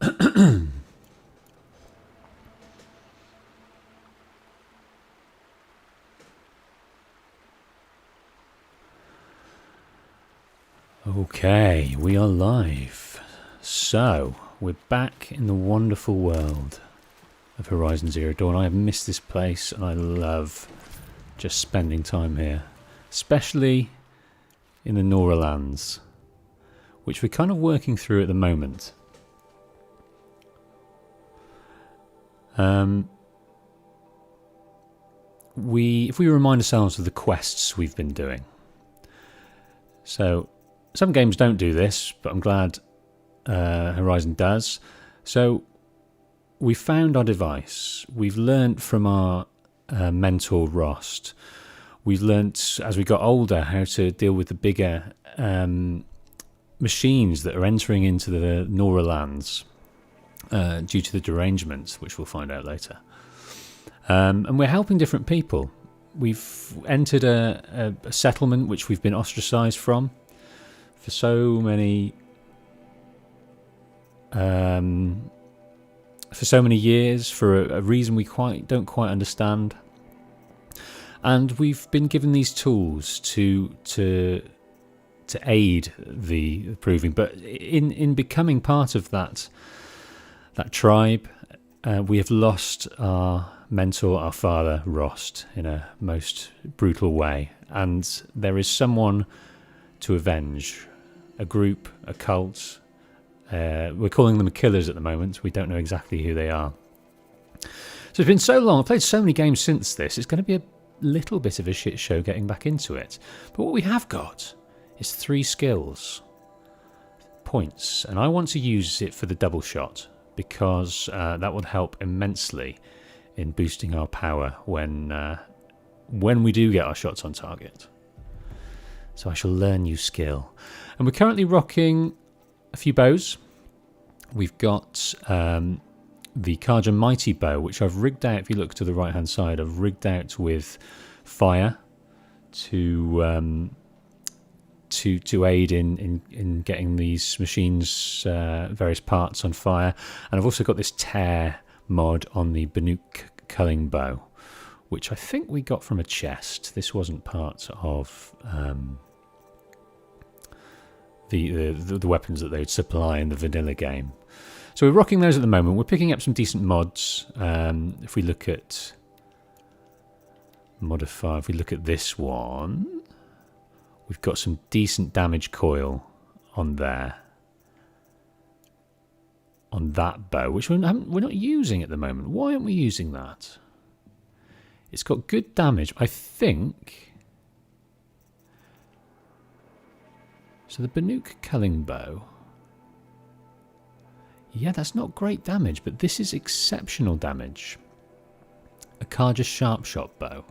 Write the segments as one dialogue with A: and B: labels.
A: Okay, we are live. So, we're back in the wonderful world of Horizon Zero Dawn. I have missed this place and I love just spending time here. Especially in the Nora lands, which we're kind of working through at the moment. If we remind ourselves of the quests we've been doing. So, some games don't do this, but I'm glad Horizon does. So, we found our device. We've learnt from our mentor Rost. We've learnt as we got older how to deal with the bigger machines that are entering into the Nora lands due to the derangement, which we'll find out later. And we're helping different people. We've entered a settlement which we've been ostracised from for so many years, for a reason we don't quite understand. And we've been given these tools to aid the proving. But in becoming part of that tribe, we have lost our mentor, our father, Rost, in a most brutal way. And there is someone to avenge. A group, a cult. We're calling them killers at the moment. We don't know exactly who they are. So it's been so long. I've played so many games since this. It's going to be a little bit of a shit show getting back into it. But what we have got is 3 skills. Points. And I want to use it for the double shot, because that would help immensely in boosting our power when we do get our shots on target. So I shall learn new skill. And we're currently rocking a few bows. We've got the Kaja Mighty Bow, which I've rigged out. If you look to the right hand side, I've rigged out with fire to aid in getting these machines various parts on fire. And I've also got this tear mod on the Banuk culling bow, which I think we got from a chest. This wasn't part of the weapons that they would supply in the vanilla game. So we're rocking those at the moment. We're picking up some decent mods. If we look at modify, if we look at this one, we've got some decent damage coil on there, on that bow, which we're not using at the moment. Why aren't we using that? It's got good damage, I think. So the Banuk culling bow, yeah, that's not great damage, but this is exceptional damage. A Kaja sharp shot bow.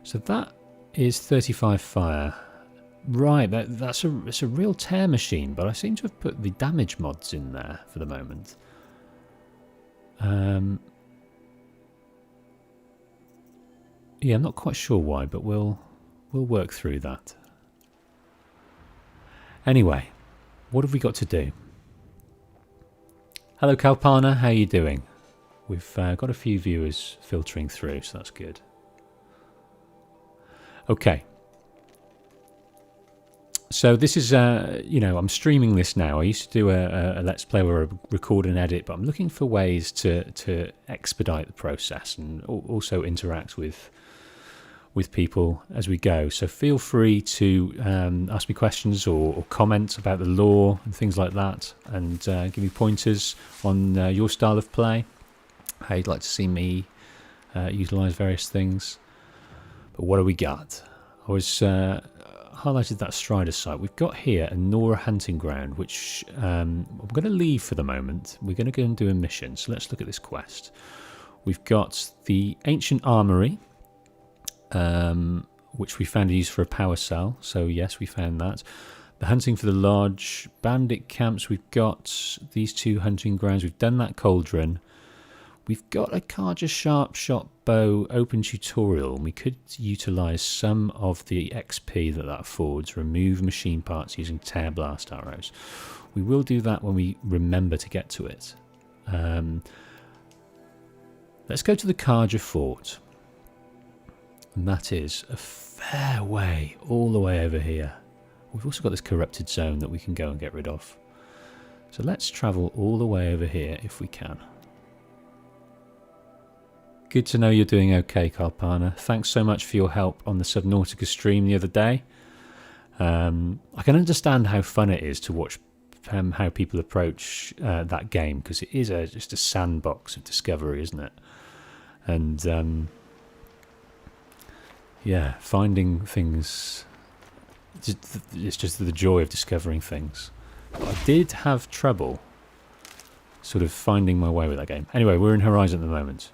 A: So that is 35 fire. Right, it's a real tear machine, but I seem to have put the damage mods in there for the moment. Yeah, I'm not quite sure why, but we'll work through that. Anyway, what have we got to do? Hello Kalpana, how are you doing? We've got a few viewers filtering through, so that's good. Okay. So this is, I'm streaming this now. I used to do a Let's Play where I record and edit, but I'm looking for ways to expedite the process and also interact with people as we go. So feel free to ask me questions or comment about the lore and things like that, and give me pointers on your style of play, how you'd like to see me utilise various things. But what do we got? I was highlighted that Strider site. We've got here a Nora hunting ground, which I'm going to leave for the moment. We're going to go and do a mission. So let's look at this quest. We've got the Ancient Armory, which we found a use for a power cell. So yes, we found that. The hunting for the large bandit camps. We've got these 2 hunting grounds. We've done that cauldron. We've got a Karja Sharp Shot Bow open tutorial, and we could utilise some of the XP that affords, remove machine parts using tear blast arrows. We will do that when we remember to get to it. Let's go to the Karja Fort. And that is a fair way, all the way over here. We've also got this corrupted zone that we can go and get rid of. So let's travel all the way over here if we can. Good to know you're doing okay, Carpana. Thanks so much for your help on the Subnautica stream the other day. I can understand how fun it is to watch how people approach that game, because it is just a sandbox of discovery, isn't it? And yeah, finding things, it's just the joy of discovering things. But I did have trouble sort of finding my way with that game. Anyway, we're in Horizon at the moment.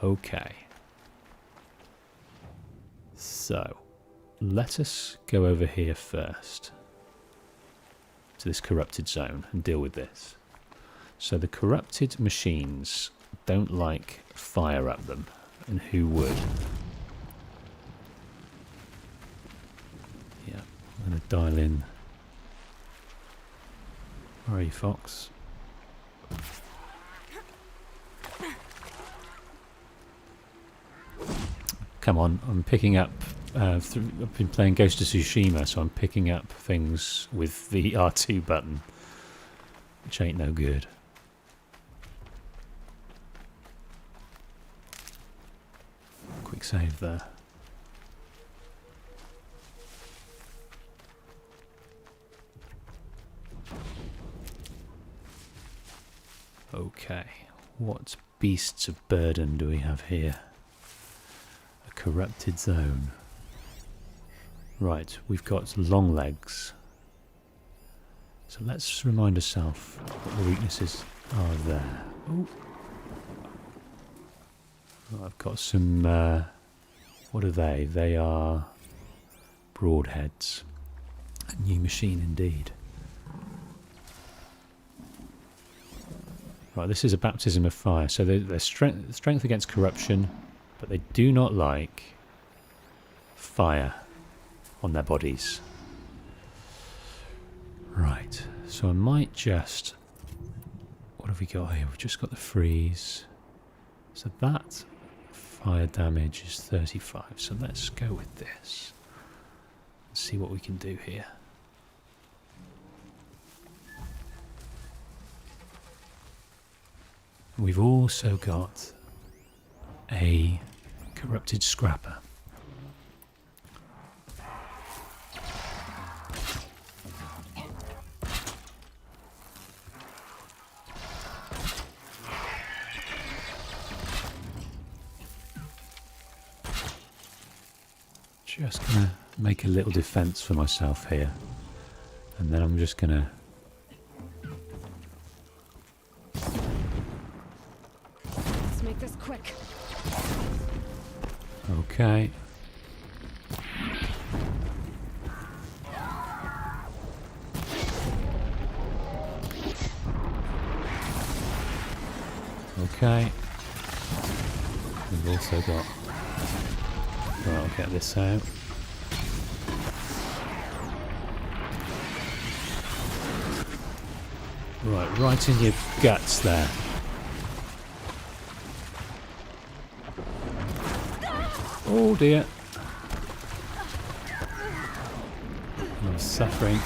A: Okay. So, let us go over here first to this corrupted zone and deal with this. So the corrupted machines don't like fire up them, and who would? Yeah, I'm going to dial in. Where are you, Fox? Come on, I'm picking up, I've been playing Ghost of Tsushima, so I'm picking up things with the R2 button, which ain't no good. Quick save there. Okay, what beasts of burden do we have here? A corrupted zone. Right, we've got long legs. So let's remind ourselves what the weaknesses are there. Ooh. I've got some, what are they? They are broadheads. A new machine indeed. Right, this is a baptism of fire. So they're strength against corruption, but they do not like fire on their bodies. Right, so I might just... What have we got here? We've just got the freeze. So that fire damage is 35. So let's go with this. Let's see what we can do here. We've also got a corrupted scrapper. Just gonna make a little defense for myself here, and then I'm just gonna
B: make this quick.
A: Okay. Okay. We've also got... Right, I'll get this out. Right in your guts there. Oh dear. I'm suffering.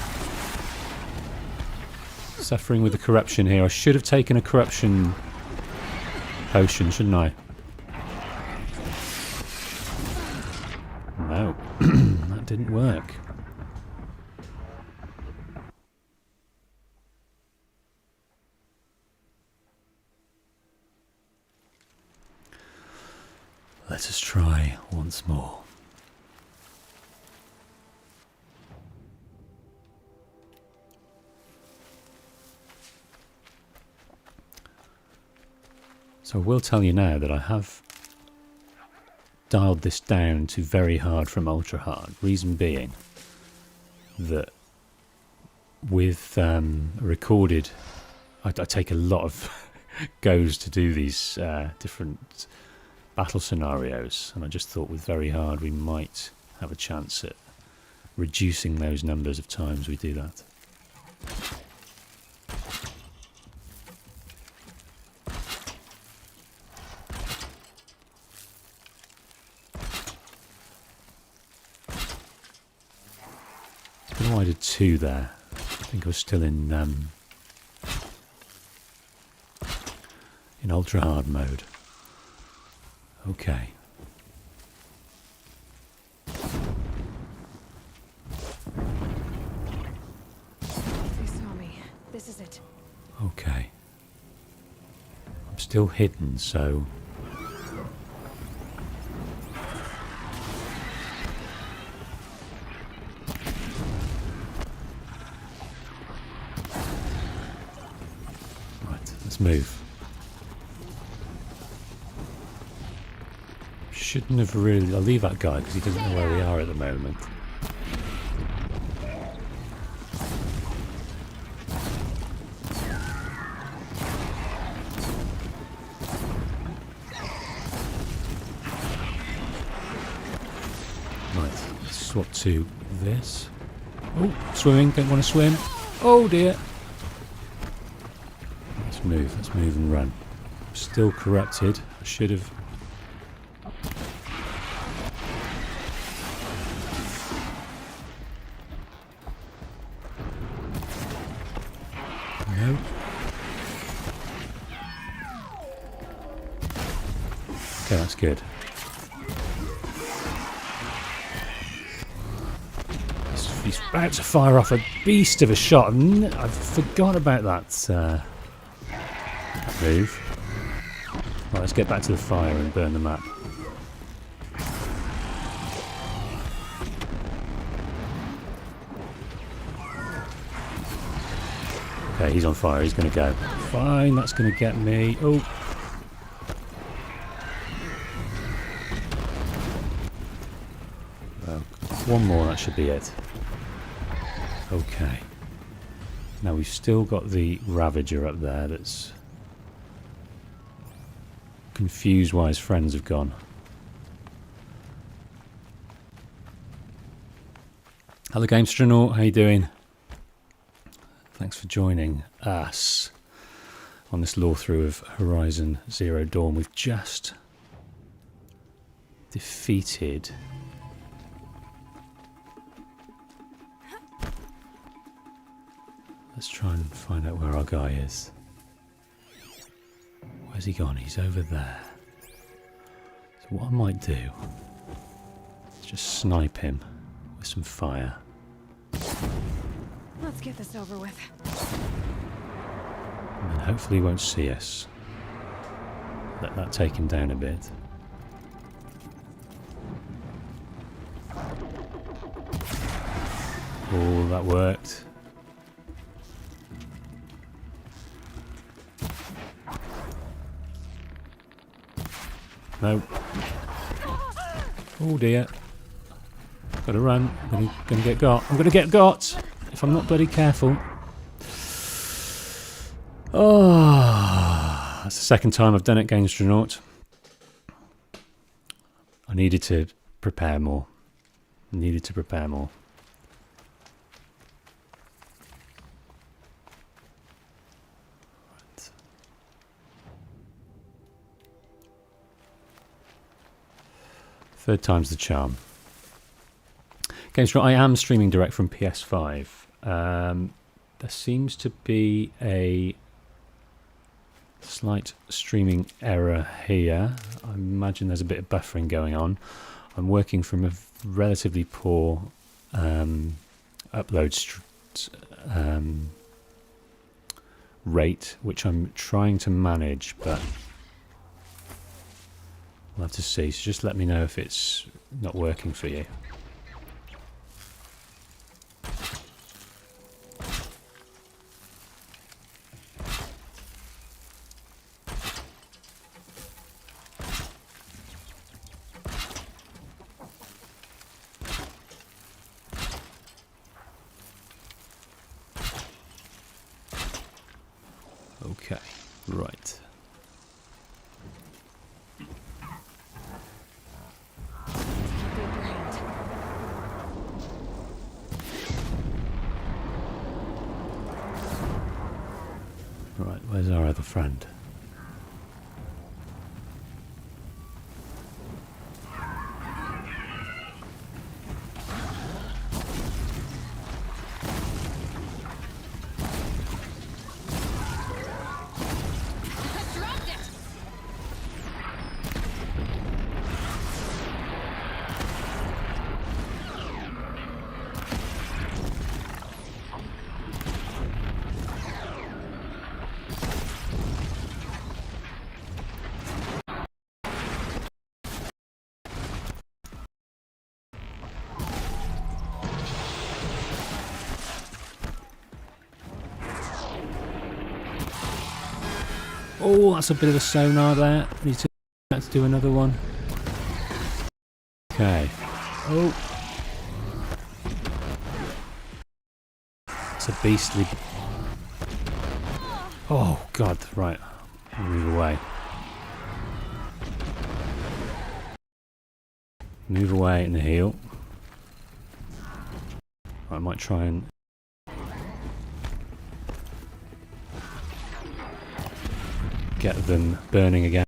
A: Suffering with the corruption here. I should have taken a corruption potion, shouldn't I? No. That didn't work. Let us try once more. So I will tell you now that I have dialed this down to very hard from ultra hard. Reason being that with recorded, I take a lot of goes to do these different battle scenarios, and I just thought with Very Hard we might have a chance at reducing those numbers of times we do that. I don't know why I did 2 there. I think I was still in ultra hard mode. Okay.
B: They saw me. This is it.
A: Okay. I'm still hidden, so... Right, let's move. Shouldn't have really... I'll leave that guy because he doesn't know where we are at the moment. Right, let's swap to this. Oh, swimming, don't want to swim. Oh dear. Let's move and run. Still corrupted. I should have... No. Okay, that's good. He's about to fire off a beast of a shot. I've forgot about that move. Right, let's get back to the fire and burn the map. Okay, he's on fire. He's going to go. Fine, that's going to get me. Oh. One more, that should be it. Okay. Now we've still got the Ravager up there that's confused why his friends have gone. Hello Gamestronaut, how you doing? Thanks for joining us on this Lorethrough of Horizon Zero Dawn. We've just defeated... Let's try and find out where our guy is. Where's he gone? He's over there. So what I might do is just snipe him with some fire.
B: Let's get this over with.
A: And then hopefully he won't see us. Let that take him down a bit. Oh, that worked. No. Oh dear. Gotta run. I'm gonna get got. I'm gonna get got if I'm not bloody careful. Oh, that's the second time I've done it, Gamestronaut. I needed to prepare more. Third time's the charm. Gamestronaut, I am streaming direct from PS5. There seems to be a slight streaming error here. I imagine there's a bit of buffering going on. I'm working from a relatively poor upload rate, which I'm trying to manage, but we'll have to see. So just let me know if it's not working for you. Right.
B: Good brained.
A: Right, where's our other friend?
B: Dropped it.
A: Oh, that's a bit of a sonar there. Need to do another one. Okay. Oh. It's a beastly... Oh, God. Right. I'll move away. Move away and heal. I might try and... get them burning again.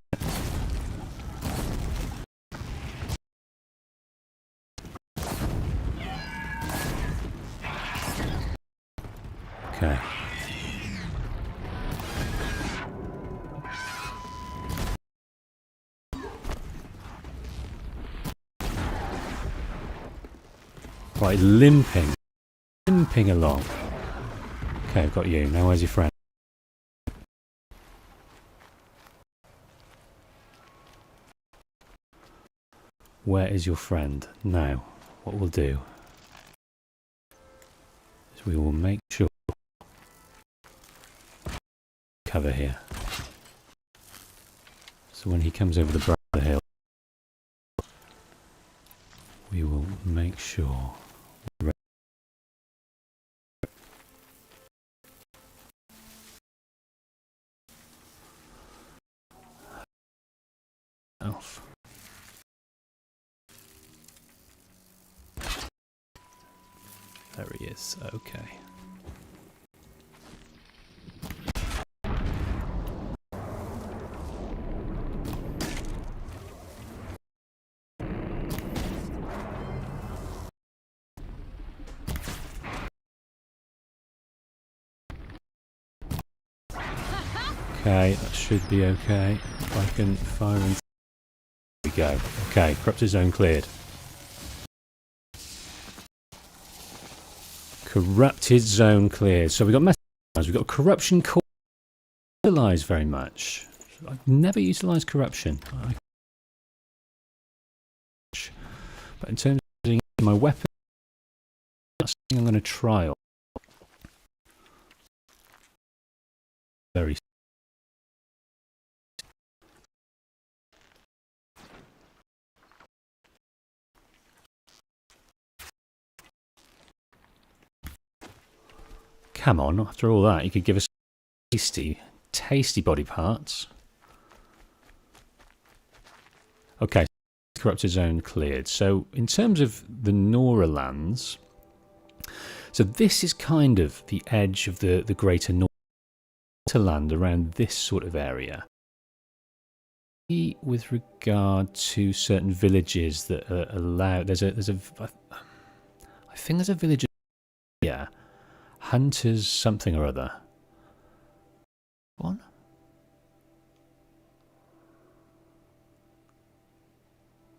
A: Okay. Right, limping along. Okay, I've got you. Now where's your friend? Where is your friend? Now, what we'll do is we will make sure cover here. So when he comes over the brow of the hill, we will make sure we're ready. Elf. There he is. Okay. Okay, that should be okay. If I can fire and... There we go. Okay, corrupted zone cleared. Corrupted zone cleared. So we've got messages. We've got corruption core. Utilised very much. I've never utilised corruption. But in terms of using my weapon, that's something I'm going to trial. Very. Come on, after all that, you could give us tasty body parts. Okay, corrupted zone cleared. So in terms of the Nora lands, so this is kind of the edge of the greater Nora land around this sort of area. With regard to certain villages that are allowed, I think there's a village, yeah, Hunters something or other. One?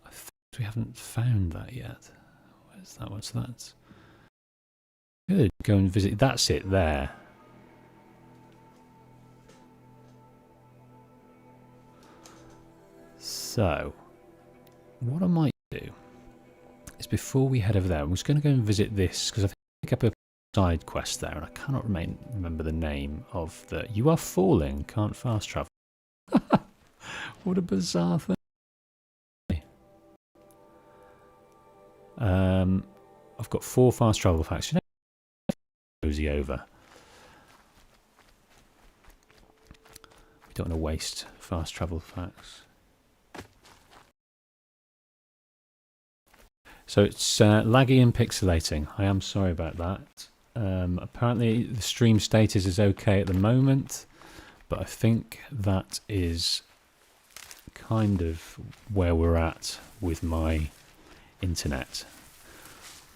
A: I think we haven't found that yet. Where's that? What's that? Good. Go and visit. That's it there. So, what I might do is before we head over there, I'm just going to go and visit this because I think I pick up a side quest there, and I cannot remember the name of the... You are falling, can't fast travel. What a bizarre thing. I've got 4 fast travel packs. You know, cozy over. don't want to waste fast travel facts. So it's laggy and pixelating. I am sorry about that. Apparently the stream status is okay at the moment, but I think that is kind of where we're at with my internet.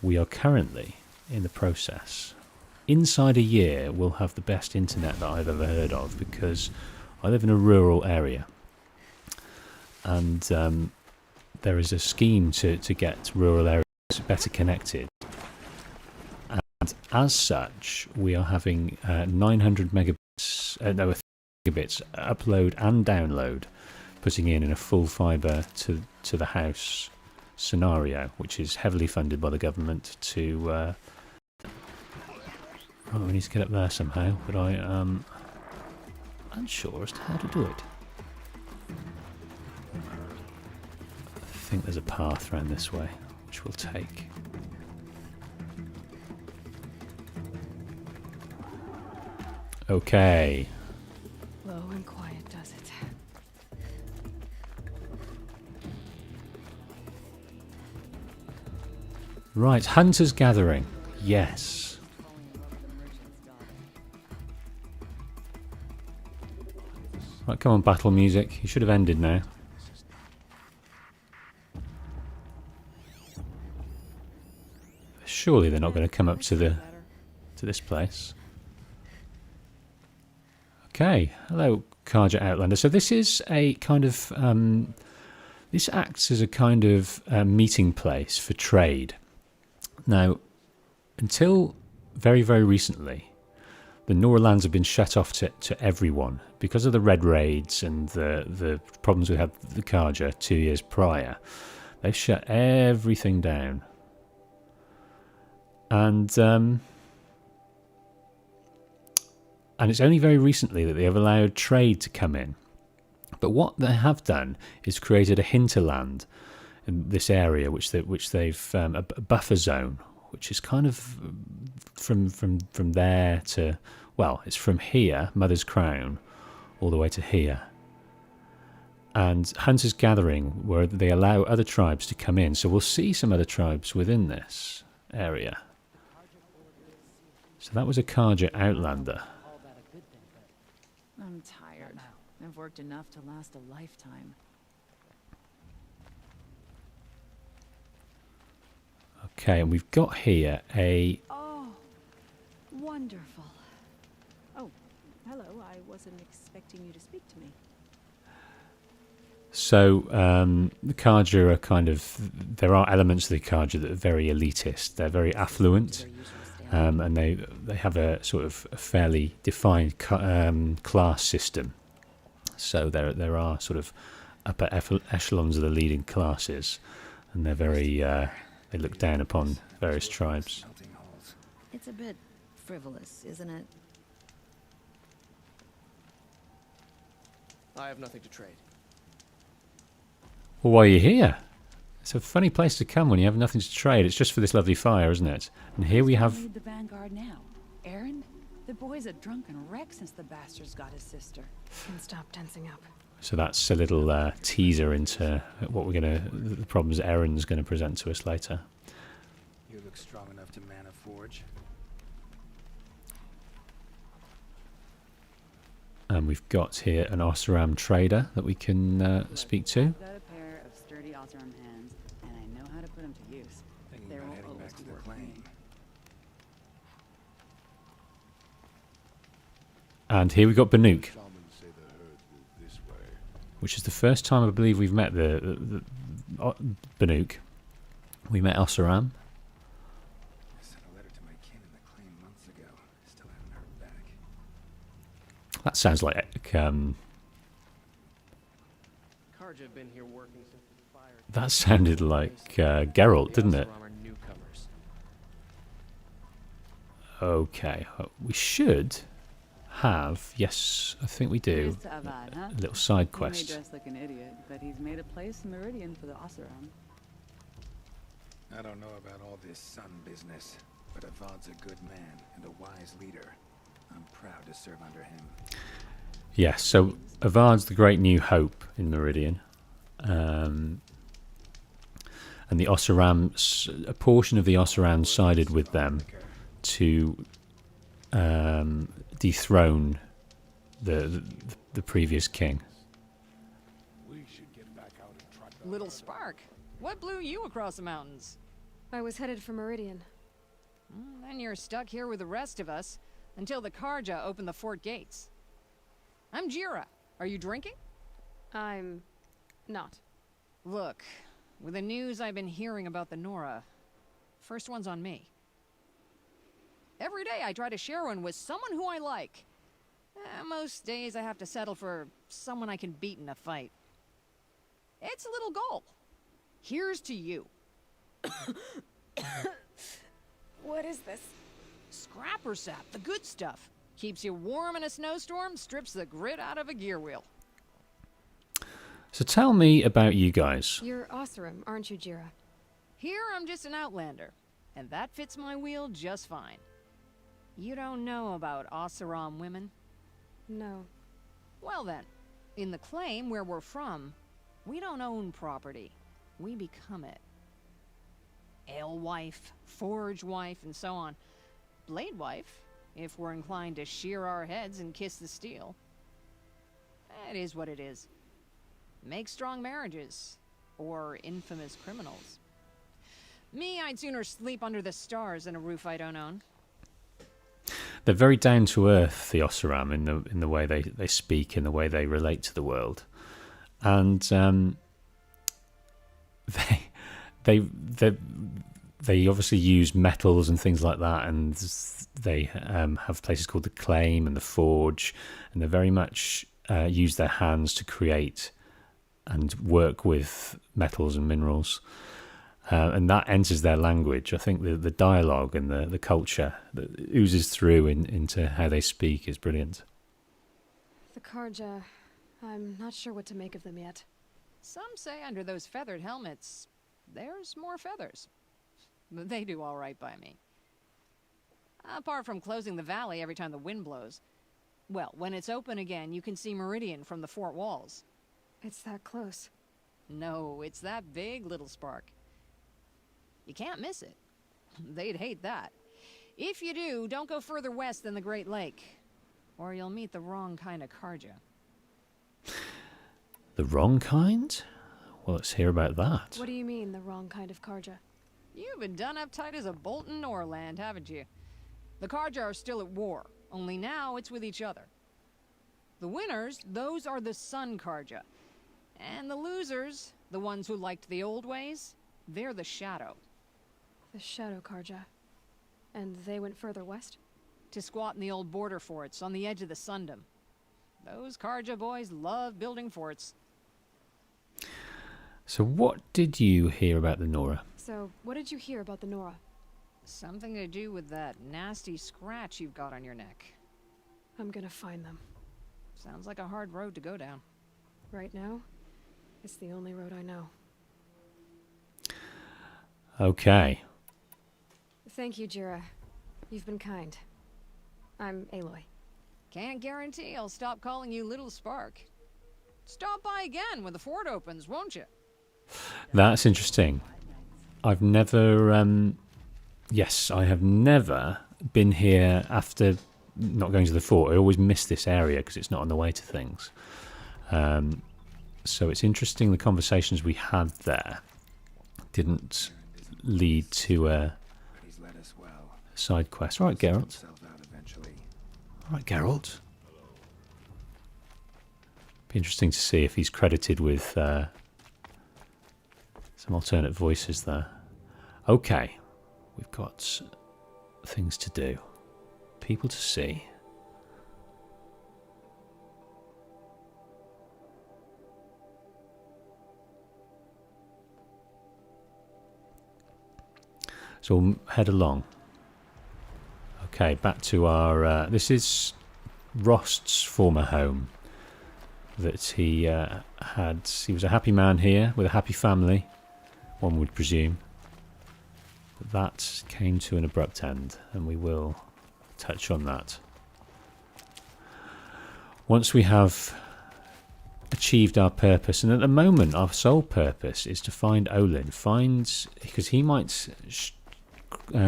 A: We are currently in the process. Inside a year we'll have the best internet that I've ever heard of, because I live in a rural area, and there is a scheme to get rural areas better connected, and as such we are having 900 megabits, no, megabits upload and download, putting in a full fibre to the house scenario, which is heavily funded by the government to oh, we need to get up there somehow, but I am unsure as to how to do it. I think there's a path around this way, which we'll take. Okay.
B: Low and quiet does it.
A: Right, Hunter's Gathering. Yes. Right, come on, battle music. You should have ended now. Surely they're not going to come up to this place. Okay, hello, Karja Outlander. So this is a kind of this acts as a kind of meeting place for trade. Now, until very, very recently, the Nora lands have been shut off to everyone because of the red raids and the problems we had with the Karja 2 years prior. They've shut everything down. And it's only very recently that they have allowed trade to come in. But what they have done is created a hinterland in this area, which they've a buffer zone, which is kind of from there to, well, it's from here, Mother's Crown, all the way to here. And Hunter's Gathering, where they allow other tribes to come in. So we'll see some other tribes within this area. So that was a Karja Outlander.
C: I'm tired. I've worked enough to last a lifetime.
A: Okay, and we've got here a...
B: Oh, wonderful. Oh, hello. I wasn't expecting you to speak to me.
A: So the Karja are kind of... There are elements of the Karja that are very elitist. They're very affluent. And they have a sort of a fairly defined class system. So there are sort of upper echelons of the leading classes, and they're very they look down upon various tribes.
C: It's a bit frivolous, isn't it?
D: I have nothing to trade.
A: Well, why are you here? It's a funny place to come when you have nothing to trade. It's just for this lovely fire, isn't it? And here we have...
C: Need the Vanguard now. Aaron? The boy's a drunken wreck since the bastard's got his sister.
B: Can stop tensing up.
A: So that's a little teaser into what we're going to... The problems Erin's going to present to us later.
E: You look strong enough to man a forge.
A: And we've got here an Oseram trader that we can speak to.
C: I've got a pair of sturdy Oseram hands, and I know how to put them to use.
E: Thinking
C: They
E: about
C: won't
E: heading
C: always
E: back to the
C: work for me.
E: claim.
A: And here we got Banuk,
F: Shamans say the herd moved this way.
A: which is the first time I believe we've met the Banuk. We met Oseram.
E: I sent a letter to my kin in the claim months ago. Still haven't heard back.
A: That sounds like
D: Karja have been here working since the fire.
A: that sounded like Geralt, didn't it?
D: Oseram are newcomers.
A: Okay, we should have, yes, I think we do,
C: Here's to Avad, huh?
A: a little side
C: He may
A: quest.
C: dress like an idiot, but he's made a place in Meridian for the Oseram.
E: I don't know about all this sun business, but Avad's a good man and a wise leader. I'm proud to serve under him.
A: Yes, so Avard's the Great New Hope in Meridian. And the Oseram, a portion of the Oseram sided with them to dethrone the previous king.
F: We should get back out and try to...
C: Little Spark, what blew you across the mountains?
G: I was headed for Meridian.
C: Then you're stuck here with the rest of us until the Karja open the fort gates. I'm Jira. Are you drinking?
G: I'm not.
C: Look, with the news I've been hearing about the Nora, first one's on me. Every day I try to share one with someone who I like. Most days I have to settle for someone I can beat in a fight. It's a little goal. Here's to you.
G: What is this?
C: Scrapper sap, the good stuff. Keeps you warm in a snowstorm, strips the grit out of a gear wheel.
A: So tell me about you guys.
G: You're Oseram, aren't you, Jira?
C: Here I'm just an outlander, and that fits my wheel just fine. You don't know about Oseram women?
G: No.
C: Well then, in the claim where we're from, we don't own property. We become it. Alewife, Forge wife, and so on. Blade wife, if we're inclined to shear our heads and kiss the steel. It is what it is. Make strong marriages, or infamous criminals. Me, I'd sooner sleep under the stars than a roof I don't own.
A: They're very down to earth, the Oseram, in the way they speak, in the way they relate to the world, and they obviously use metals and things like that, and they have places called the Claim and the Forge, and they very much use their hands to create and work with metals and minerals. And that enters their language. I think the dialogue and the culture that oozes through into how they speak is brilliant.
G: The Karja, I'm not sure what to make of them yet.
C: Some say under those feathered helmets, there's more feathers. But they do all right by me. Apart from closing the valley every time the wind blows. Well, when it's open again, you can see Meridian from the fort walls.
G: It's that close.
C: No, it's that big, Little Spark. You can't miss it. They'd hate that. If you do, don't go further west than the Great Lake, or you'll meet the wrong kind of Karja.
A: The wrong kind? Well, let's hear about that.
G: What do you mean, the wrong kind of Karja?
C: You've been done up tight as a bolt in Norland, haven't you? The Karja are still at war, only now it's with each other. The winners, those are the Sun Karja. And the losers, the ones who liked the old ways, they're the Shadow.
G: The Shadow Karja. And they went further west?
C: To squat in the old border forts on the edge of the Sundom. Those Karja boys love building forts.
A: So what did you hear about the Nora?
G: So, what did you hear about the Nora?
C: Something to do with that nasty scratch you've got on your neck.
G: I'm gonna find them.
C: Sounds like a hard road to go down.
G: Right now, it's the only road I know.
A: Okay.
G: Thank you, Jira. You've been kind. I'm Aloy.
C: Can't guarantee I'll stop calling you Little Spark. Stop by again when the fort opens, won't you?
A: That's interesting. I've never... yes, I have never been here after not going to the fort. I always miss this area because it's not on the way to things. So it's interesting the conversations we had there didn't lead to a side quest. Right, Geralt. Right, Geralt. Be interesting to see if he's credited with some alternate voices there. Okay, we've got things to do, people to see. So we'll head along. Okay, back to our... this is Rost's former home. That he had... He was a happy man here, with a happy family, one would presume. But that came to an abrupt end, and we will touch on that. Once we have achieved our purpose, and at the moment our sole purpose is to find Olin, because he might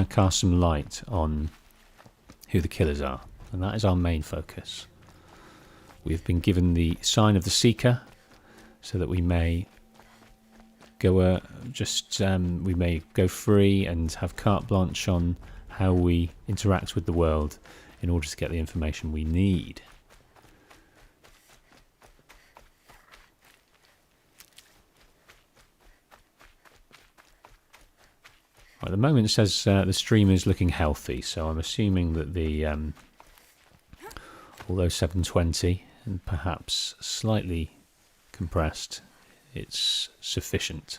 A: cast some light on who the killers are, and that is our main focus. We've been given the sign of the Seeker, so that we may go we may go free and have carte blanche on how we interact with the world in order to get the information we need. At the moment it says the stream is looking healthy, so I'm assuming that the although 720 and perhaps slightly compressed, it's sufficient.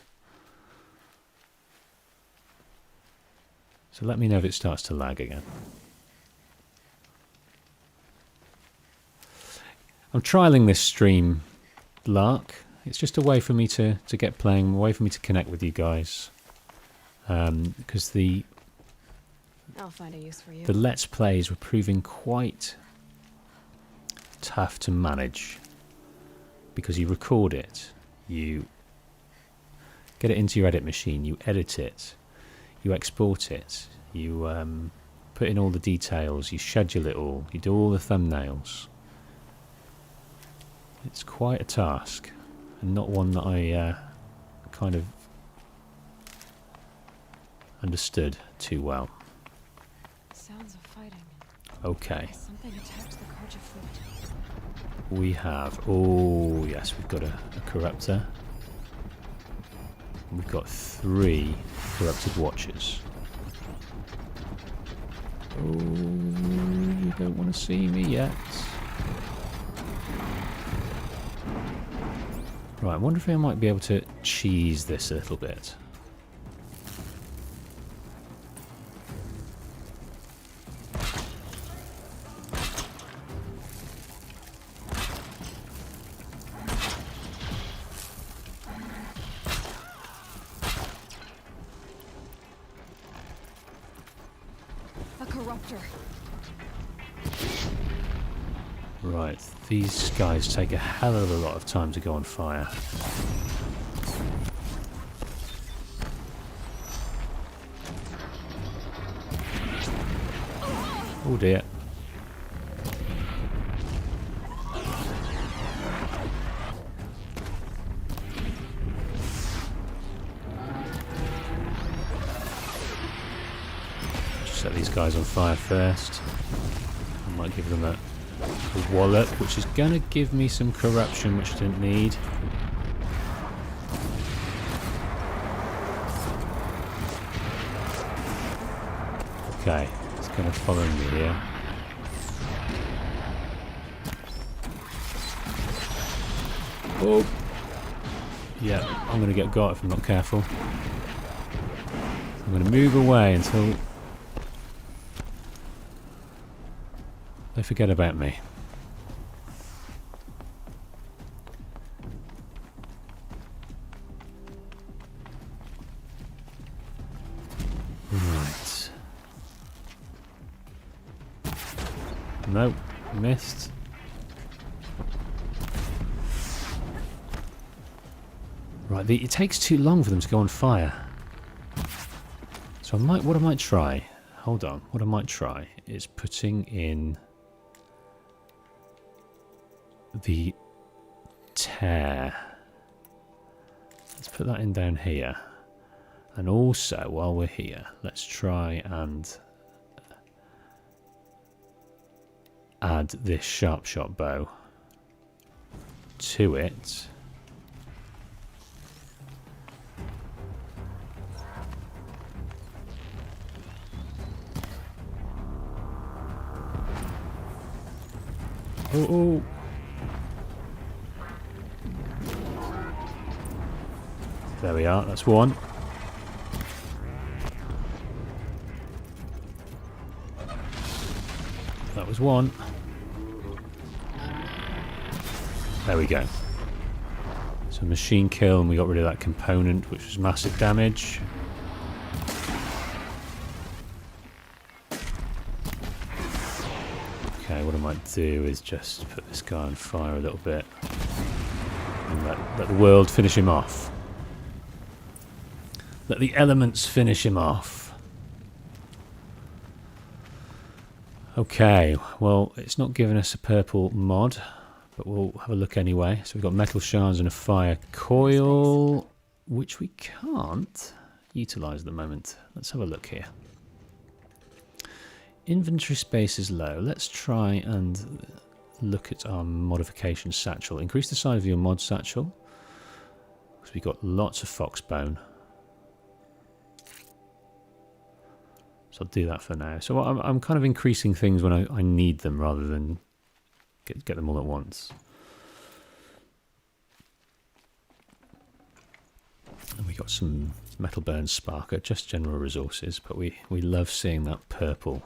A: So let me know if it starts to lag again. I'm trialing this stream lark. It's just a way for me to get playing, a way for me to connect with you guys. Because
G: I'll find a use for you.
A: the Let's Plays were proving quite tough to manage, because you record it, you get it into your edit machine, you edit it, you export it, you put in all the details, you schedule it all, you do all the thumbnails. It's quite a task, and not one that I kind of understood too well.
G: Sounds of fighting.
A: Okay,
G: Something attacked the Karja fleet.
A: we have, oh yes, we've got a corruptor. We've got 3 corrupted watchers. Oh, you don't want to see me yet. Right, I wonder if I might be able to cheese this a little bit.
G: A corruptor.
A: Right, these guys take a hell of a lot of time to go on fire. Oh dear. Just set these guys on fire first. I might give them a wallop, which is going to give me some corruption, which I didn't need. Okay, it's kind of following me here. Oh! Yeah, I'm going to get got if I'm not careful. I'm going to move away until they forget about me. Right. Nope, missed. Right, it takes too long for them to go on fire. So what I might try, hold on, what I might try is putting in the tear. Let's put that in down here. And also, while we're here, let's try and add this sharp shot bow to it. Oh. There we are, that's one. That was one. There we go. So machine kill, and we got rid of that component, which was massive damage. Okay, what I might do is just put this guy on fire a little bit. And let the world finish him off. Let the elements finish him off. Okay, well, it's not giving us a purple mod, but we'll have a look anyway. So we've got metal shards and a fire coil, which we can't utilise at the moment. Let's have a look here. Inventory space is low. Let's try and look at our modification satchel. Increase the size of your mod satchel, because we've got lots of fox bone. So I'll do that for now. So I'm kind of increasing things when I need them rather than get them all at once. And we got some metal burn sparker, just general resources, but we love seeing that purple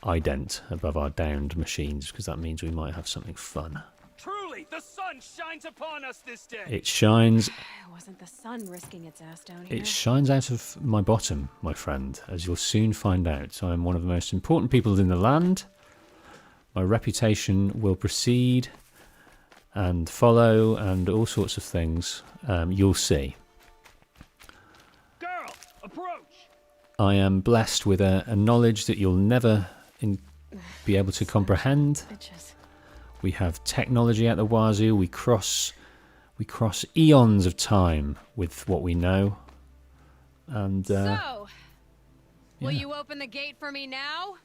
A: ident above our downed machines, because that means we might have something fun.
H: Truly, the sun shines upon us this day.
A: It shines.
G: It wasn't the sun risking its ass down here.
A: It shines out of my bottom, my friend, as you'll soon find out. I am one of the most important people in the land. My reputation will proceed and follow and all sorts of things. You'll see.
H: Girl, approach.
A: I am blessed with a knowledge that you'll never be able to comprehend.
G: Bitches.
A: We have technology at the wazoo. We cross eons of time with what we know. And
I: so, will
A: yeah.
I: you open the gate for me now?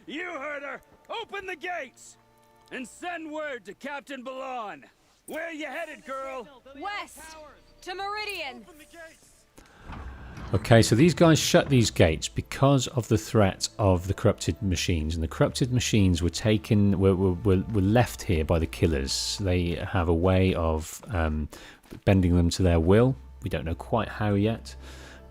H: You heard her. Open the gates and send word to Captain Balon. Where you headed, girl?
I: West to Meridian.
A: Okay, so these guys shut these gates because of the threat of the corrupted machines, and the corrupted machines were taken, were left here by the killers. They have a way of bending them to their will. We don't know quite how yet,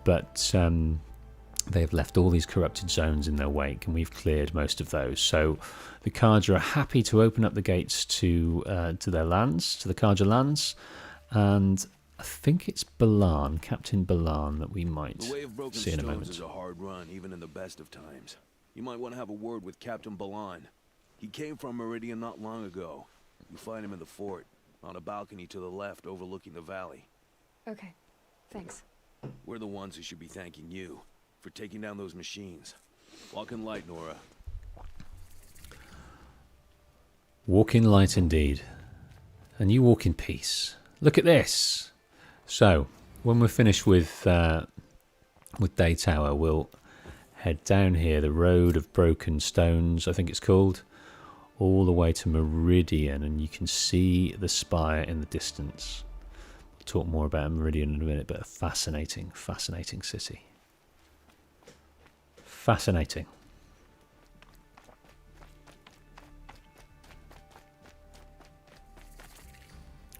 A: but they have left all these corrupted zones in their wake, and we've cleared most of those. So the Karja are happy to open up the gates to their lands, to the Karja lands, and I think it's Balan, Captain Balan, that we might
J: The way of broken
A: see in a
J: stones
A: moment.
J: is a hard run, even in the best of times. You might want to have a word with Captain Balan. He came from Meridian not long ago. You'll find him in the fort, on a balcony to the left overlooking the valley.
G: Okay, thanks.
J: We're the ones who should be thanking you for taking down those machines. Walk in light, Nora.
A: Walk in light indeed. And you walk in peace. Look at this. So, when we're finished with Day Tower, we'll head down here, the Road of Broken Stones, I think it's called, all the way to Meridian, and you can see the spire in the distance. We'll talk more about Meridian in a minute, but a fascinating, fascinating city. Fascinating.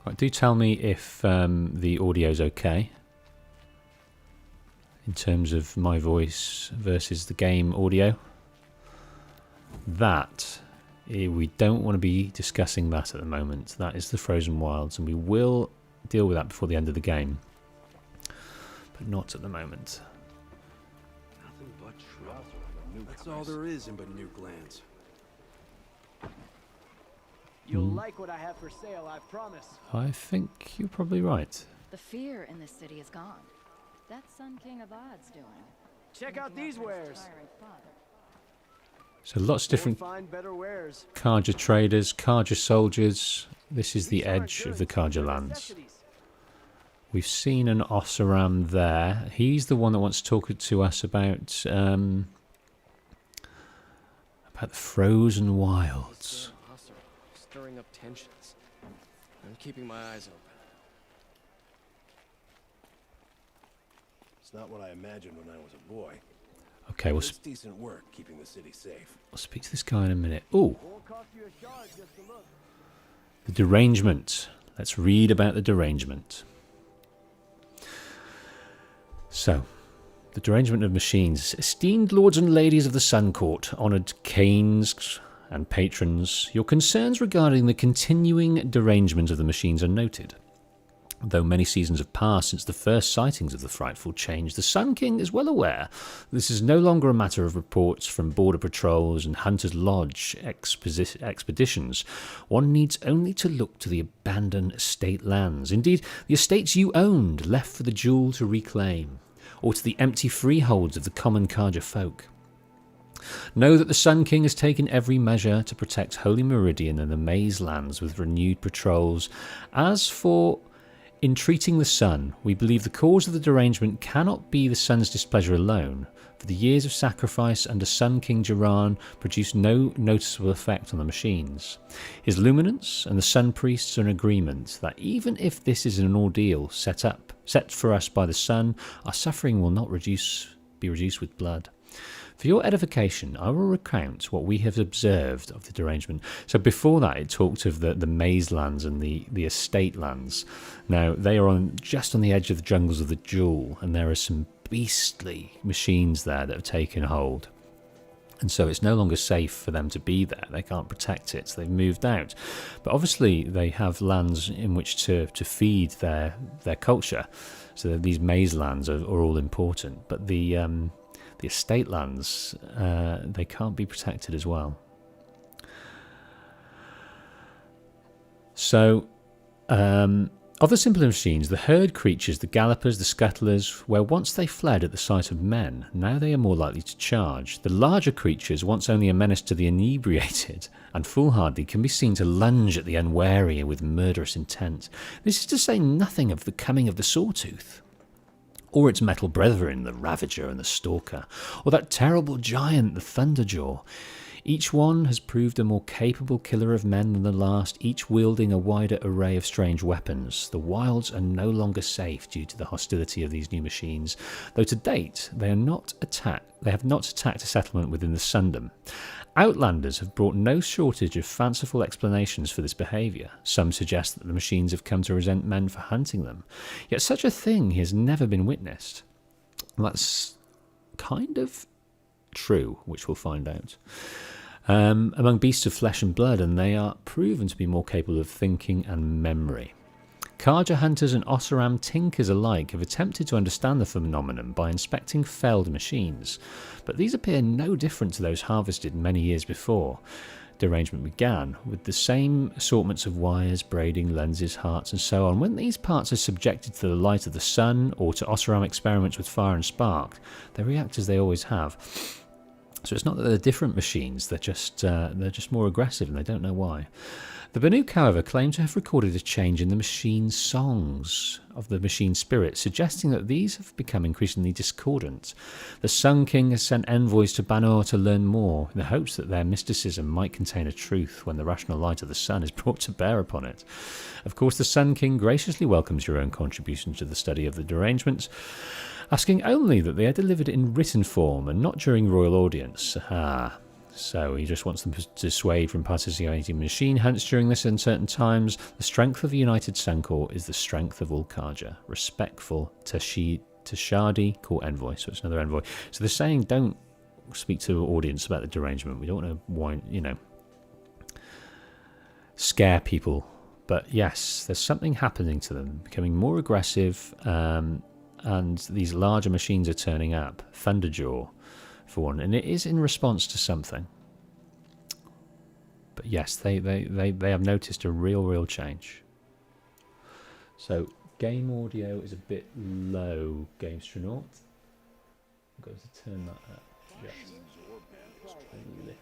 A: Right, do tell me if the audio's okay in terms of my voice versus the game audio. That, we don't want to be discussing that at the moment. That is the Frozen Wilds, and we will deal with that before the end of the game, but not at the moment.
E: Nothing but trouble. That's all there is in Nuke Lands.
D: You'll like what I have for sale, I promise.
A: I think you're probably right.
K: The fear in this city is gone. That's Sun King of Odd's doing.
D: Check out these wares.
A: So lots of different
D: Won't find better wares.
A: Karja traders, Karja soldiers. This is the edge of the Karja lands. We've seen an Ossaram there. He's the one that wants to talk to us about the Frozen Wilds.
D: Stirring up tensions. I'm keeping my eyes open.
F: It's not what I imagined when I was a boy.
A: Okay, we'll,
F: It's decent work keeping the city safe.
A: I'll speak to this guy in a minute. Ooh,
D: Won't cost you a shard just to look.
A: the derangement. Let's read about the derangement. So, the derangement of machines. Esteemed lords and ladies of the Sun Court, honoured canes and patrons, your concerns regarding the continuing derangement of the machines are noted. Though many seasons have passed since the first sightings of the frightful change, the Sun King is well aware this is no longer a matter of reports from border patrols and Hunter's Lodge expeditions. One needs only to look to the abandoned estate lands, indeed the estates you owned, left for the jewel to reclaim, or to the empty freeholds of the common Karja folk. Know that the Sun King has taken every measure to protect Holy Meridian and the Maze Lands with renewed patrols. As for entreating the Sun, we believe the cause of the derangement cannot be the Sun's displeasure alone, for the years of sacrifice under Sun King Jiran produced no noticeable effect on the machines. His luminance and the Sun Priests are in agreement that even if this is an ordeal set for us by the Sun, our suffering will not be reduced with blood. For your edification, I will recount what we have observed of the derangement. So before that, it talked of the maze lands and the estate lands. Now, they are just on the edge of the jungles of the Jewel, and there are some beastly machines there that have taken hold. And so it's no longer safe for them to be there. They can't protect it, so they've moved out. But obviously, they have lands in which to feed their culture. So these maze lands are all important. But the estate lands, they can't be protected as well. So, of the simpler machines, the herd creatures, the gallopers, the scuttlers, where once they fled at the sight of men, now they are more likely to charge. The larger creatures, once only a menace to the inebriated and foolhardy, can be seen to lunge at the unwary with murderous intent. This is to say nothing of the coming of the Sawtooth, or its metal brethren, the Ravager and the Stalker, or that terrible giant, the Thunderjaw. Each one has proved a more capable killer of men than the last, each wielding a wider array of strange weapons. The wilds are no longer safe due to the hostility of these new machines, though to date they have not attacked a settlement within the Sundom. Outlanders have brought no shortage of fanciful explanations for this behaviour. Some suggest that the machines have come to resent men for hunting them, yet such a thing has never been witnessed. That's kind of true, which we'll find out. Among beasts of flesh and blood, and they are proven to be more capable of thinking and memory. Karja hunters and Oseram tinkers alike have attempted to understand the phenomenon by inspecting felled machines, but these appear no different to those harvested many years before derangement began, with the same assortments of wires, braiding, lenses, hearts, and so on. When these parts are subjected to the light of the sun or to Oseram experiments with fire and spark, they react as they always have. So it's not that they're different machines, they're just more aggressive, and they don't know why. The Banuk, however, claim to have recorded a change in the machine songs of the machine spirit, suggesting that these have become increasingly discordant. The Sun King has sent envoys to Banor to learn more, in the hopes that their mysticism might contain a truth when the rational light of the sun is brought to bear upon it. Of course, the Sun King graciously welcomes your own contribution to the study of the derangements, asking only that they are delivered in written form and not during royal audience. So he just wants them to dissuade from participating in machine hunts during this uncertain times. The strength of the United Sun Corps is the strength of all Karja. Respectful Tashadi, Court Envoy. So it's another envoy. So they're saying don't speak to the audience about the derangement. We don't want to, scare people. But yes, there's something happening to them, becoming more aggressive, and these larger machines are turning up. Thunderjaw, for one, and it is in response to something. But yes, they have noticed a real change. So game audio is a bit low, Gamestronaut. I've got to turn that up just a little bit.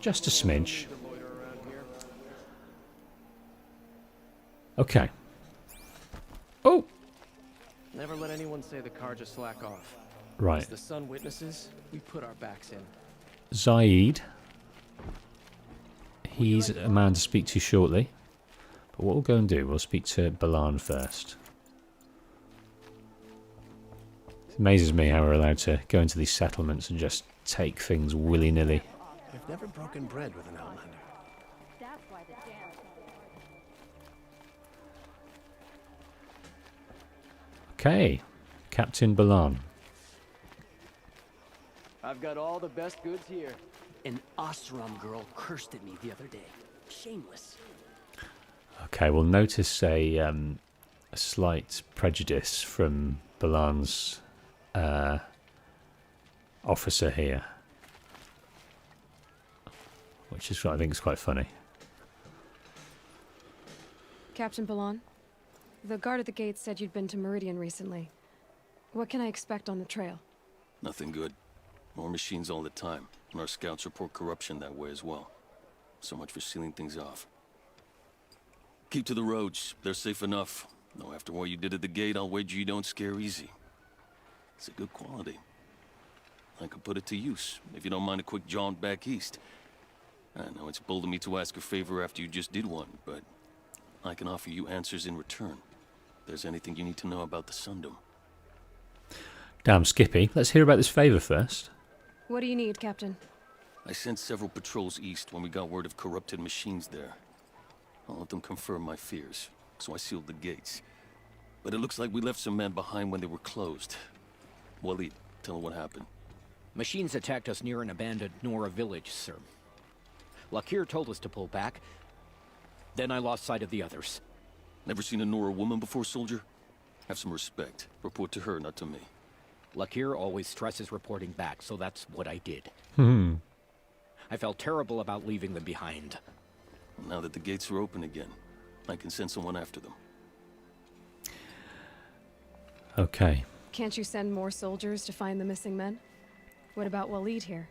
A: Just a smidge. Okay. Oh!
D: Never let anyone say the Karja slack off.
A: Right.
D: As the sun witnesses, we put our backs in.
A: Zaid. He's a man to speak to shortly. But what we'll go and do, we'll speak to Balan first. It amazes me how we're allowed to go into these settlements and just take things willy-nilly.
D: I've never broken bread with an outlander.
K: That's why the dam.
A: Okay, Captain Balan.
D: I've got all the best goods here.
L: An Osram girl cursed at me the other day. Shameless.
A: Okay, we'll notice a slight prejudice from Balan's officer here, which is, I think, is quite funny.
G: Captain Balan, the guard at the gate said you'd been to Meridian recently. What can I expect on the trail?
M: Nothing good. More machines all the time, and our scouts report corruption that way as well. So much for sealing things off. Keep to the roads. They're safe enough. Though after what you did at the gate, I'll wager you don't scare easy. It's a good quality. I could put it to use, if you don't mind a quick jaunt back east. I know it's bold of me to ask a favor after you just did one, but I can offer you answers in return. If there's anything you need to know about the Sundom.
A: Damn, Skippy. Let's hear about this favour first.
G: What do you need, Captain?
M: I sent several patrols east when we got word of corrupted machines there. All of them confirmed my fears, so I sealed the gates. But it looks like we left some men behind when they were closed. Waleed, tell them what happened.
L: Machines attacked us near an abandoned Nora village, sir. Lakir told us to pull back. Then I lost sight of the others.
M: Never seen a Nora woman before, soldier? Have some respect. Report to her, not to me.
L: Lakir always stresses reporting back, so that's what I did. I felt terrible about leaving them behind.
M: Now that the gates are open again, I can send someone after them.
A: Okay.
G: Can't you send more soldiers to find the missing men? What about Waleed here?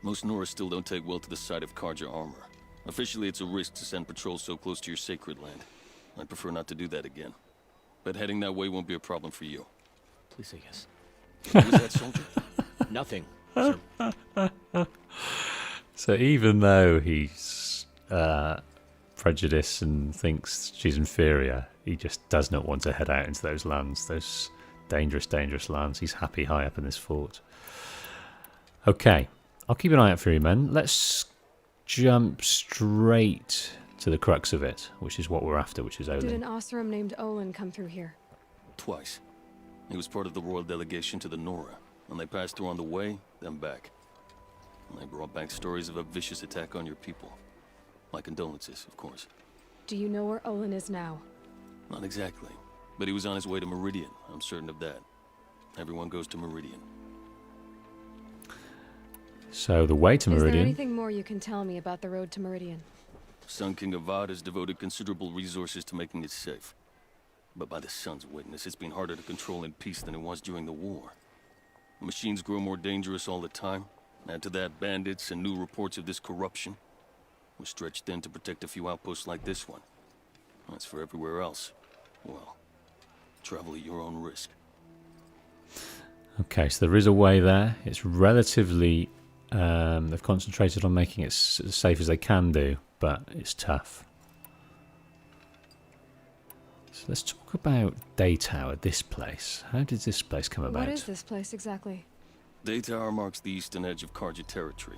M: Most Nora still don't take well to the sight of Karja armor. Officially, it's a risk to send patrols so close to your sacred land. I'd prefer not to do that again. But heading that way won't be a problem for you.
L: Please say yes.
M: What was that, soldier?
L: Nothing, sir.
A: So even though he's prejudiced and thinks she's inferior, he just does not want to head out into those lands, those dangerous, dangerous lands. He's happy high up in this fort. Okay, I'll keep an eye out for you, men. Let's jump straight to the crux of it, which is what we're after, which is Olin.
G: Did an Osram named Olin come through here?
M: Twice. He was part of the royal delegation to the Nora, and they passed through on the way, then back. And they brought back stories of a vicious attack on your people. My condolences, of course.
G: Do you know where Olin is now?
M: Not exactly, but he was on his way to Meridian, I'm certain of that. Everyone goes to Meridian.
A: So the way to Meridian...
G: Is there anything more you can tell me about the road to Meridian?
M: Sun King Avad has devoted considerable resources to making it safe. But by the Sun's witness, it's been harder to control in peace than it was during the war. The machines grow more dangerous all the time. Add to that bandits and new reports of this corruption. We're stretched thin to protect a few outposts like this one. As for everywhere else, well, travel at your own risk.
A: Okay, so there is a way there. It's relatively... they've concentrated on making it as safe as they can do, but it's tough. So let's talk about Day Tower, this place. How did this place come about?
G: What is this place exactly?
M: Day Tower marks the eastern edge of Karja territory.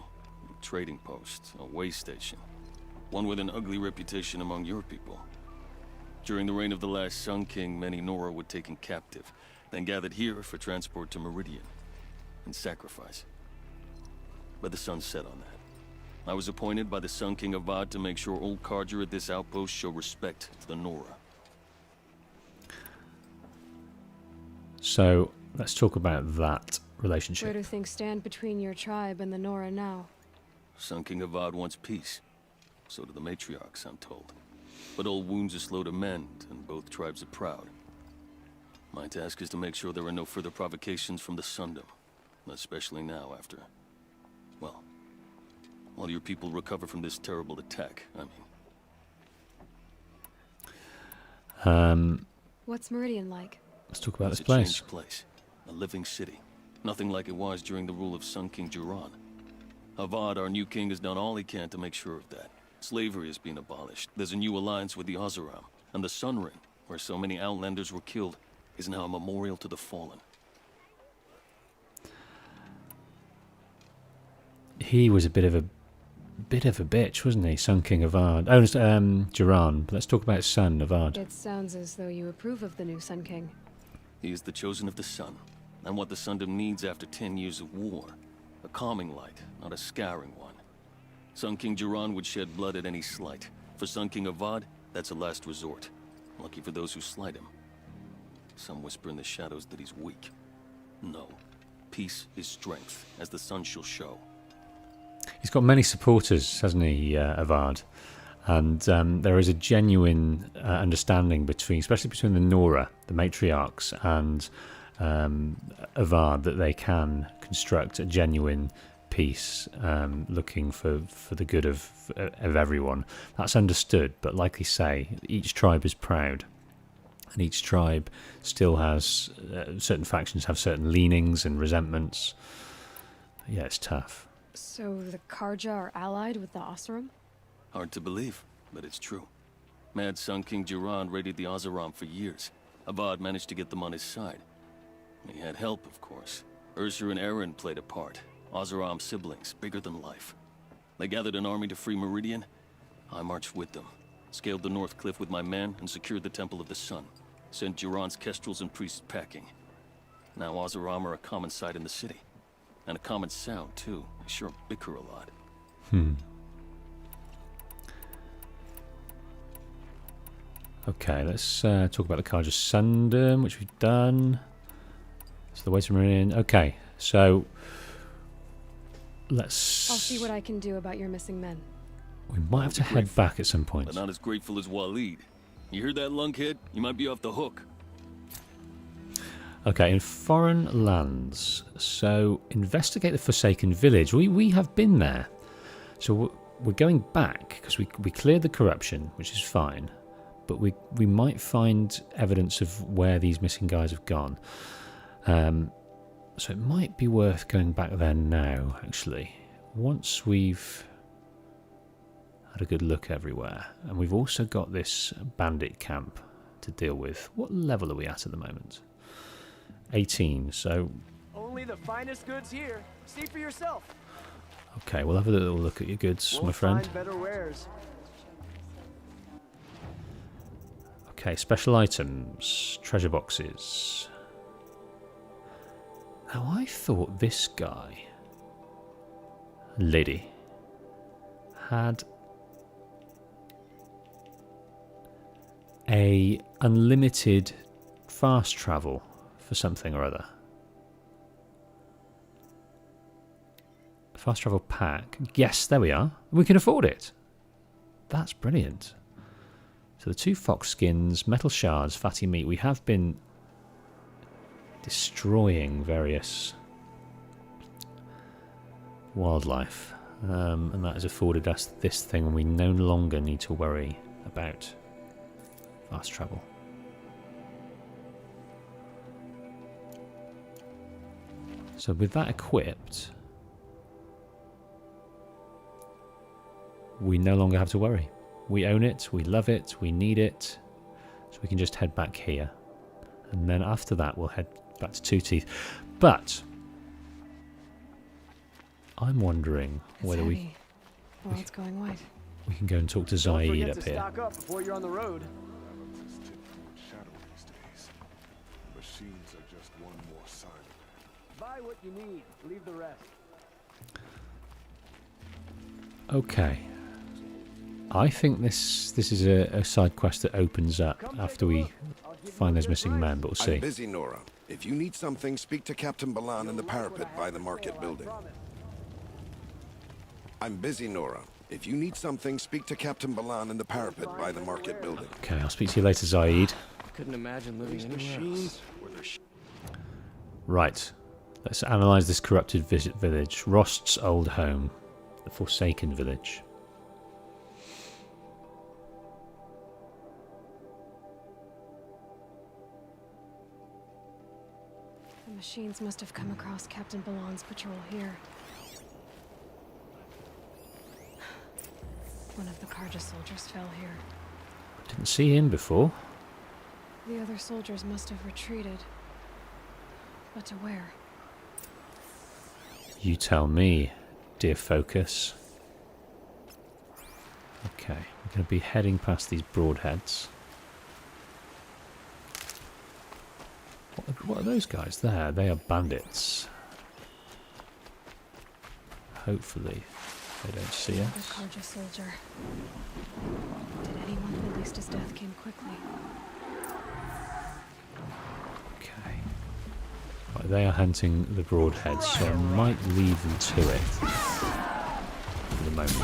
M: A trading post, a way station. One with an ugly reputation among your people. During the reign of the last Sun King, many Nora were taken captive, then gathered here for transport to Meridian, and sacrifice. But the sun set on that. I was appointed by the Sun King Avad to make sure old Karja at this outpost show respect to the Nora.
A: So let's talk about that relationship.
G: Where do things stand between your tribe and the Nora now?
M: Sun King Avad wants peace. So do the matriarchs, I'm told. But old wounds are slow to mend, and both tribes are proud. My task is to make sure there are no further provocations from the Sundom. Especially now after... well, while your people recover from this terrible attack, I mean.
G: What's Meridian like?
A: Let's talk about
M: It's
A: this place.
M: A changed place. A living city. Nothing like it was during the rule of Sun King Jiran. Avad, our new king, has done all he can to make sure of that. Slavery has been abolished. There's a new alliance with the Oseram. And the Sun Ring, where so many Outlanders were killed, is now a memorial to the fallen.
A: He was a bit of a bitch, wasn't he? Sun King Avad. Oh, Jiran. Let's talk about Sun Avad.
G: It sounds as though you approve of the new Sun King.
M: He is the chosen of the sun, and what the Sundom needs after 10 years of war. A calming light, not a scouring one. Sun King Jiran would shed blood at any slight. For Sun King Avad, that's a last resort. Lucky for those who slight him. Some whisper in the shadows that he's weak. No. Peace is strength, as the sun shall show.
A: He's got many supporters, hasn't he, Avad? And there is a genuine understanding between, especially between the Nora, the matriarchs, and Avad, that they can construct a genuine peace, looking for the good of everyone. That's understood, but like you say, each tribe is proud, and each tribe still has certain factions have certain leanings and resentments. Yeah, it's tough.
G: So the Karja are allied with the Oseram?
M: Hard to believe, but it's true. Mad Sun King Jiran raided the Oseram for years. Avad managed to get them on his side. He had help, of course. Ursur and Eren played a part. Oseram siblings, bigger than life. They gathered an army to free Meridian. I marched with them. Scaled the North Cliff with my men and secured the Temple of the Sun. Sent Jiran's kestrels and priests packing. Now Oseram are a common sight in the city. And a common sound, too. They sure bicker a lot.
A: Okay, let's talk about the Karja Sundom, which we've done. So the way to Meridian. Okay, so let's...
G: I'll see what I can do about your missing men.
A: We might have to head back at some point.
M: But not as grateful as Waleed. You hear that, lunkhead? You might be off the hook.
A: Okay, in foreign lands. So investigate the Forsaken Village. We have been there. So we're going back because we cleared the corruption, which is fine. But we might find evidence of where these missing guys have gone. So it might be worth going back there now, actually. Once we've had a good look everywhere. And we've also got this bandit camp to deal with. What level are we at the moment? 18, so...
D: Only the finest goods here. See for yourself.
A: Okay, we'll have a little look at your goods, my friend.
D: Find better wares.
A: Okay, special items, treasure boxes. Now I thought this guy, lady, had a unlimited fast travel for something or other. Fast travel pack. Yes, there we are. We can afford it. That's brilliant. So the 2 fox skins, metal shards, fatty meat. We have been destroying various wildlife. And that has afforded us this thing, and we no longer need to worry about fast travel. So with that equipped, we no longer have to worry. We own it, we love it, we need it, so we can just head back here. And then after that, we'll head back to Two Teeth. But I'm wondering whether we
G: World's going white.
A: We can go and talk to Zaid up here.
D: Stock up before you're on the road.
F: Machines are just one more sign.
D: Buy what you need, leave the rest.
A: Okay. I think this is a side quest that opens up after we find those missing men, but we'll see.
N: I'm busy, Nora. If you need something, speak to Captain Balan in the parapet by the market building. I'm busy, Nora. If you need something, speak to Captain Balan in the parapet by the market building.
A: Okay, I'll speak to you later, Zaid.
D: Couldn't imagine living anywhere else.
A: Right. Let's analyse this corrupted village. Rost's old home. The Forsaken Village.
G: The machines must have come across Captain Balan's patrol here. One of the Karja soldiers fell here.
A: Didn't see him before.
G: The other soldiers must have retreated. But to where?
A: You tell me, dear Focus. Okay, we're going to be heading past these broadheads. What are those guys there? They are bandits. Hopefully. They don't see
G: Another
A: us.
G: Karja soldier. Did anyone? At least his death came quickly.
A: Okay. Right, they are hunting the broadheads, so I might leave them to it for the moment.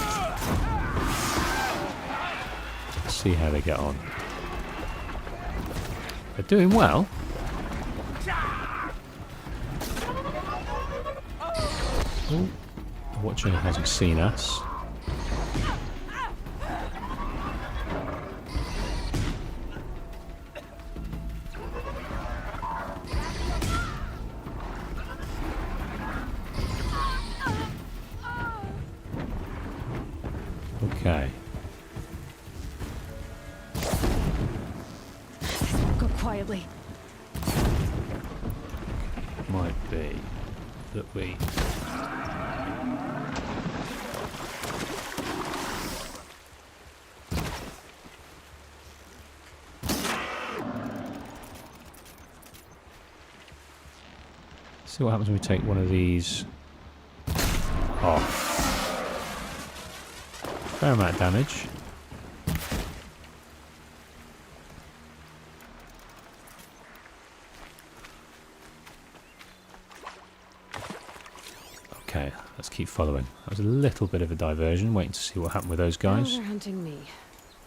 A: Let's see how they get on. They're doing well. Oh, the Watcher hasn't seen us. Okay.
G: Go quietly.
A: Might be that we... See what happens when we take one of these off. Fair amount of damage. Okay, let's keep following. That was a little bit of a diversion, waiting to see what happened with those
G: Now
A: guys.
G: they're hunting me.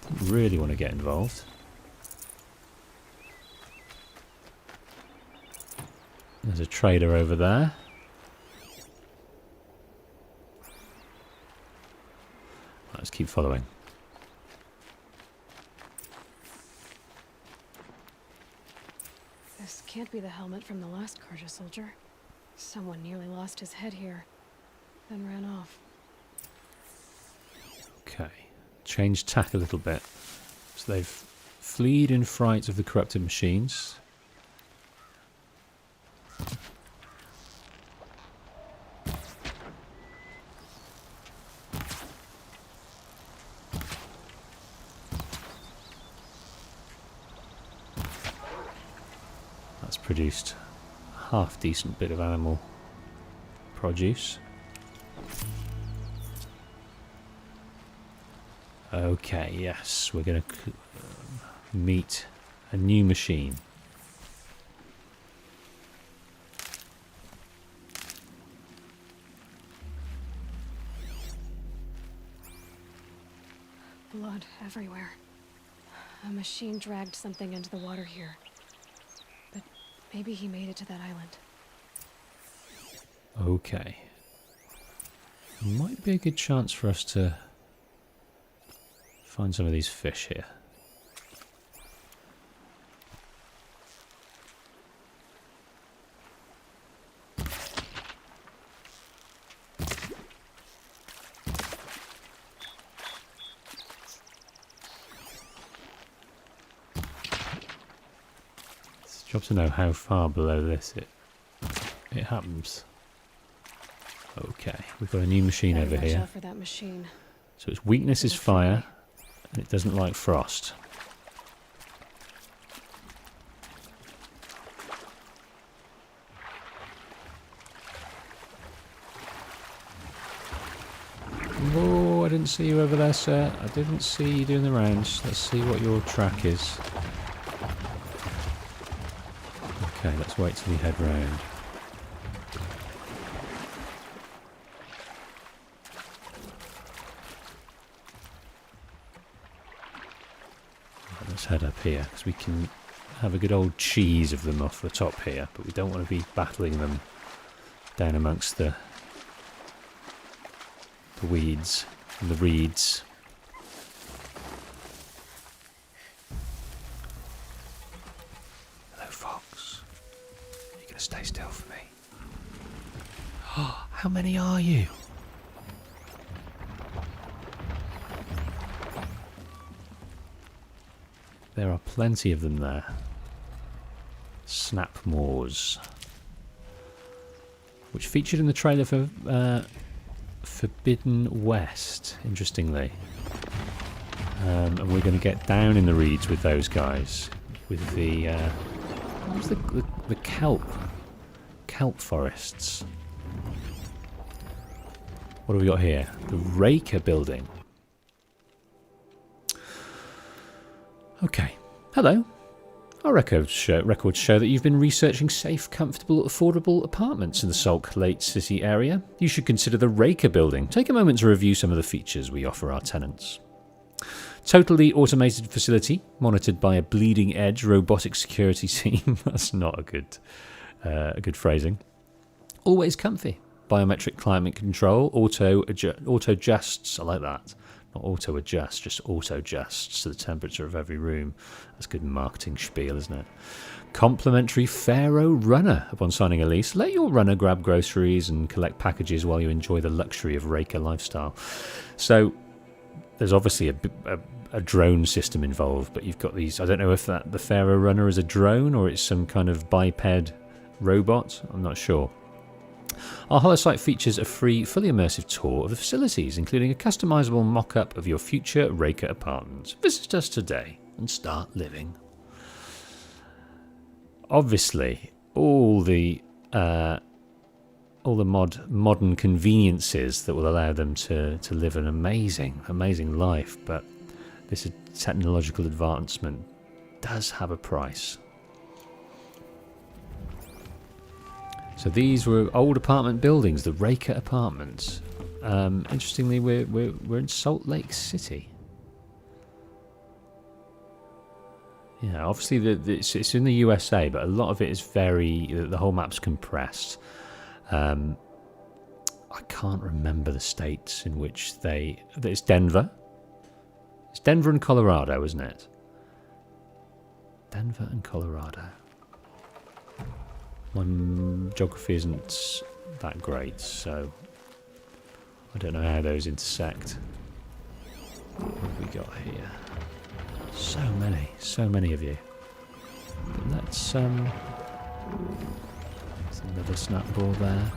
A: Didn't really want to get involved. There's a trader over there. Let's keep following.
G: This can't be the helmet from the last Karja soldier. Someone nearly lost his head here, then ran off.
A: Okay, change tack a little bit. So they've fled in fright of the corrupted machines. That's produced a half decent bit of animal produce. Okay, yes, we're going to meet a new machine.
G: Blood everywhere. A machine dragged something into the water here. But maybe he made it to that island.
A: Okay. Might be a good chance for us to find some of these fish here. It's a job to know how far below this it happens. Okay, we've got a new machine
G: Better
A: over
G: watch
A: here.
G: out for that machine.
A: So its weakness is fire, and it doesn't like frost. Oh, I didn't see you over there, sir. I didn't see you doing the rounds. Let's see what your track is. Okay, let's wait till we head round. Let's head up here, because we can have a good old cheese of them off the top here, but we don't want to be battling them down amongst the weeds and the reeds. Hello, fox. Are you going to stay still for me? Oh, how many are you? There are plenty of them there. Snapmaws, which featured in the trailer for Forbidden West, interestingly. And we're going to get down in the reeds with those guys, with the what was the kelp forests. What have we got here? The Raker building. Okay. Hello. Our records show that you've been researching safe, comfortable, affordable apartments in the Salt Lake City area. You should consider the Raker building. Take a moment to review some of the features we offer our tenants. Totally automated facility, monitored by a bleeding-edge robotic security team. That's not a good phrasing. Always comfy. Biometric climate control, auto adjusts. I like that. Not auto adjust, just auto adjusts to the temperature of every room. That's good marketing spiel, isn't it? Complimentary Pharaoh runner. Upon signing a lease, let your runner grab groceries and collect packages while you enjoy the luxury of Raker lifestyle. So there's obviously a drone system involved, but you've got these. I don't know if the Pharaoh runner is a drone or it's some kind of biped robot. I'm not sure. Our holosite features a free, fully immersive tour of the facilities, including a customizable mock-up of your future Raker apartments. Visit us today and start living. Obviously, all the modern conveniences that will allow them to live an amazing life, but this technological advancement does have a price. So these were old apartment buildings, the Raker apartments. Interestingly, we're in Salt Lake City. Yeah, obviously it's in the USA, but a lot of it is the whole map's compressed. I can't remember the states in which it's Denver. It's Denver and Colorado, isn't it? Denver and Colorado. My geography isn't that great, so I don't know how those intersect. What have we got here? So many of you. But let's there's another snap ball there.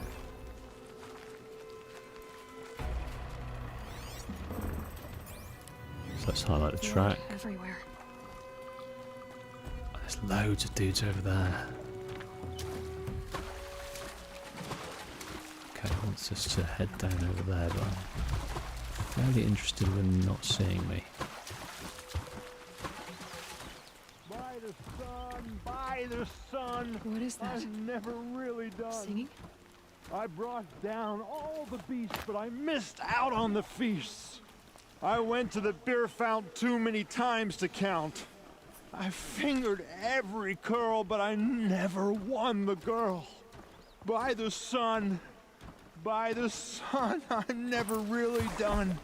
A: So let's highlight the track.
G: Everywhere.
A: Oh, there's loads of dudes over there. Okay, I want us to head down over there, but I'm fairly interested in them not seeing me.
F: By the sun, by the sun.
G: What is that?
F: I've never really done.
G: Singing?
F: I brought down all the beasts, but I missed out on the feasts. I went to the beer fount too many times to count. I fingered every curl, but I never won the girl. By the sun, I'm never really done.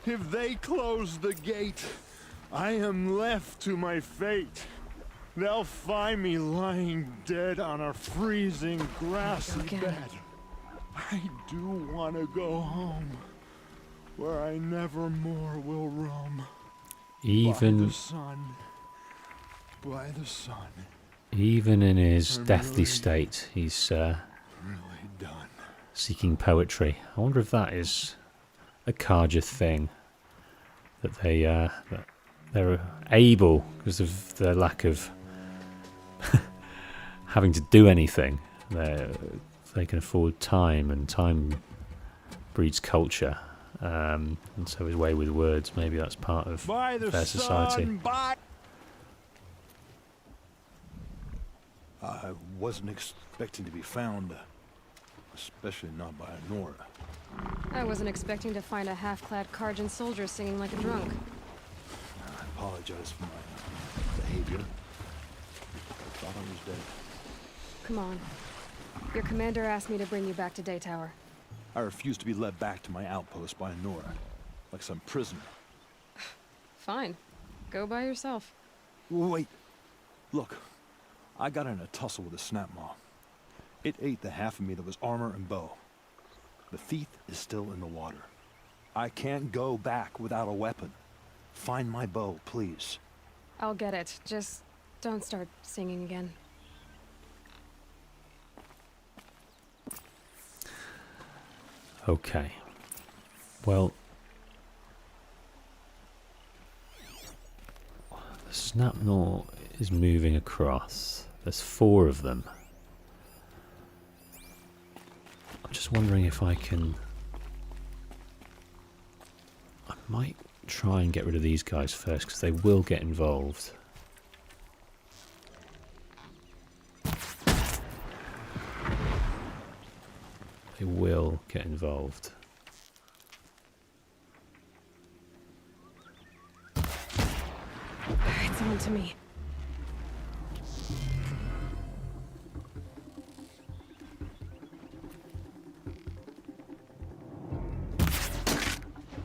F: If they close the gate, I am left to my fate. They'll find me lying dead on a freezing grassy bed. I do want to go home, where I never more will roam.
A: Even
F: by the sun.
A: Even in his
F: I'm
A: deathly
F: really,
A: state, he's
F: really done.
A: seeking poetry. I wonder if that is a Karja thing, that they're able, because of their lack of having to do anything. They can afford time, and time breeds culture. And so his way with words, maybe that's part of their society.
O: I wasn't expecting to be found, especially not by Nora.
G: I wasn't expecting to find a half-clad Karjan soldier singing like a drunk.
O: I apologize for my behavior. I thought I was dead.
G: Come on. Your commander asked me to bring you back to Daytower.
O: I refused to be led back to my outpost by Nora, like some prisoner.
G: Fine. Go by yourself.
O: Wait. Look. I got in a tussle with a snapmaw. It ate the half of me that was armor and bow. The thief is still in the water. I can't go back without a weapon. Find my bow, please.
G: I'll get it. Just don't start singing again.
A: Okay. Well, the Snapgnaw is moving across. There's 4 of them. I'm just wondering if I can Might try and get rid of these guys first because they will get involved. They will get involved.
G: It's on to me.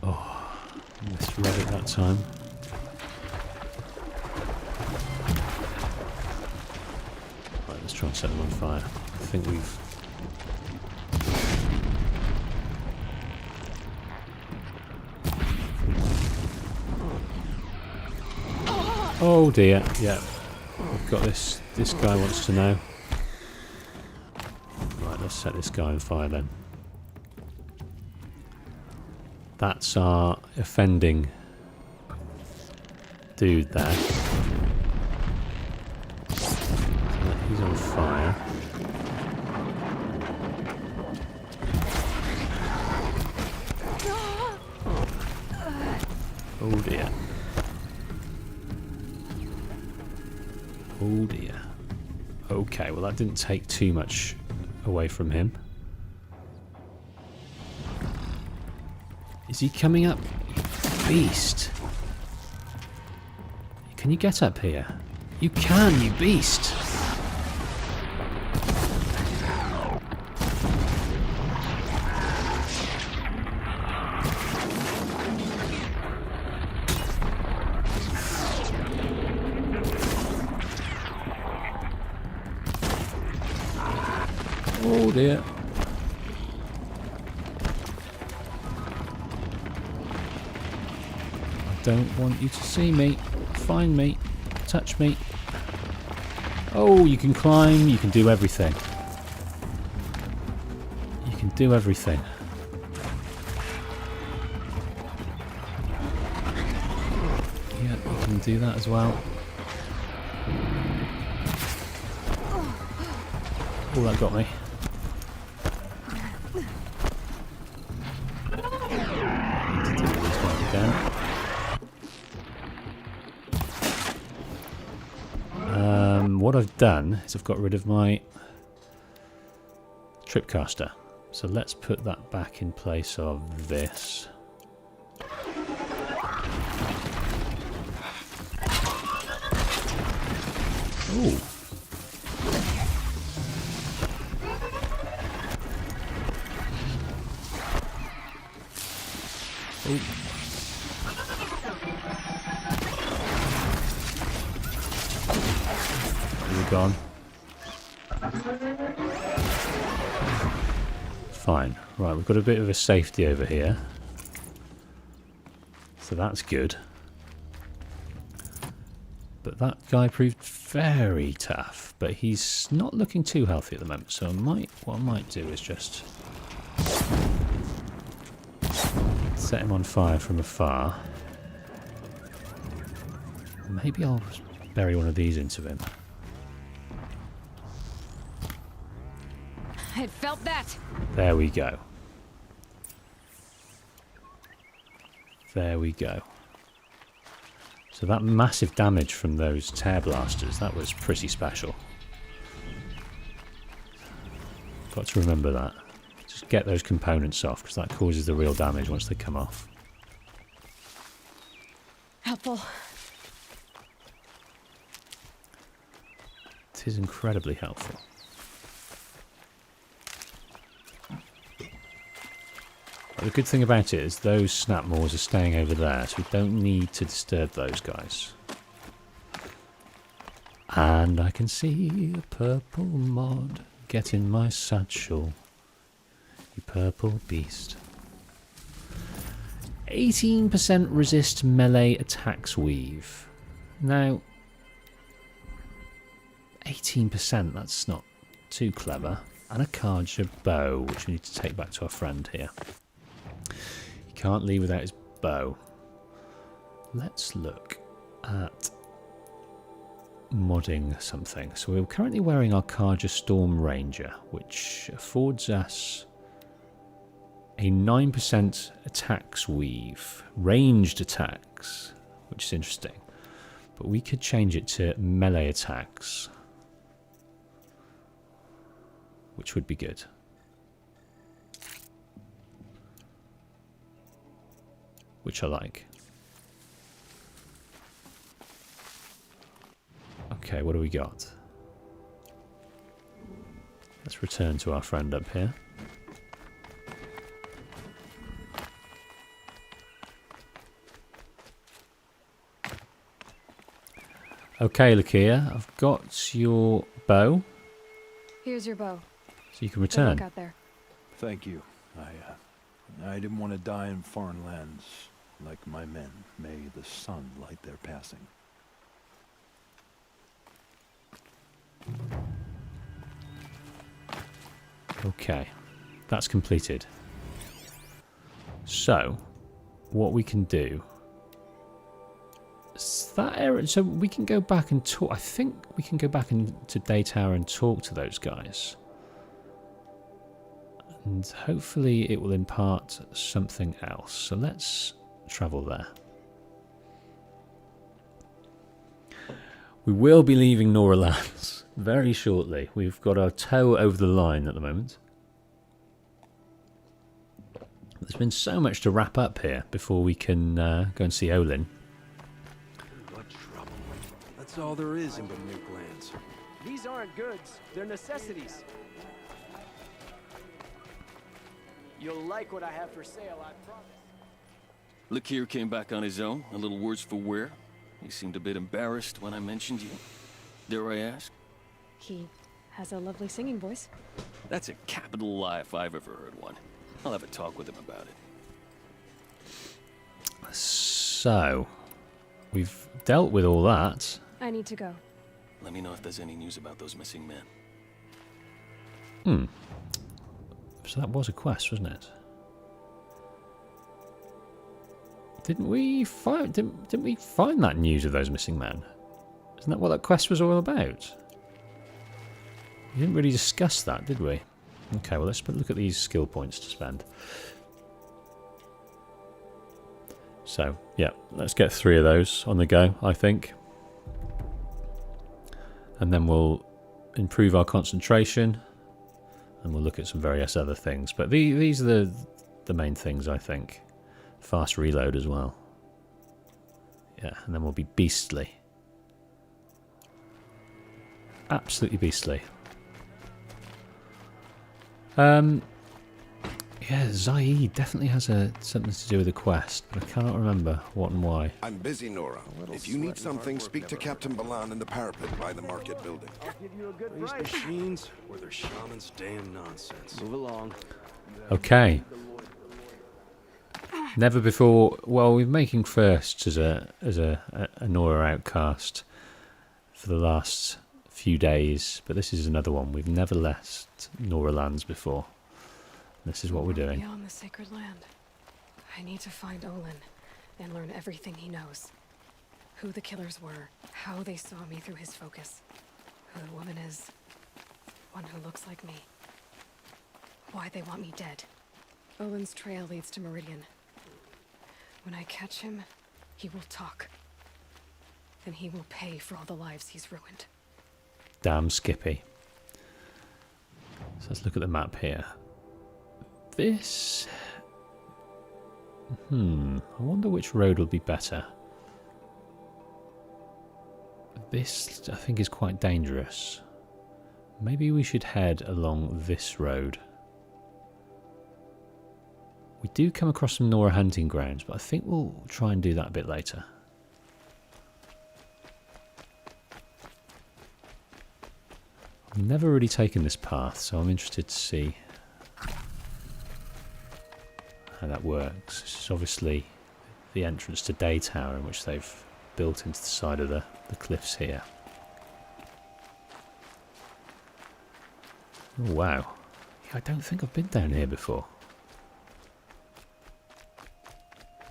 A: Oh, misread it that time. Right, let's try and set them on fire. I think we've... Oh dear, yeah. We've got this. This guy wants to know. Right, let's set this guy on fire then. That's our offending dude there. So he's on fire. Oh dear. Oh dear. Okay, well that didn't take too much away from him. Is he coming up? Beast. Can you get up here? You can, you beast. Oh dear. I don't want you to see me. Find me. Touch me. Oh, you can climb. You can do everything. You can do everything. Yeah, you can do that as well. Oh, that got me. What I've done is I've got rid of my tripcaster. So let's put that back in place of this. Ooh. Ooh. Gone. Fine. Right, we've got a bit of a safety over here. So that's good. But that guy proved very tough. But he's not looking too healthy at the moment. So what I might do is just set him on fire from afar. Maybe I'll bury one of these into him.
I: I felt that.
A: There we go. There we go. So that massive damage from those tear blasters, that was pretty special. Got to remember that. Just get those components off, because that causes the real damage once they come off.
G: Helpful.
A: It is incredibly helpful. But the good thing about it is those snap maws are staying over there, so we don't need to disturb those guys. And I can see a purple mod. Get in my satchel, you purple beast. 18% resist melee attacks weave. Now, 18%, that's not too clever. And a Karja bow, which we need to take back to our friend here. He can't leave without his bow. Let's look at modding something. So we're currently wearing our Karja Storm Ranger, which affords us a 9% attacks weave, ranged attacks, which is interesting. But we could change it to melee attacks, which would be good. Which I like. Okay, what do we got? Let's return to our friend up here. Okay, Lakia, I've got your bow.
G: Here's your bow.
A: So you can return.
G: Good luck out there.
O: Thank you. I didn't want to die in foreign lands like my men. May the sun light their passing.
A: Okay, that's completed. So, what we can do is that area. So we can go back and talk. I think we can go back into Day Tower and talk to those guys, and hopefully it will impart something else. So let's travel there. We will be leaving Nora Lands very shortly. We've got our toe over the line at the moment. There's been so much to wrap up here before we can go and see Olin.
D: What trouble? That's all there is in Nuke Lands.
P: These aren't goods, they're necessities. You'll like what I have for sale, I promise.
M: Lakir came back on his own, a little worse for wear. He seemed a bit embarrassed when I mentioned you. Dare I ask?
G: He has a lovely singing voice.
M: That's a capital lie if I've ever heard one. I'll have a talk with him about it.
A: So, we've dealt with all that.
G: I need to go.
M: Let me know if there's any news about those missing men.
A: So that was a quest, wasn't it? Didn't we find that news of those missing men? Isn't that what that quest was all about? We didn't really discuss that, did we? Okay, well let's look at these skill points to spend. So, yeah, let's get 3 of those on the go, I think. And then we'll improve our concentration. And we'll look at some various other things. But these are the main things, I think. Fast reload as well. Yeah, and then we'll be beastly. Absolutely beastly. Yeah, Zaid definitely has something to do with the quest, but I cannot remember what and why.
N: I'm busy, Nora. If you need something, speak to Captain Balan in the parapet by the market building.
P: I'll give you a good
D: These
P: price.
D: machines or their shaman's damn nonsense. Move along.
A: Okay. Never before. Well, we're making firsts as a Nora outcast for the last few days, but this is another one. We've never left Nora Lands before. This is what we're doing.
G: Beyond the sacred land. I need to find Olin and learn everything he knows. Who the killers were, how they saw me through his focus, who the woman is, one who looks like me, why they want me dead. Olin's trail leads to Meridian. When I catch him, he will talk. Then he will pay for all the lives he's ruined.
A: Damn Skippy. So let's look at the map here. This... I wonder which road will be better. This, I think, is quite dangerous. Maybe we should head along this road. We do come across some Nora hunting grounds, but I think we'll try and do that a bit later. I've never really taken this path, so I'm interested to see how that works. This is obviously the entrance to Day Tower, in which they've built into the side of the cliffs here. Oh, wow. Yeah, I don't think I've been down here before.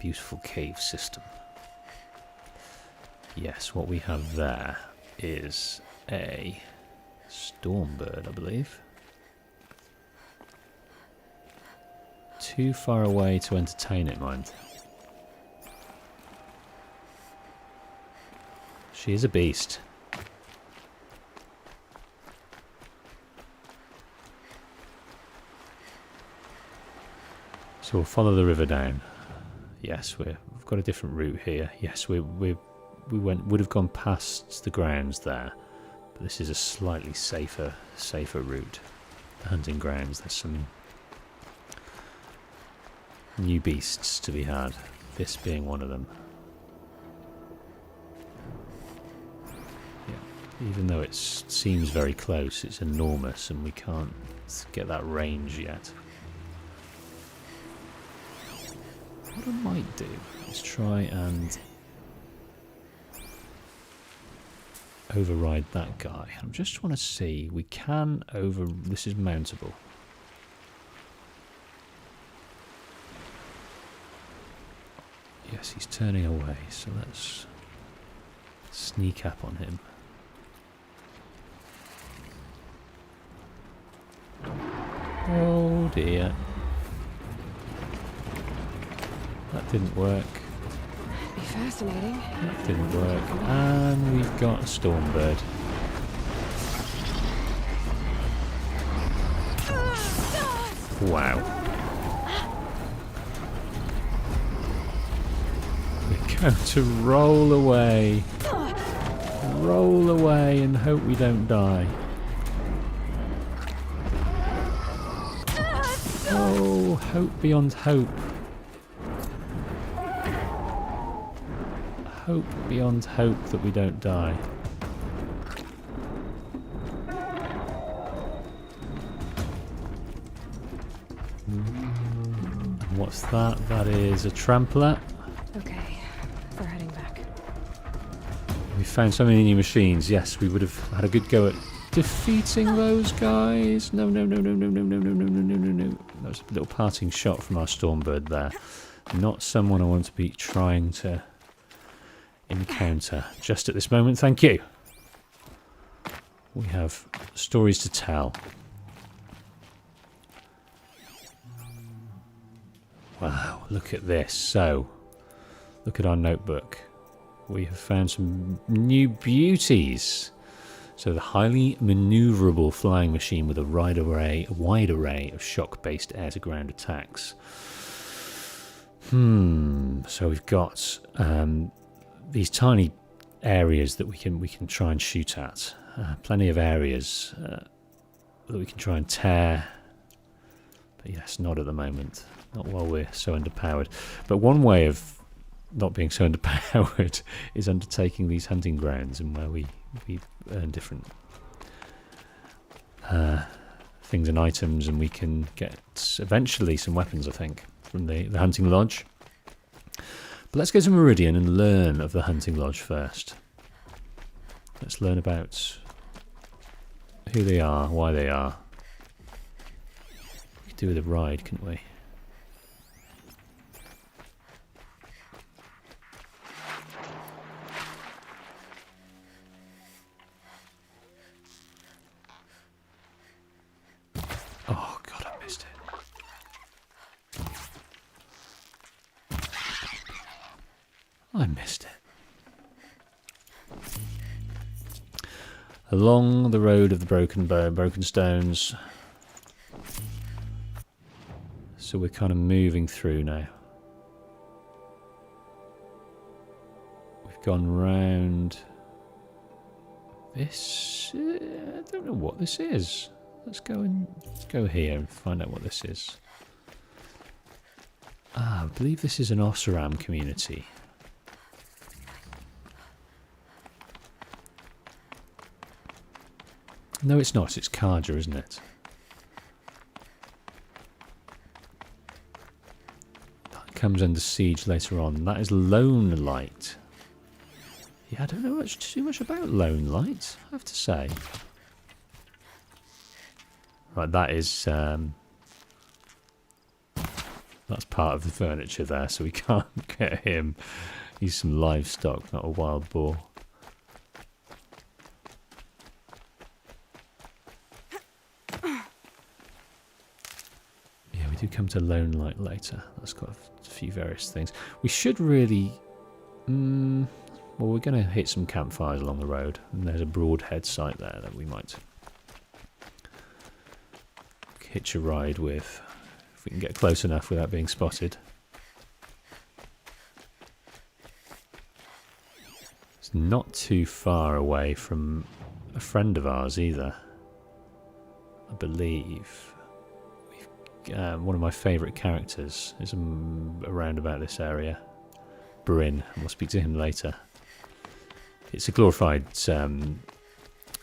A: Beautiful cave system. Yes, what we have there is a Stormbird, I believe. 2 too far away to entertain it, mind. She is a beast. So we'll follow the river down. Yes, we've got a different route here. Yes, we would have gone past the grounds there, but this is a slightly safer route. The hunting grounds. There's some new beasts to be had. This being one of them. Yeah, even though it seems very close, it's enormous, and we can't get that range yet. What I might do is try and override that guy. I'm just want to see, we can this is mountable. Yes, he's turning away, so let's sneak up on him. Oh dear. That didn't work.
G: Be fascinating.
A: That didn't work. And we've got a Stormbird. Wow. We're going to roll away. Roll away and hope we don't die. Oh, hope beyond hope. Hope beyond hope that we don't die. And what's that? That is a trampler.
G: Okay, we're heading back.
A: We found so many new machines. Yes, we would have had a good go at defeating those guys. No, no, no, no, no, no, no, no, no, no, no, no, no. That was a little parting shot from our Stormbird there. Not someone I want to be trying to encounter just at this moment. Thank you. We have stories to tell. Wow, look at this. So, look at our notebook. We have found some new beauties. So the highly maneuverable flying machine with a wide array of shock-based air-to-ground attacks. So we've got these tiny areas that we can try and shoot at. Plenty of areas that we can try and tear. But yes, not at the moment. Not while we're so underpowered. But one way of not being so underpowered is undertaking these hunting grounds, and where we earn different things and items, and we can get eventually some weapons, I think, from the hunting lodge. But let's go to Meridian and learn of the hunting lodge first. Let's learn about who they are, why they are. We could do with a ride, couldn't we? Oh god, I missed it. I missed it. Along the road of the broken stones. So we're kind of moving through now. We've gone round this. I don't know what this is. Let's go here and find out what this is. I believe this is an Osram community. No, it's not. It's Karja, isn't it? That comes under siege later on. That is Lone Light. Yeah, I don't know too much about Lone Light, I have to say. Right, that is... that's part of the furniture there, so we can't get him. He's some livestock, not a wild boar. do come to Lone Light later. That's got a few various things. We should really... well, we're going to hit some campfires along the road. And there's a Broadhead site there that we might hitch a ride with. If we can get close enough without being spotted. It's not too far away from a friend of ours either. I believe. One of my favourite characters is around about this area. Bryn, and we'll speak to him later. It's a glorified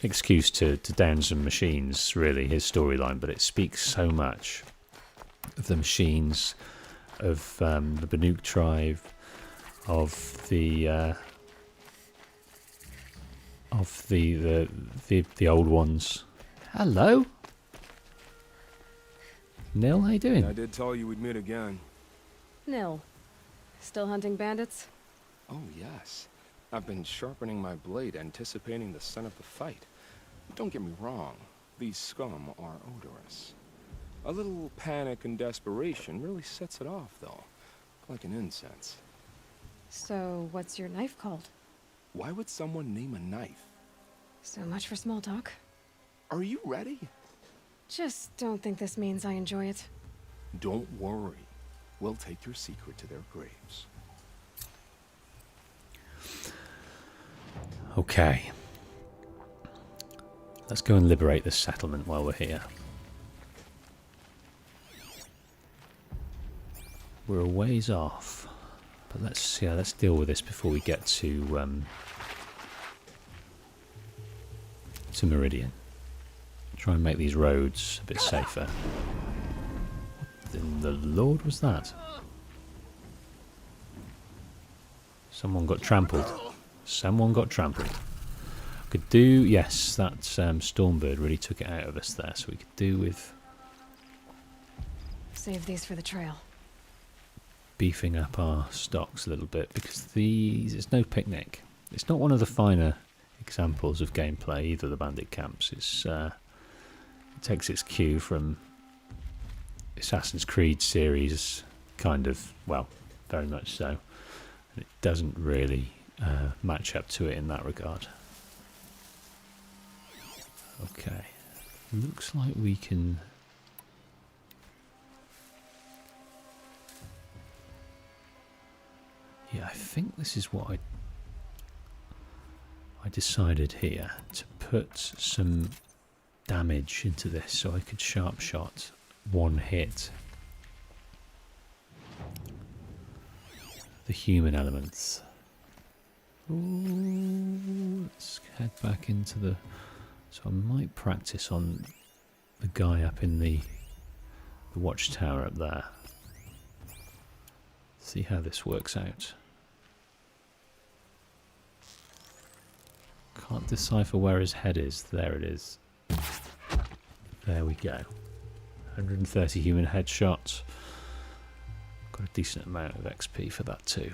A: excuse to down some machines, really, his storyline, but it speaks so much of the machines, of the Banuk tribe, of the old ones. Hello, Nil, how you doing?
E: I did tell you we'd meet again.
G: Nil. Still hunting bandits?
E: Oh, yes. I've been sharpening my blade, anticipating the scent of the fight. Don't get me wrong, these scum are odorous. A little panic and desperation really sets it off, though, like an incense.
G: So, what's your knife called?
E: Why would someone name a knife?
G: So much for small talk.
E: Are you ready?
G: Just don't think this means I enjoy it.
E: Don't worry. We'll take your secret to their graves.
A: Okay. Let's go and liberate this settlement while we're here. We're a ways off, but let's deal with this before we get to Meridian. Try and make these roads a bit safer. What in the Lord was that? Someone got trampled. Someone got trampled. Could do, yes, that Stormbird really took it out of us there, so we could do with
G: Save these for the trail.
A: beefing up our stocks a little bit, because it's no picnic. It's not one of the finer examples of gameplay either, the bandit camps. It takes its cue from Assassin's Creed series, kind of, well, very much so, and it doesn't really match up to it in that regard. Okay, looks like we can I think this is what I decided here, to put some damage into this so I could sharp shot one hit the human elements. Ooh, let's head back into the... So I might practice on the guy up in the watchtower up there. See how this works out. Can't decipher where his head is. There it is. There we go. 130 human headshots. Got a decent amount of XP for that too.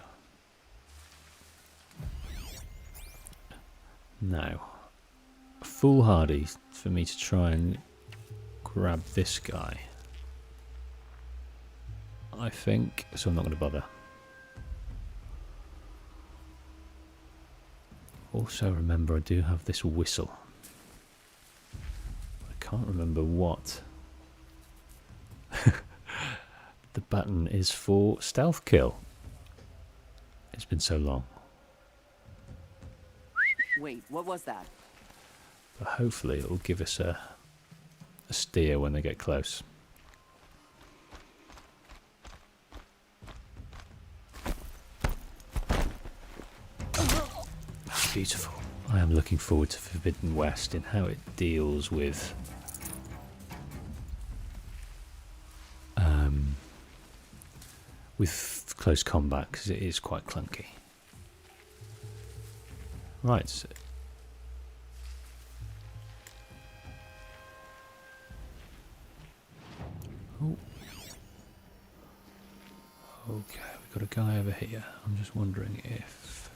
A: Now, foolhardy for me to try and grab this guy, I think, so I'm not going to bother. Also remember I do have this whistle. I can't remember what the button is for stealth kill. It's been so long.
Q: Wait, what was that?
A: But hopefully it'll give us a steer when they get close. Beautiful. I am looking forward to Forbidden West in how it deals with close combat, because it is quite clunky. Right. So oh. Okay, we've got a guy over here. I'm just wondering if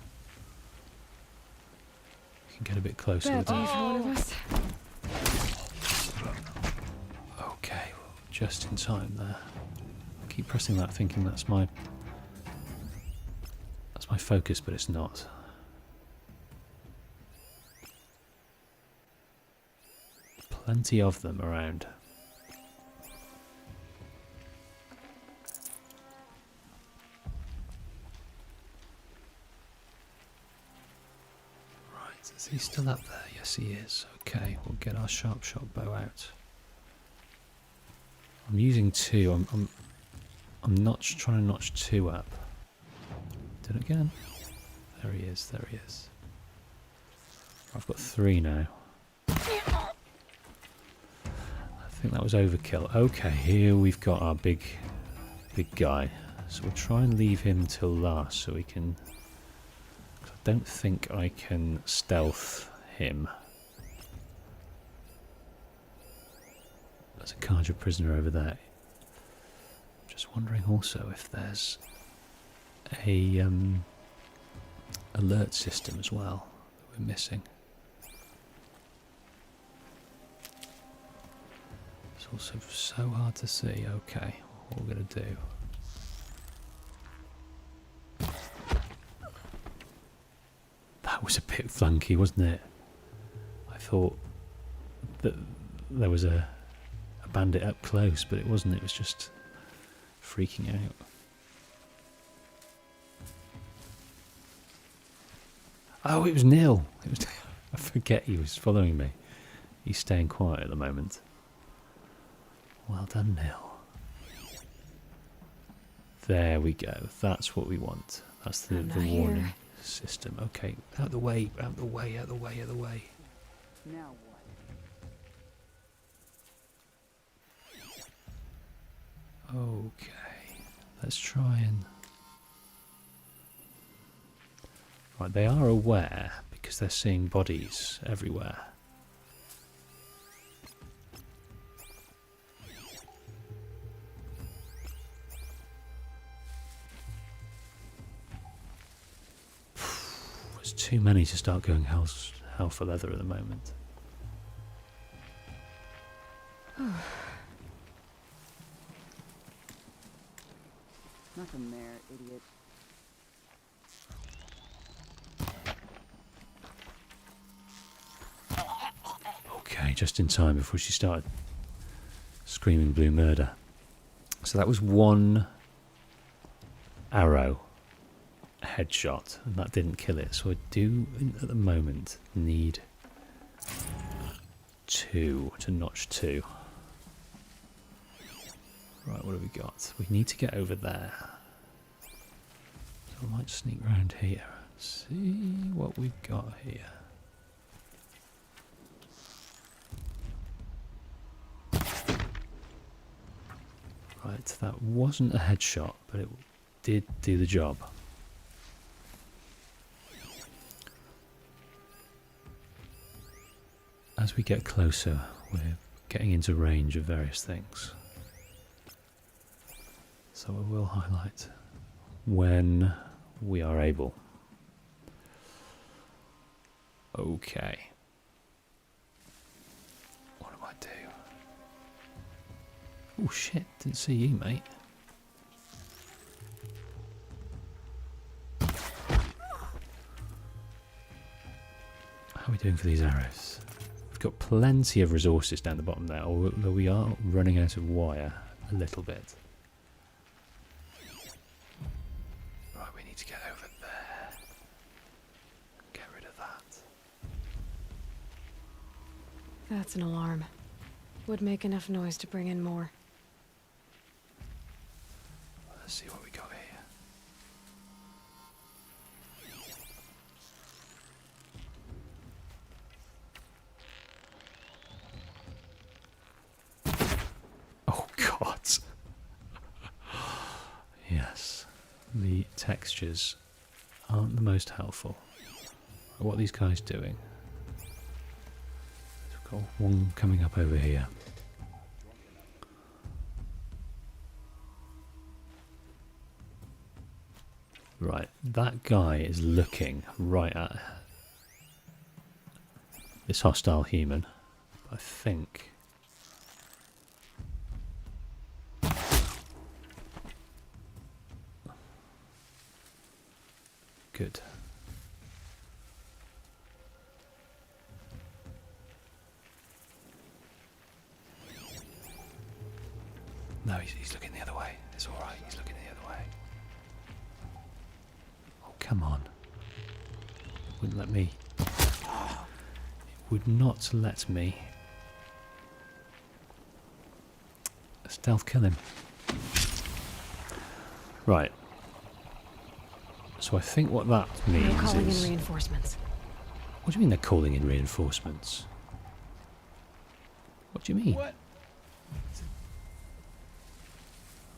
A: we can get a bit closer with
G: Bad day for one of us.
A: Okay, well, just in time there. keep pressing that, thinking that's my focus, but it's not. Plenty of them around. Right, is he still up there? Yes, he is. Okay, we'll get our sharp shot bow out. I'm using 2. I'm trying to notch 2 up. Do it again. There he is. There he is. I've got 3 now. I think that was overkill. Okay, here we've got our big guy. So we'll try and leave him till last so we can... I don't think I can stealth him. There's a Kaja prisoner over there. Just wondering also if there's a alert system as well that we're missing. It's also so hard to see. Okay, what we're going to do. That was a bit funky, wasn't it? I thought that there was a bandit up close, but it wasn't. It was just freaking out. Oh, it was Nil. It was. I forget he was following me. He's staying quiet at the moment. Well done, Nil. There we go. That's what we want. That's the warning system. Okay, out the way, out the way, out the way, out the way.
P: Now what?
A: Okay, let's try and... Right, they are aware because they're seeing bodies everywhere. There's too many to start going hell for leather at the moment.
P: Nothing there, idiot.
A: Okay, just in time before she started screaming blue murder. So that was 1 arrow headshot, and that didn't kill it. So I do, at the moment, need 2 to notch 2. Right, what have we got? We need to get over there. So I might sneak round here. See what we've got here. Right, that wasn't a headshot, but it did do the job. As we get closer, we're getting into range of various things. So I will highlight when we are able. Okay. What do I do? Oh shit, didn't see you, mate. How are we doing for these arrows? We've got plenty of resources down the bottom there, although we are running out of wire a little bit. Right, we need to get over there. Get rid of that.
G: That's an alarm. Would make enough noise to bring in more.
A: Let's see what we got here. Oh God. Yes. The textures aren't the most helpful. What are these guys doing? We've got one coming up over here. Right, that guy is looking right at this hostile human. I think... Good. No, he's looking the other way. It's all right. He's looking the other way. Oh, come on. Wouldn't let me. It would not let me. Stealth kill him. Right. So I think what that means
G: They're calling
A: is...
G: in reinforcements.
A: What do you mean they're calling in reinforcements? What do you mean?
H: What?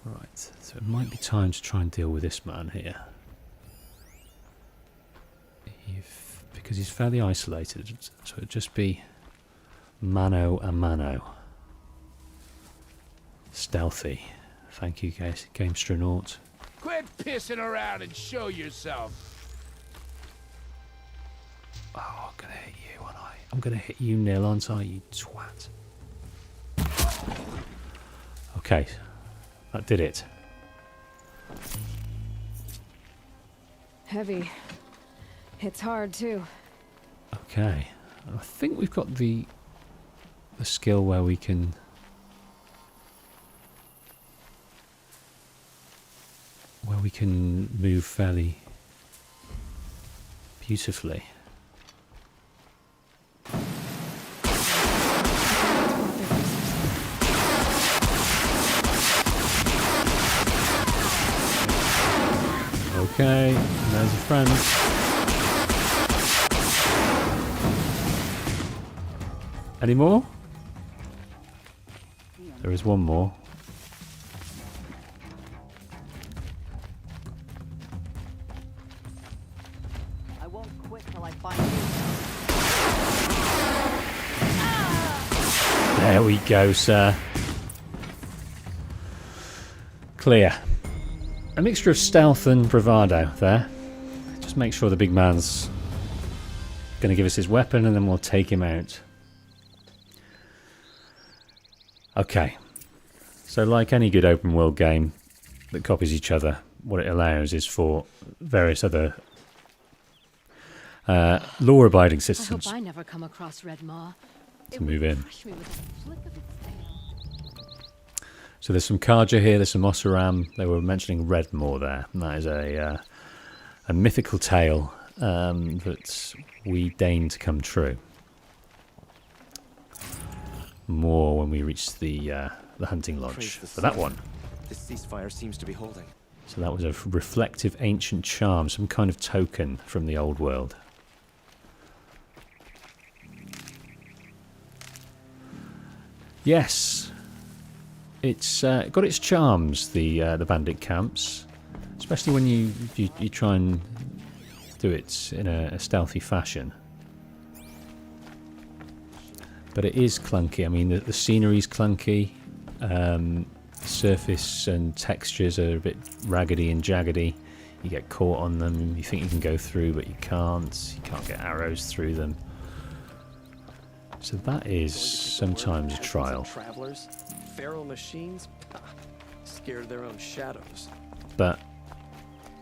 A: Right, so it might be time to try and deal with this man here. Because he's fairly isolated, so it'd just be mano a mano. Stealthy. Thank you, Gamestronaut.
Q: Quit pissing around and show yourself.
A: Oh, I'm gonna hit you, aren't I? I'm gonna hit you, Nil, aren't I, you twat? Okay, that did it.
G: Heavy. Hits hard, too.
A: Okay, I think we've got the skill where we can... move fairly beautifully. Okay, there's a friend. Any more? There is one more.
C: I won't quit till I find you.
A: There we go, sir. Clear. A mixture of stealth and bravado there. Just make sure the big man's going to give us his weapon and then we'll take him out. Okay. So like any good open world game that copies each other, what it allows is for various other law-abiding
I: I
A: citizens
I: hope I never come across Red Maw.
A: to move in.
I: Crush me with a flick of its tail.
A: So there's some Karja here, there's some Oseram. They were mentioning Redmaw there. And that is a mythical tale that we deign to come true. More when we reach the hunting lodge for that one.
D: This ceasefire seems to be holding.
A: So that was a reflective ancient charm, some kind of token from the old world. Yes, it's got its charms. The bandit camps, especially when you try and do it in a stealthy fashion. But it is clunky. I mean, the scenery's clunky. Surface and textures are a bit raggedy and jaggedy. You get caught on them. You think you can go through, but you can't. You can't get arrows through them. So that is sometimes a trial.
D: Travelers, feral machines, scared of their own shadows.
A: But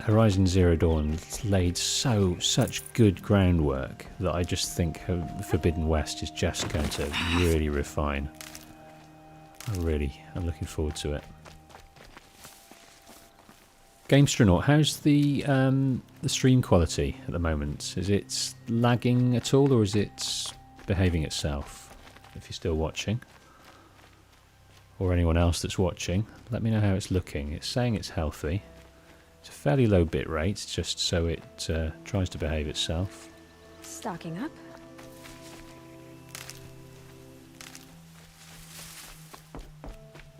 A: Horizon Zero Dawn laid such good groundwork that I just think Forbidden West is just going to really refine. I'm looking forward to it. Gamestronaut, how's the stream quality at the moment? Is it lagging at all, or is it behaving itself? If you're still watching, or anyone else that's watching, let me know how it's looking. It's saying it's healthy. It's a fairly low bit rate, just so it tries to behave itself.
G: Stocking up.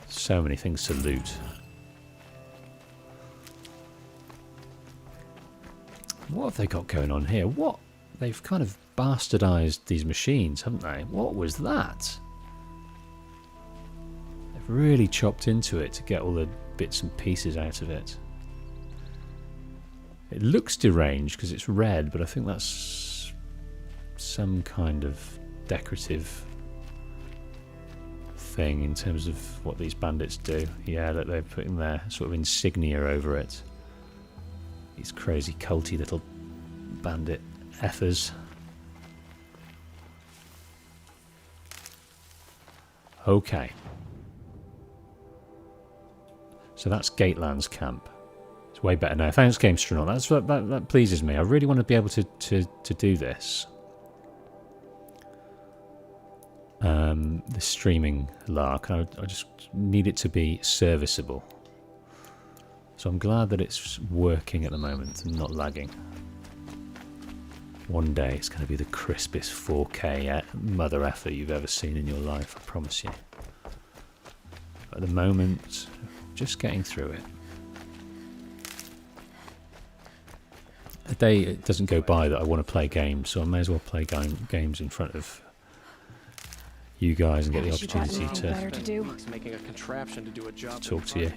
A: So many things to loot. What have they got going on here? What? They've kind of bastardized these machines, haven't they? What was that? They've really chopped into it to get all the bits and pieces out of it. It looks deranged because it's red, but I think that's some kind of decorative thing in terms of what these bandits do. Yeah, that they're putting their sort of insignia over it. These crazy culty little bandit effers. Okay. So that's Gateland's camp. It's way better now. Thanks, GameStronaut. That pleases me. I really want to be able to do this. The streaming lark. I just need it to be serviceable. So I'm glad that it's working at the moment and not lagging. One day it's going to be the crispest 4K mother effer you've ever seen in your life, I promise you. But at the moment, just getting through it. A day doesn't go by that I want to play games, so I may as well play games in front of you guys and get the opportunity to
D: making a contraption to do a job
A: talk to you.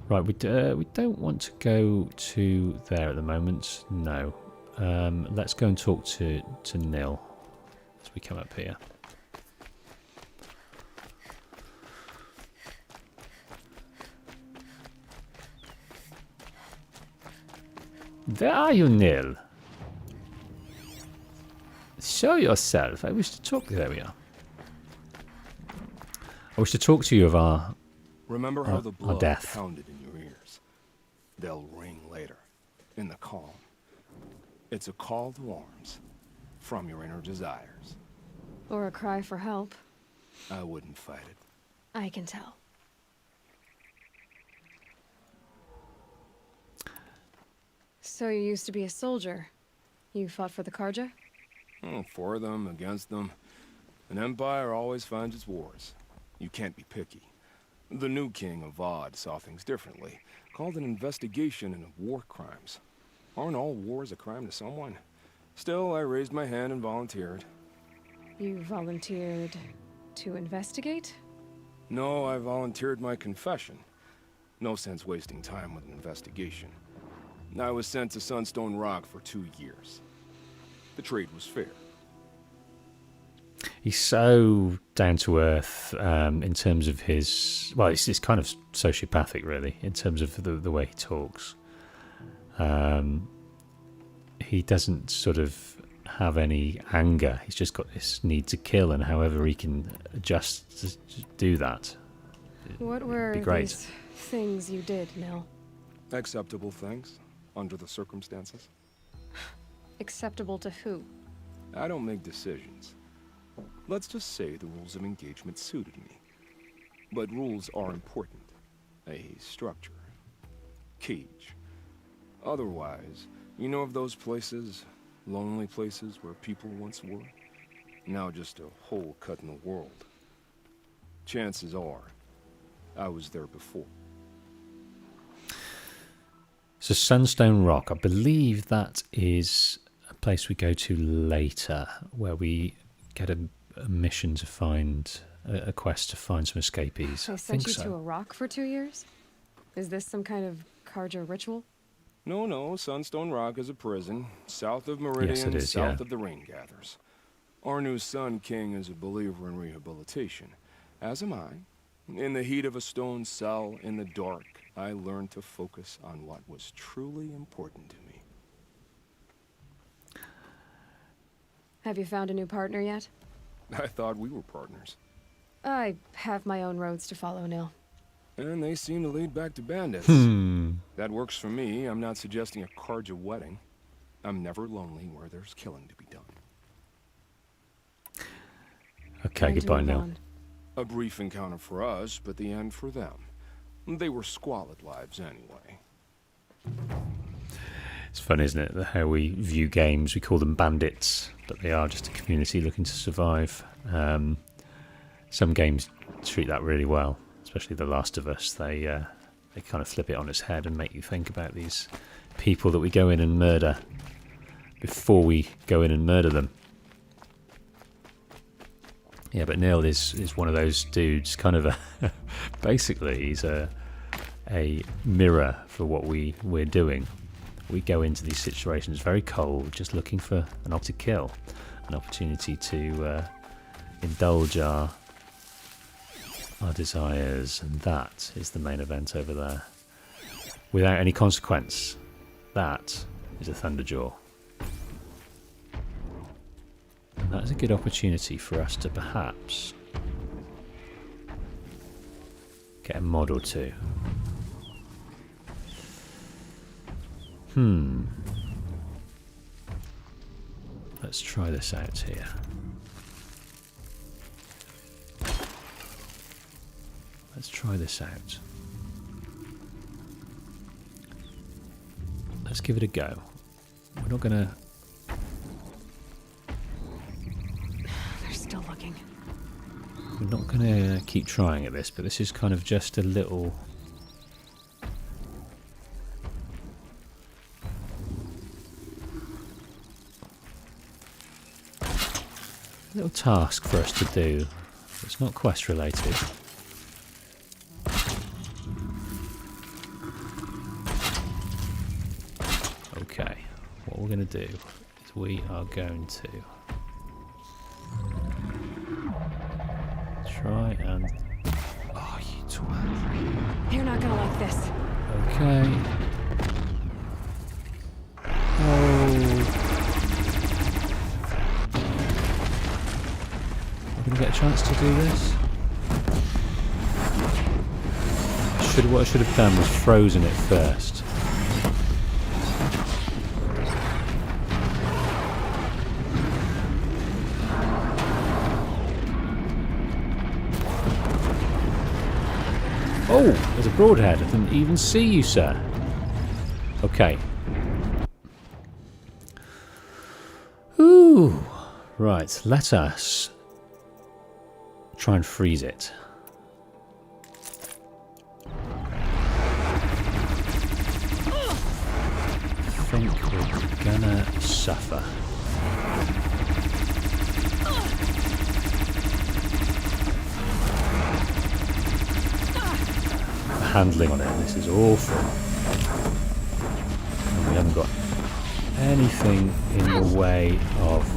A: Right, we don't want to go to there at the moment. No, let's go and talk to Nil as we come up here. There are you, Nil. Show yourself. I wish to talk. There we are. I wish to talk to you of our
E: Remember how the blood
A: death.
E: pounded in your ears? They'll ring later, in the calm. It's a call to arms, from your inner desires.
G: Or a cry for help.
E: I wouldn't fight it.
G: I can tell. So you used to be a soldier. You fought for the Karja?
E: For them, against them. An empire always finds its wars. You can't be picky. The new king of Vod saw things differently. Called an investigation into war crimes. Aren't all wars a crime to someone? Still, I raised my hand and volunteered.
G: You volunteered to investigate?
E: No, I volunteered my confession. No sense wasting time with an investigation. I was sent to Sunstone Rock for 2 years. The trade was fair.
A: He's so down to earth in terms of his. Well, it's kind of sociopathic, really, in terms of the way he talks. He doesn't sort of have any anger. He's just got this need to kill, and however he can adjust to do that.
G: What were these things you did, Nil?
E: Acceptable things, under the circumstances.
G: Acceptable to who?
E: I don't make decisions. Let's just say the rules of engagement suited me. But rules are important. A structure. Cage. Otherwise, you know of those places, lonely places where people once were? Now just a hole cut in the world. Chances are, I was there before.
A: So Sunstone Rock, I believe that is a place we go to later, where we get a mission to find, a quest to find some escapees.
G: They sent you to a rock for 2 years? Is this some kind of Karja ritual?
E: No, Sunstone Rock is a prison, south of Meridian,
A: Yes, it is,
E: south
A: yeah.
E: of the Rain Gatherers. Our new Sun King is a believer in rehabilitation, as am I. In the heat of a stone cell, in the dark, I learned to focus on what was truly important to me.
G: Have you found a new partner yet?
E: I thought we were partners.
G: I have my own roads to follow, Nil.
E: And they seem to lead back to bandits. That works for me. I'm not suggesting a Karja wedding. I'm never lonely where there's killing to be done.
A: Okay, goodbye, Nil.
E: A brief encounter for us, but the end for them. They were squalid lives anyway.
A: It's fun, isn't it, how we view games. We call them bandits, but they are just a community looking to survive. Some games treat that really well, especially The Last of Us. They kind of flip it on its head and make you think about these people that we go in and murder before we go in and murder them. Yeah, but Neil is one of those dudes, kind of basically he's a mirror for what we're doing. We go into these situations very cold, just looking for an opportunity to kill, an opportunity to indulge our desires, and that is the main event over there, without any consequence. That is a Thunderjaw. And that's a good opportunity for us to perhaps get a mod or two. Let's try this out here. Let's try this out. Let's give it a go. We're not gonna...
G: They're still looking.
A: We're not gonna keep trying at this, but this is kind of just a little... little task for us to do. It's not quest related. Okay, what we're going to do is we are going to try and... Oh, you twat.
G: You're not gonna like this.
A: Okay. Oh. We're going to get a chance to do this. What I should have done was frozen it first. Oh, there's a broadhead. I didn't even see you, sir. Okay. Ooh. Right, let us try and freeze it. I think we're gonna suffer. The handling on it, this is awful. And we haven't got anything in the way of...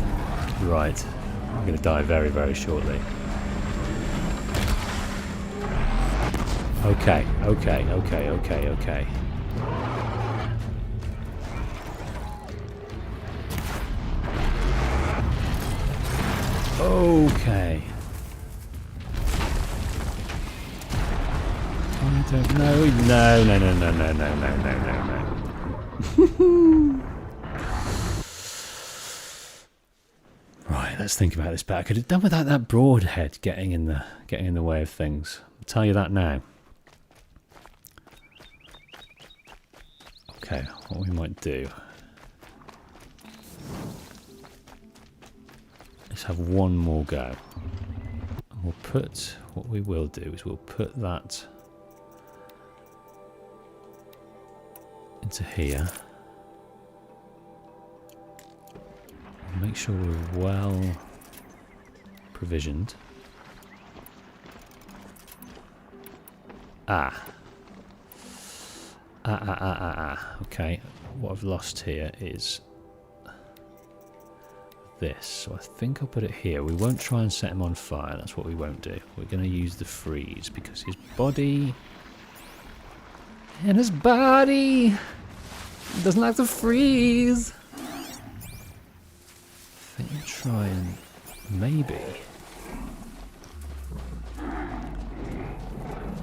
A: Right, I'm going to die very, very shortly. Okay. Okay. I don't know. No. Right, let's think about this better. I could have done without that broadhead getting in the way of things. I'll tell you that now. Okay, what we might do is have one more go. And we'll put, what we will do is we'll put that into here. Make sure we're well provisioned. Okay, what I've lost here is this. So I think I'll put it here. We won't try and set him on fire. That's what we won't do. We're going to use the freeze because his body... And his body doesn't like to freeze. I think we'll try and maybe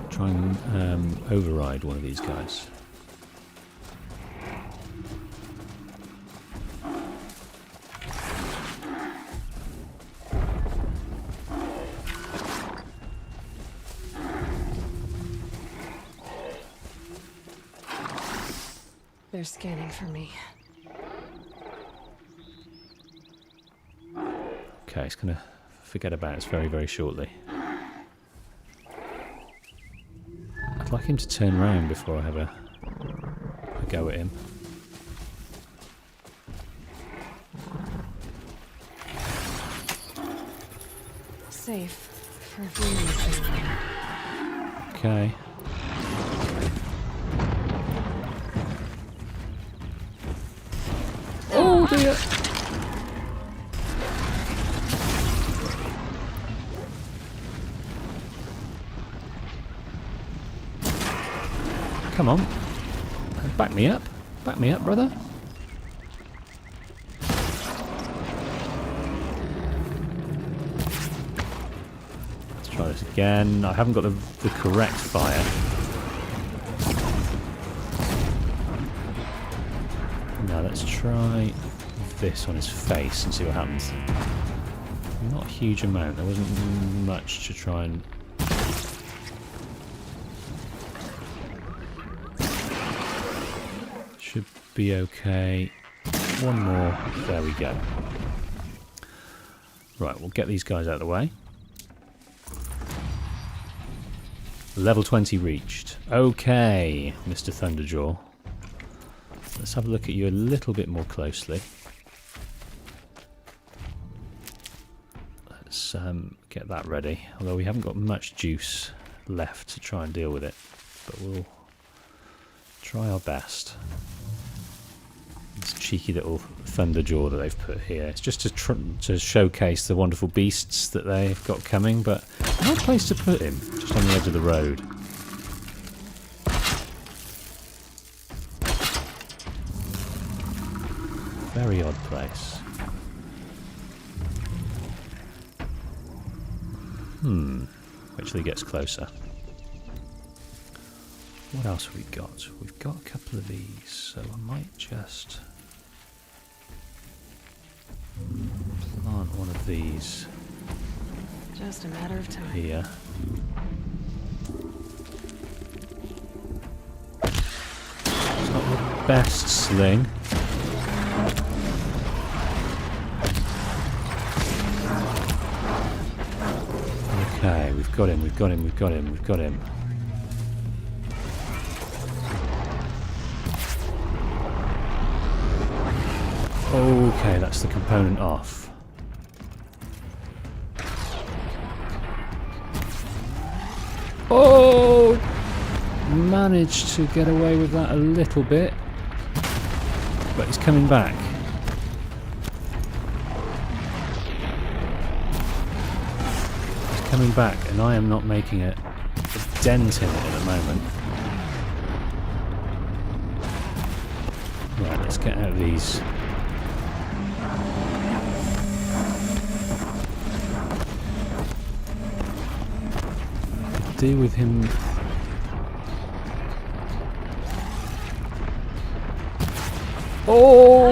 A: try and override one of these guys.
G: They're scanning for me.
A: Okay, it's going to forget about us very, very shortly. I'd like him to turn around before I have a go at him.
G: Safe for viewing.
A: Okay. Oh dear! Come on, back me up. Back me up, brother. Let's try this again. I haven't got the correct fire. Now let's try this on his face and see what happens. Not a huge amount. There wasn't much to try and... Should be okay. One more. There we go. Right, we'll get these guys out of the way. Level 20 reached. Okay, Mr. Thunderjaw. Let's have a look at you a little bit more closely. Let's get that ready. Although we haven't got much juice left to try and deal with it. But we'll try our best. This cheeky little Thunderjaw that they've put here. It's just to showcase the wonderful beasts that they've got coming, but no place to put him. Just on the edge of the road. Very odd place. Wait till he gets closer. What else have we got? We've got a couple of these, so I might just plant one of these.
G: Just a matter of time.
A: Here. It's not the best sling. Okay, we've got him, we've got him, we've got him, we've got him. Okay, that's the component off. Oh! Managed to get away with that a little bit. But he's coming back. He's coming back, and I am not making a dent in it at the moment. Right, let's get out of these. Deal with him. Oh!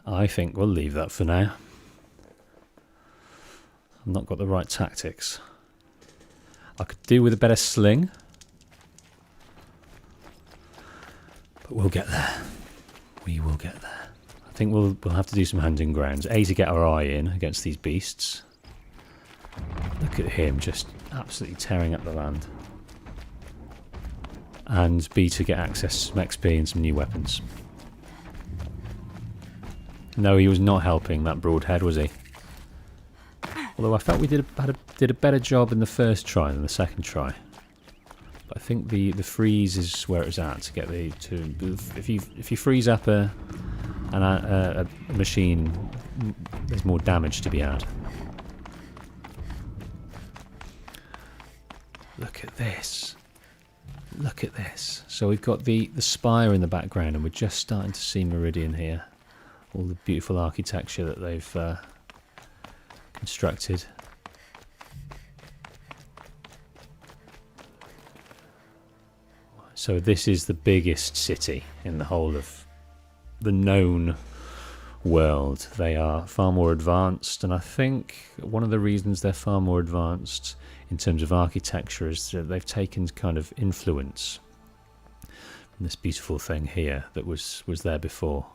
A: I think we'll leave that for now. I've not got the right tactics. I could do with a better sling. But we'll get there. We will get there. I think we'll have to do some hunting grounds. A, to get our eye in against these beasts. Look at him just absolutely tearing up the land. And B, to get access to some XP and some new weapons. No, he was not helping that broadhead, was he? Although I felt we did a better job in the first try than the second try. But I think the freeze is where it was at to get if you freeze up a machine, there's more damage to be had. Look at this. Look at this. So we've got the spire in the background, and we're just starting to see Meridian here. All the beautiful architecture that they've constructed. So this is the biggest city in the whole of the known world. They are far more advanced, and I think one of the reasons they're far more advanced in terms of architecture is that they've taken kind of influence from this beautiful thing here that was there before.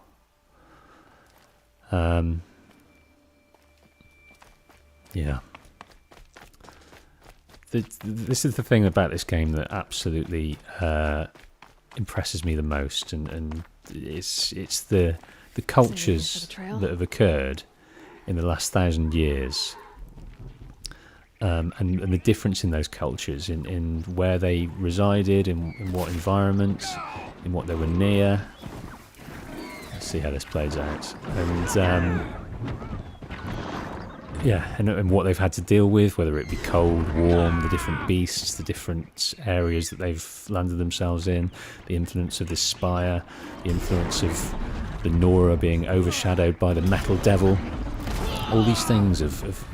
A: Yeah. This is the thing about this game that absolutely impresses me the most, and it's the cultures that have occurred in the last 1,000 years, and the difference in those cultures, in where they resided, in what environments, in what they were near. Let's see how this plays out. And and what they've had to deal with, whether it be cold, warm, the different beasts, the different areas that they've landed themselves in, the influence of this spire, the influence of the Nora being overshadowed by the metal devil. All these things have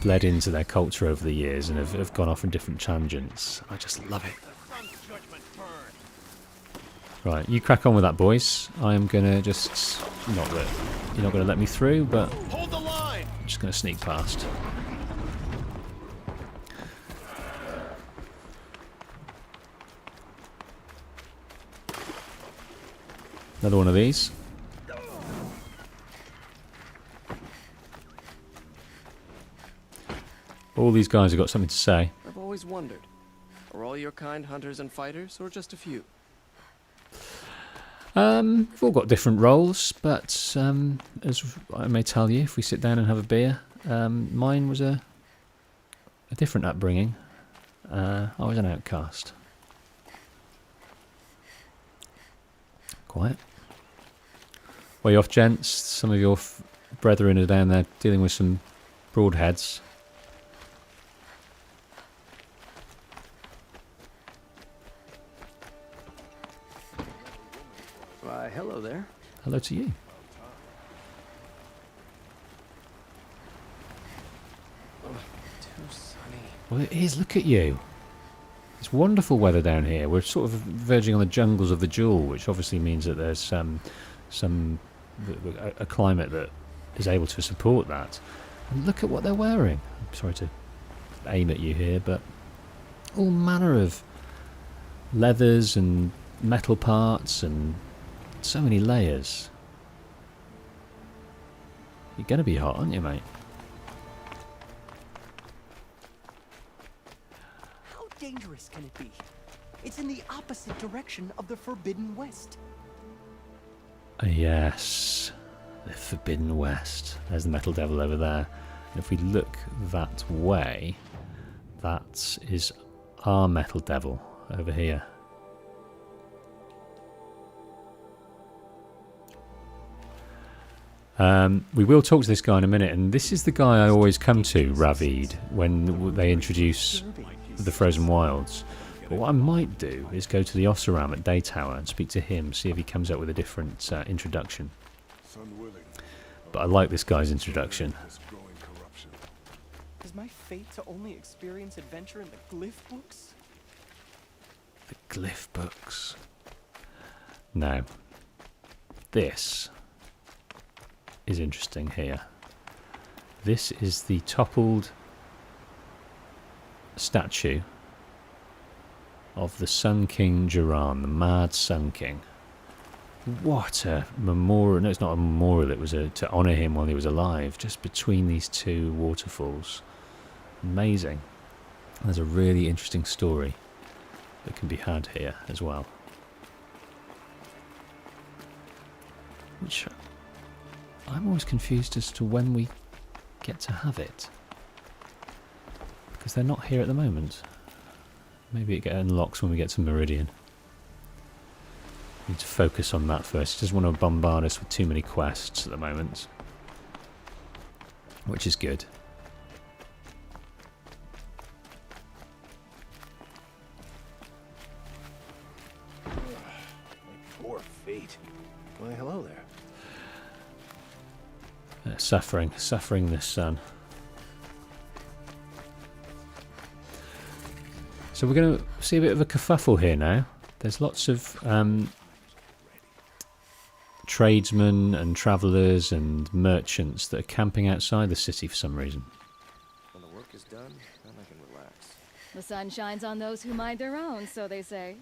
A: bled into their culture over the years and have gone off in different tangents. I just love it. Right, you crack on with that, boys. I am gonna just not that you're not gonna let me through, but
Q: Hold the line.
A: I'm just gonna sneak past. Another one of these. All these guys have got something to say.
D: I've always wondered, are all your kind hunters and fighters, or just a few?
A: We've all got different roles, but as I may tell you, if we sit down and have a beer, mine was a different upbringing. I was an outcast. Quiet. Way off, gents. Some of your brethren are down there dealing with some broadheads.
D: Why, hello there.
A: Hello to you.
D: Oh, too sunny.
A: Well, it is. Look at you. It's wonderful weather down here. We're sort of verging on the jungles of the Jewel, which obviously means that there's a climate that is able to support that. And look at what they're wearing. I'm sorry to aim at you here, but all manner of leathers and metal parts and so many layers. You're going to be hot, aren't you, mate?
R: How dangerous can it be? It's in the opposite direction of the Forbidden West.
A: Yes, the Forbidden West. There's the metal devil over there. And if we look that way, that is our metal devil over here. We will talk to this guy in a minute, and this is the guy I always come to, Ravid, when they introduce the Frozen Wilds. But what I might do is go to the Ossaram at Day Tower and speak to him, see if he comes up with a different introduction. But I like this guy's introduction.
R: Is my fate to only experience adventure in the glyph books?
A: The glyph books. Now, this is interesting here. This is the toppled statue of the Sun King Jiran, the Mad Sun King. What a memorial. No, it's not a memorial, it was to honour him while he was alive, just between these two waterfalls. Amazing. There's a really interesting story that can be had here as well. Which I'm always confused as to when we get to have it. Because they're not here at the moment. Maybe it unlocks when we get to Meridian. Need to focus on that first. He doesn't want to bombard us with too many quests at the moment. Which is good.
D: My poor feet. Why, hello there.
A: Suffering this sun. So we're going to see a bit of a kerfuffle here now. There's lots of tradesmen and travellers and merchants that are camping outside the city for some reason.
D: When the work is done, then I can relax.
K: The sun shines on those who mind their own, so they say.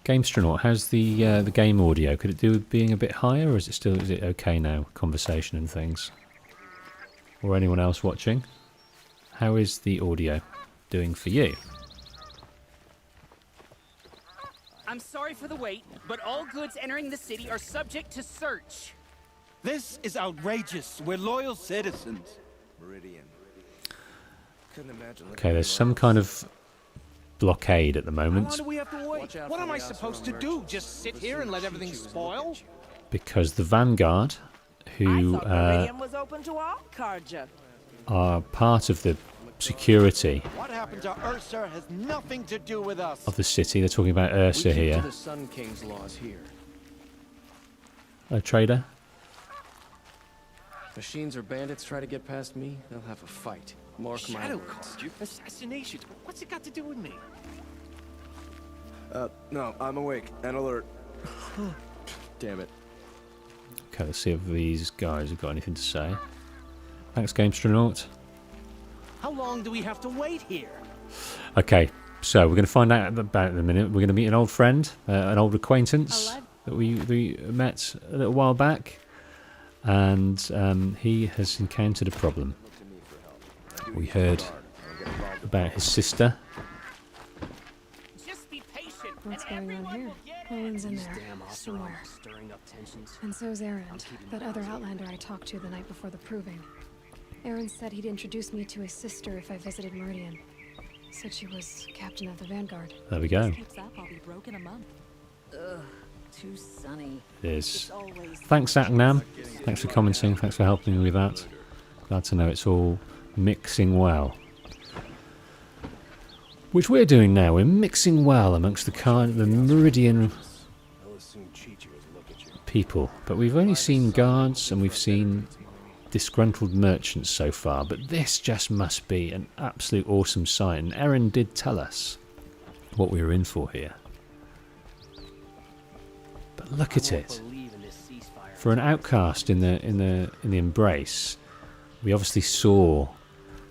A: GameStronaut, how's the game audio? Could it do with being a bit higher, or is it okay now? Conversation and things. Or anyone else watching? How is the audio doing for you?
S: I'm sorry for the wait, but all goods entering the city are subject to search.
T: This is outrageous. We're loyal citizens.
D: Meridian. Couldn't imagine.
A: Okay, there's some kind of blockade at the
Q: How
A: moment.
Q: long do we have to wait? What am I supposed to do? Just sit here and let everything spoil?
A: Because the Vanguard, who
U: was open to all, Karja.
A: are part of the security
Q: What happened to Ursa has nothing to do with us.
A: of the city. They're talking about Ursa
D: We keep
A: here.
D: to the Sun King's laws here.
A: A trader.
D: Machines or bandits try to get past me, they'll have a fight. Mark my
Q: Shadow
D: words.
Q: card, assassinations. What's it got to do with me?
D: No, I'm awake and alert. Damn it.
A: Okay, let's see if these guys have got anything to say. Thanks, Gamestronaut.
Q: How long do we have to wait here?
A: Okay, so we're going to find out about it in a minute. We're going to meet an old friend, an old acquaintance that we met a little while back, and he has encountered a problem. We heard about his sister.
G: What's going on here? Olin's in there, somewhere. And so's Erend, that other Outlander I talked to the night before the proving. Erend said he'd introduce me to his sister if I visited Meridian. Said she was captain of the Vanguard.
A: There we go.
K: Keeps up, I'll be broke in a month. Ugh, too sunny.
A: It is. Thanks, Zaknam. Thanks for commenting. Thanks for helping me with that. Glad to know it's all mixing well. Which we're doing now. We're mixing well amongst the Meridian people. But we've only seen guards and we've seen disgruntled merchants so far. But this just must be an absolute awesome sight. And Erin did tell us what we were in for here. But look at it. For an outcast in the embrace, we obviously saw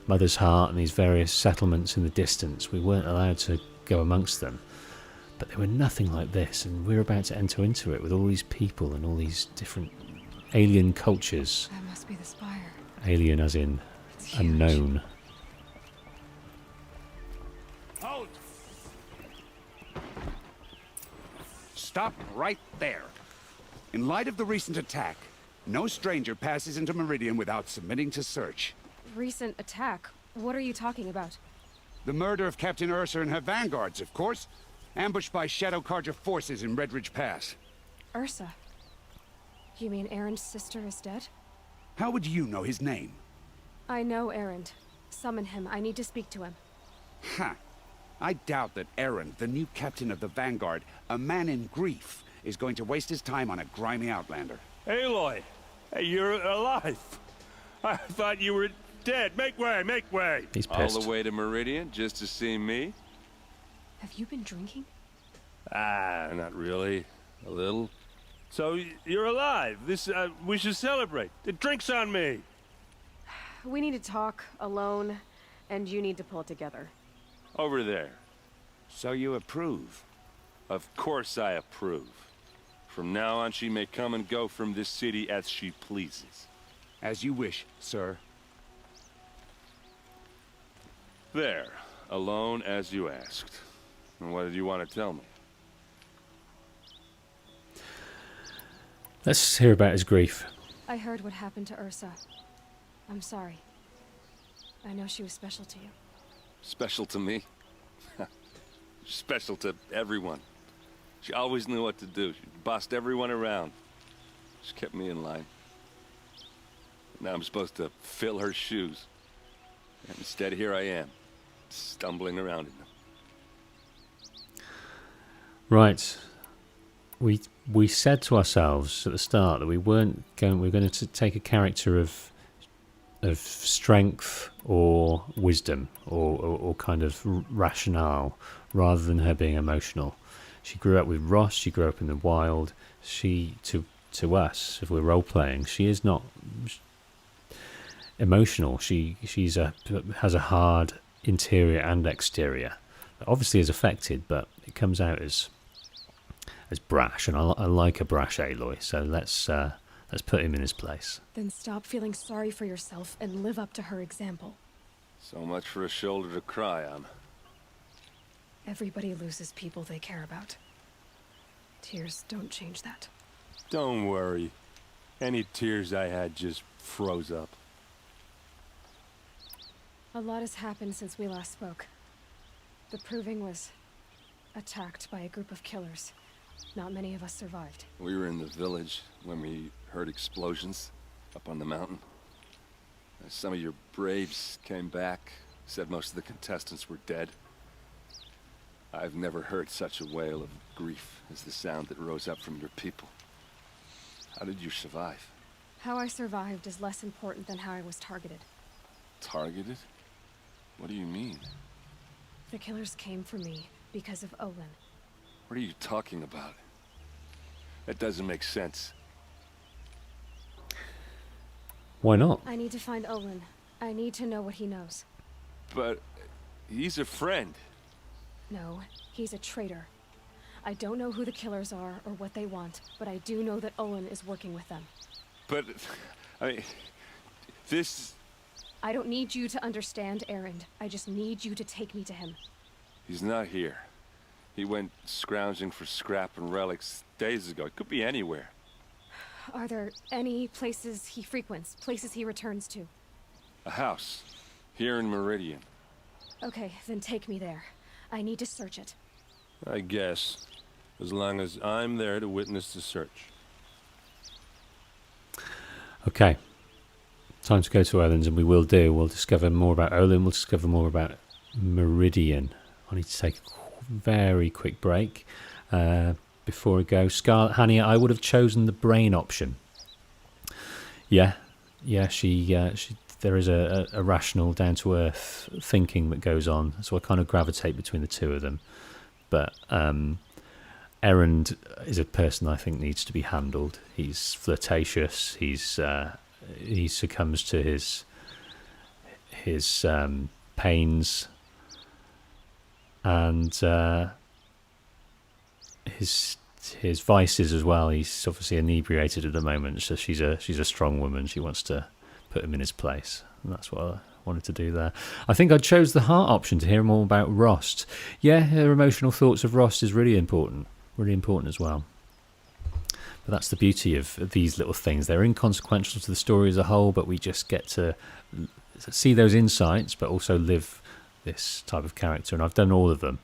A: Mother's Heart and these various settlements in the distance. We weren't allowed to go amongst them. But they were nothing like this, and we're about to enter into it with all these people and all these different alien cultures.
G: That must be the spire.
A: Alien as in unknown.
V: Halt! Stop right there. In light of the recent attack, no stranger passes into Meridian without submitting to search.
G: Recent attack? What are you talking about?
V: The murder of Captain Ursa and her vanguards, of course. Ambushed by Shadow Carja forces in Redridge Pass.
G: Ursa? You mean Erend's sister is dead?
V: How would you know his name?
G: I know Erend. Summon him. I need to speak to him.
V: Ha! I doubt that Erend, the new captain of the Vanguard, a man in grief, is going to waste his time on a grimy outlander.
W: Aloy! Hey, you're alive! I thought you were dead. Make way, make way!
A: He's pissed.
X: All the way to Meridian just to see me?
G: Have you been drinking?
W: Ah, not really. A little. So, you're alive. We should celebrate. The drink's on me.
G: We need to talk, alone, and you need to pull it together.
W: Over there.
V: So you approve?
X: Of course I approve. From now on, she may come and go from this city as she pleases.
V: As you wish, sir.
X: There. Alone as you asked. And what did you want to tell me?
A: Let's hear about his grief.
G: I heard what happened to Ursa. I'm sorry. I know she was special to you.
X: Special to me? Special to everyone. She always knew what to do. She bossed everyone around. She kept me in line. Now I'm supposed to fill her shoes. And instead, here I am, stumbling around in them.
A: Right. We said to ourselves at the start that we were going to take a character of strength or wisdom or kind of rationale rather than her being emotional. She grew up with Ross, she grew up in the wild. She, to us, if we're role playing, she is not emotional. She has a hard interior and exterior. Obviously is affected, but it comes out as brash, and I like a brash Aloy, so let's put him in his place.
G: Then stop feeling sorry for yourself and live up to her example.
X: So much for a shoulder to cry on.
G: Everybody loses people they care about. Tears don't change that.
W: Don't worry. Any tears I had just froze up.
G: A lot has happened since we last spoke. The Proving was attacked by a group of killers. Not many of us survived.
X: We were in the village when we heard explosions. up on the mountain. Some of your braves came back, said most of the contestants were dead. I've never heard such a wail of grief as the sound that rose up from your people. How did you survive?
G: How I survived is less important than how I was targeted.
X: Targeted? What do you mean?
G: The killers came for me because of Olin.
X: What are you talking about? That doesn't make sense.
A: Why not?
G: I need to find Olin. I need to know what he knows.
X: But he's a friend.
G: No, he's a traitor. I don't know who the killers are or what they want, but I do know that Olin is working with them.
X: But, I mean, this...
G: I don't need you to understand, Erend. I just need you to take me to him.
X: He's not here. He went scrounging for scrap and relics days ago. It could be anywhere.
G: Are there any places he frequents, places he returns to?
X: A house. Here in Meridian.
G: Okay, then take me there. I need to search it.
W: I guess. As long as I'm there to witness the search.
A: Okay. Time to go to Olin's, and we will do. We'll discover more about Olin. We'll discover more about Meridian. I need to take a very quick break. Before we go, Scarlet Hania, I would have chosen the brain option. Yeah, she there is a rational, down-to-earth thinking that goes on, so I kind of gravitate between the two of them. But Erend is a person I think needs to be handled. He's flirtatious. He succumbs to his pains and his vices as well. He's obviously inebriated at the moment, so she's a strong woman. She wants to put him in his place, and that's what I wanted to do there. I think I chose the heart option to hear more about Rost. Yeah, her emotional thoughts of Rost is really important as well. But that's the beauty of these little things. They're inconsequential to the story as a whole, but we just get to see those insights, but also live this type of character. And I've done all of them,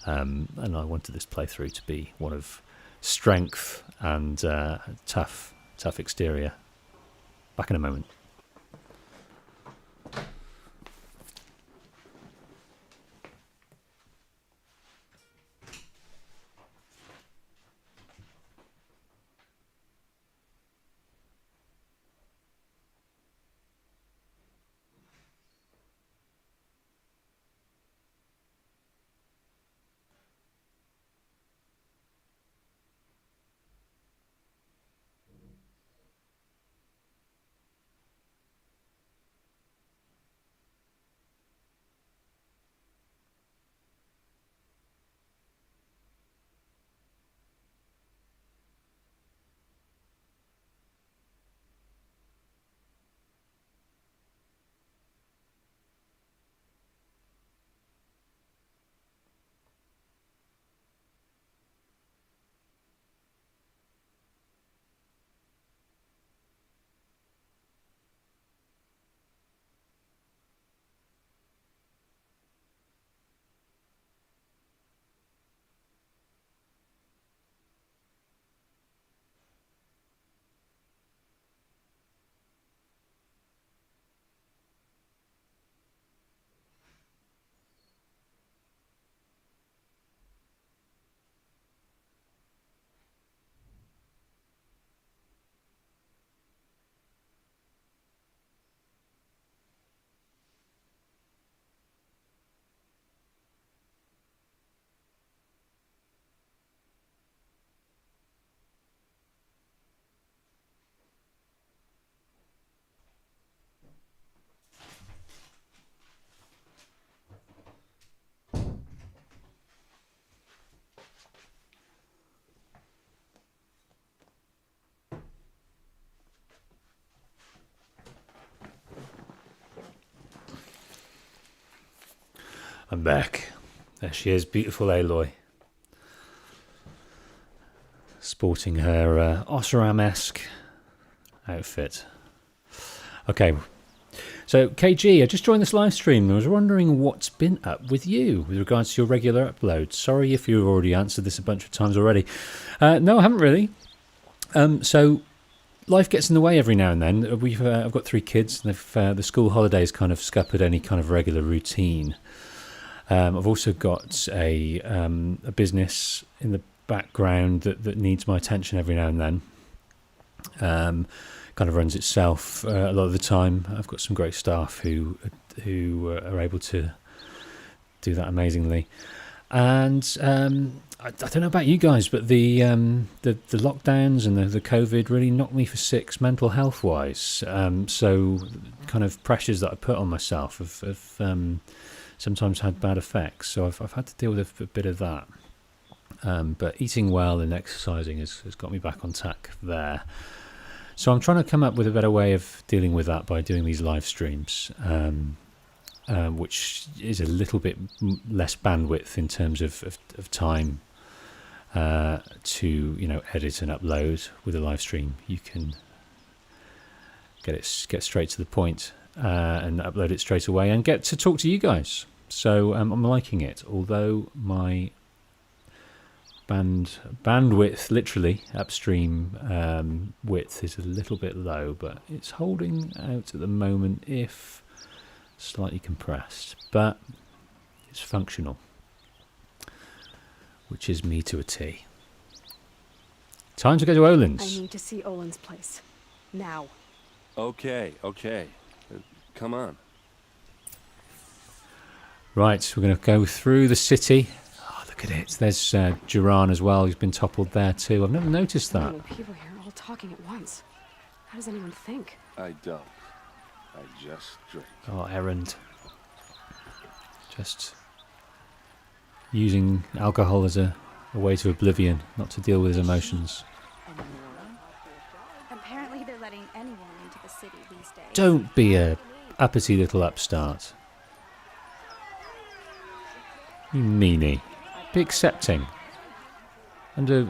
A: and I wanted this playthrough to be one of strength and tough exterior. Back in a moment. I'm back. There she is, beautiful Aloy. Sporting her Osram-esque outfit. Okay. So, KG, I just joined this live stream. I was wondering what's been up with you with regards to your regular uploads. Sorry if you've already answered this a bunch of times already. No, I haven't really. So, life gets in the way every now and then. I've got 3 kids, and the school holidays kind of scuppered any kind of regular routine. I've also got a business in the background that needs my attention every now and then. Kind of runs itself a lot of the time. I've got some great staff who are able to do that amazingly. And I don't know about you guys, but the lockdowns and the COVID really knocked me for 6 mental health wise. So kind of pressures that I put on myself have sometimes had bad effects. So I've had to deal with a bit of that. But eating well and exercising has got me back on track there. So I'm trying to come up with a better way of dealing with that by doing these live streams, which is a little bit less bandwidth in terms of time to edit and upload. With a live stream, you can get straight to the point and upload it straight away and get to talk to you guys. So I'm liking it, although my bandwidth, literally upstream width, is a little bit low, but it's holding out at the moment, if slightly compressed, but it's functional, which is me to a T. Time to go to Olin's.
G: I need to see Olin's place now.
W: Okay. Come on.
A: Right, we're going to go through the city. Look at it. There's Duran as well. He's been toppled there too. I've never noticed that.
G: Many people here all talking at once. How does anyone think?
W: I don't. I just drink.
A: Oh, errand. Just using alcohol as a way to oblivion, not to deal with his emotions.
K: Apparently they're letting anyone into the city these days.
A: Don't be a uppity little upstart. You meanie. Be accepting. Under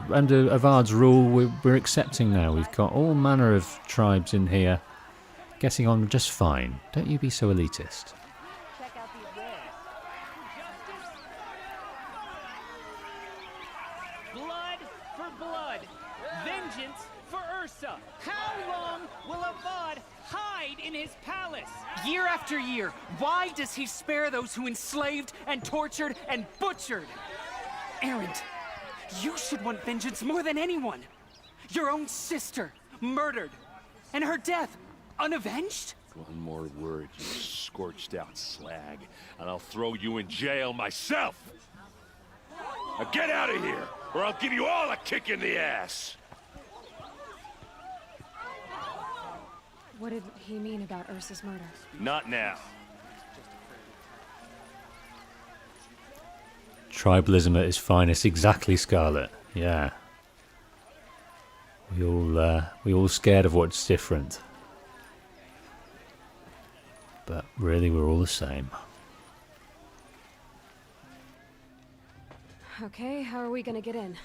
A: Avard's rule, we're accepting now. We've got all manner of tribes in here, getting on just fine. Don't you be so elitist.
K: Check out these wares.
S: Blood for blood. Vengeance for Ursa. How long will Avad hide in his palace? Year after year, why does he spare those who enslaved and tortured and butchered? Erend, you should want vengeance more than anyone. Your own sister, murdered, and her death, unavenged?
W: One more word, you scorched out slag, and I'll throw you in jail myself! Now get out of here, or I'll give you all a kick in the ass!
G: What did he mean about Ursa's murder?
W: Not now.
A: Tribalism at its finest, exactly, Scarlet. Yeah. We all scared of what's different. But really, we're all the same.
G: Okay, how are we gonna get in?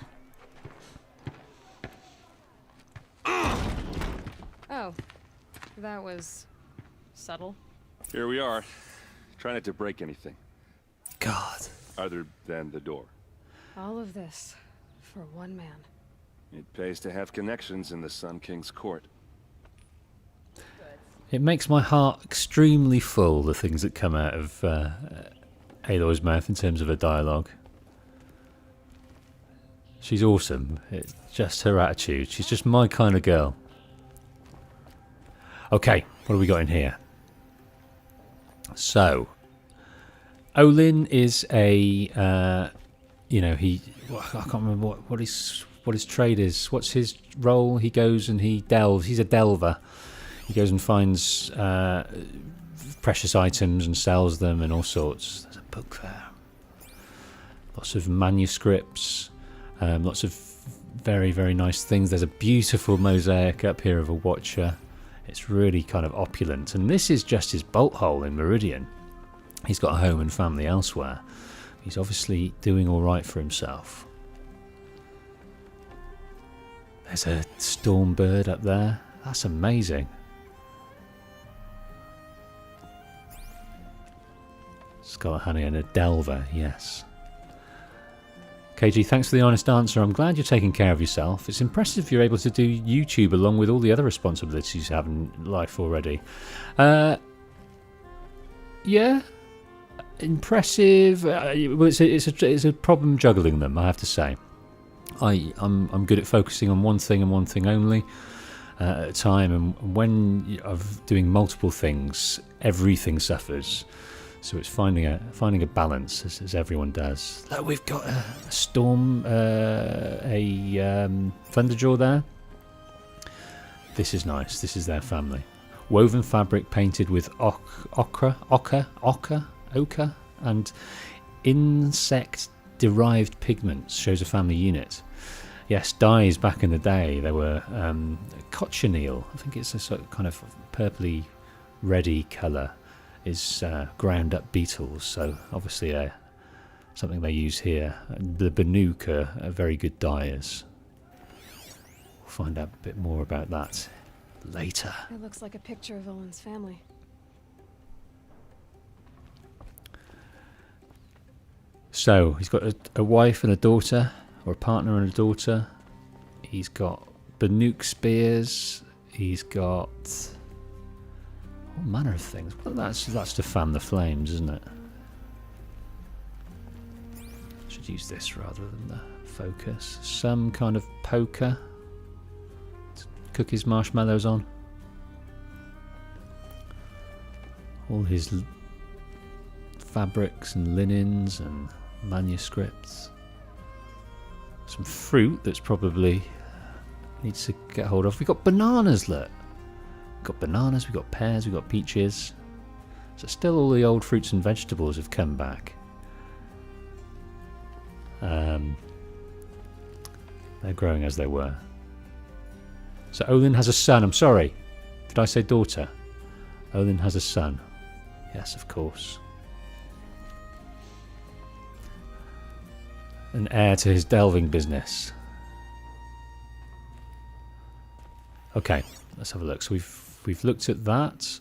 G: Oh, that was subtle.
W: Here we are. Try not to break anything.
A: God.
W: Other than the door.
G: All of this for one man.
W: It pays to have connections in the Sun King's court.
A: It makes my heart extremely full, the things that come out of Aloy's mouth in terms of her dialogue. She's awesome. It's just her attitude. She's just my kind of girl. Okay, what have we got in here? So, Olin is a, I can't remember what his trade is. What's his role? He goes and he delves. He's a delver. He goes and finds precious items and sells them and all sorts. There's a book there. Lots of manuscripts. Lots of very, very nice things. There's a beautiful mosaic up here of a watcher. It's really kind of opulent. And this is just his bolt hole in Meridian. He's got a home and family elsewhere. He's obviously doing all right for himself. There's a storm bird up there. That's amazing. Scarlet Honey and a delver, yes. KG, thanks for the honest answer. I'm glad you're taking care of yourself. It's impressive you're able to do YouTube along with all the other responsibilities you have in life already. Yeah, impressive. Well, it's a problem juggling them, I have to say. I'm good at focusing on one thing and one thing only at a time, and when I'm doing multiple things, everything suffers. So it's finding a balance, as everyone does. Look, we've got a storm, thunderjaw there. This is nice. This is their family. Woven fabric painted with ochre, and insect-derived pigments shows a family unit. Yes, dyes back in the day, there were cochineal. I think it's a sort of kind of purpley, reddy colour. Is ground up beetles, so obviously something they use here. The Banuk are very good dyers. We'll find out a bit more about that later.
G: It looks like a picture of Owen's family.
A: So he's got a wife and a daughter, or a partner and a daughter. He's got Banuk spears. He's got all manner of things. Well, that's to fan the flames, isn't it? Should use this rather than the focus. Some kind of poker to cook his marshmallows on. All his fabrics and linens and manuscripts. Some fruit that's probably needs to get hold of. We've got bananas, look. We've got bananas, we've got pears, we've got peaches. So still all the old fruits and vegetables have come back. They're growing as they were. So Olin has a son. I'm sorry. Did I say daughter? Olin has a son. Yes, of course. An heir to his delving business. Okay, let's have a look. So we've looked at that.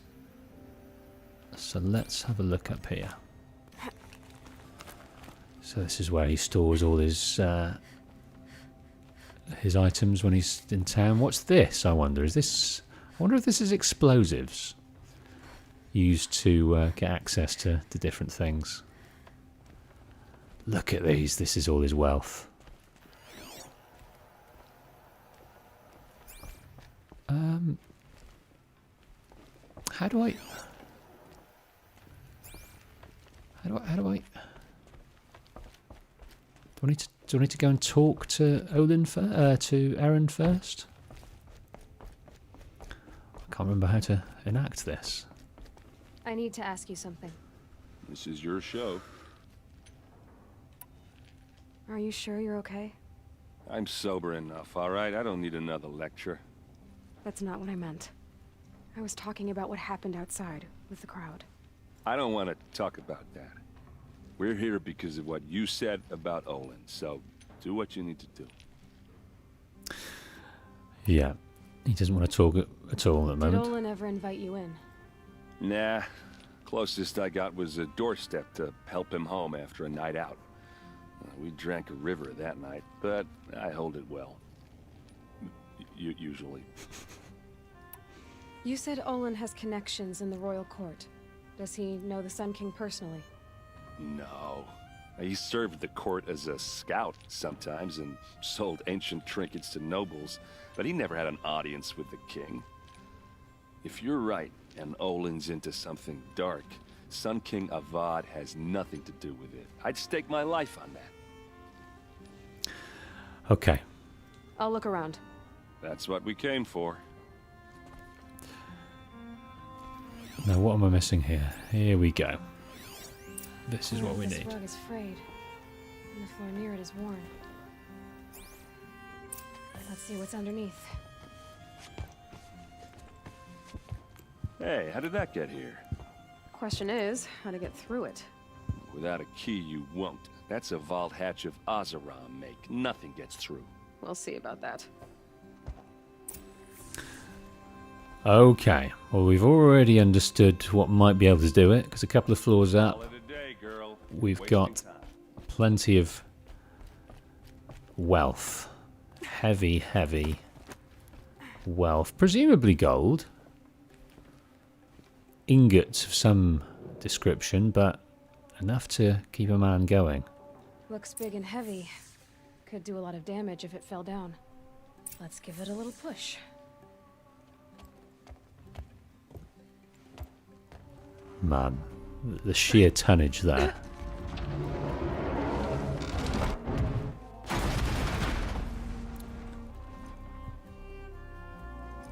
A: So let's have a look up here. So this is where he stores all his items when he's in town. What's this? I wonder. I wonder if this is explosives used to get access to different things. Look at these. This is all his wealth. How do I need to go and talk to Olin to Aaron first? I can't remember how to enact this.
G: I need to ask you something.
X: This is your show.
G: Are you sure you're okay?
X: I'm sober enough, all right? I don't need another lecture.
G: That's not what I meant. I was talking about what happened outside with the crowd.
X: I don't want to talk about that. We're here because of what you said about Olin, so do what you need to do.
A: Yeah, he doesn't want to talk at all at the moment.
G: Did Olin ever invite you in?
X: Nah, closest I got was a doorstep to help him home after a night out. We drank a river that night, but I hold it well. Usually.
G: You said Olin has connections in the royal court. Does he know the Sun King personally?
X: No. He served the court as a scout sometimes and sold ancient trinkets to nobles, but he never had an audience with the king. If you're right and Olin's into something dark, Sun King Avad has nothing to do with it. I'd stake my life on that.
A: Okay.
G: I'll look around.
X: That's what we came for.
A: Now what am I missing here? Here we go. This is what we need.
G: This rug is frayed, and the floor near it is worn. Let's see what's underneath.
X: Hey, how did that get here?
G: Question is, how to get through it.
X: Without a key, you won't. That's a vault hatch of Azeram make. Nothing gets through.
G: We'll see about that.
A: Okay, well we've already understood what might be able to do it, because a couple of floors up, we've got plenty of wealth. Heavy, heavy wealth. Presumably gold. Ingots of some description, but enough to keep a man going.
G: Looks big and heavy. Could do a lot of damage if it fell down. Let's give it a little push.
A: Man, the sheer tonnage there.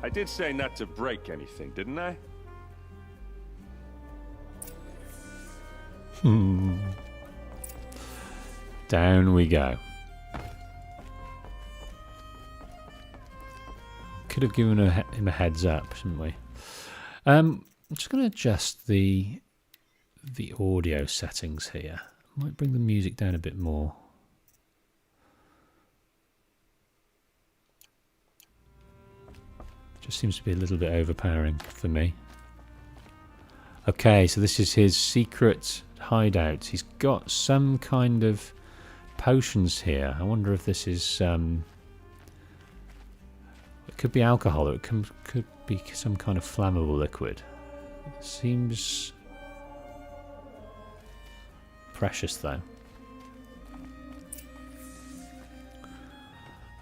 W: I did say not to break anything, didn't I?
A: Down we go. Could have given him a heads up, shouldn't we? I'm just going to adjust the audio settings here. Might bring the music down a bit more. Just seems to be a little bit overpowering for me. Okay, so this is his secret hideout. He's got some kind of potions here. I wonder if this is... it could be alcohol, or it could be some kind of flammable liquid. It seems precious, though.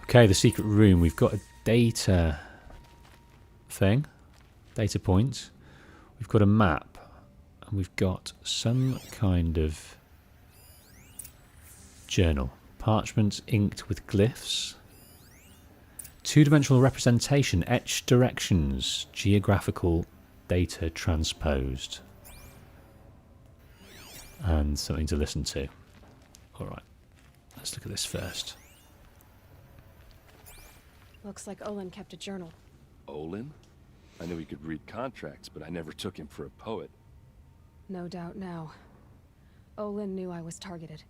A: Okay, the secret room. We've got a data thing, data points. We've got a map, and we've got some kind of journal. Parchment inked with glyphs. Two-dimensional representation, etched directions, geographical data transposed. And something to listen to. Alright, let's look at this first.
G: Looks like Olin kept a journal.
W: Olin? I knew he could read contracts, but I never took him for a poet.
G: No doubt now. Olin knew I was targeted.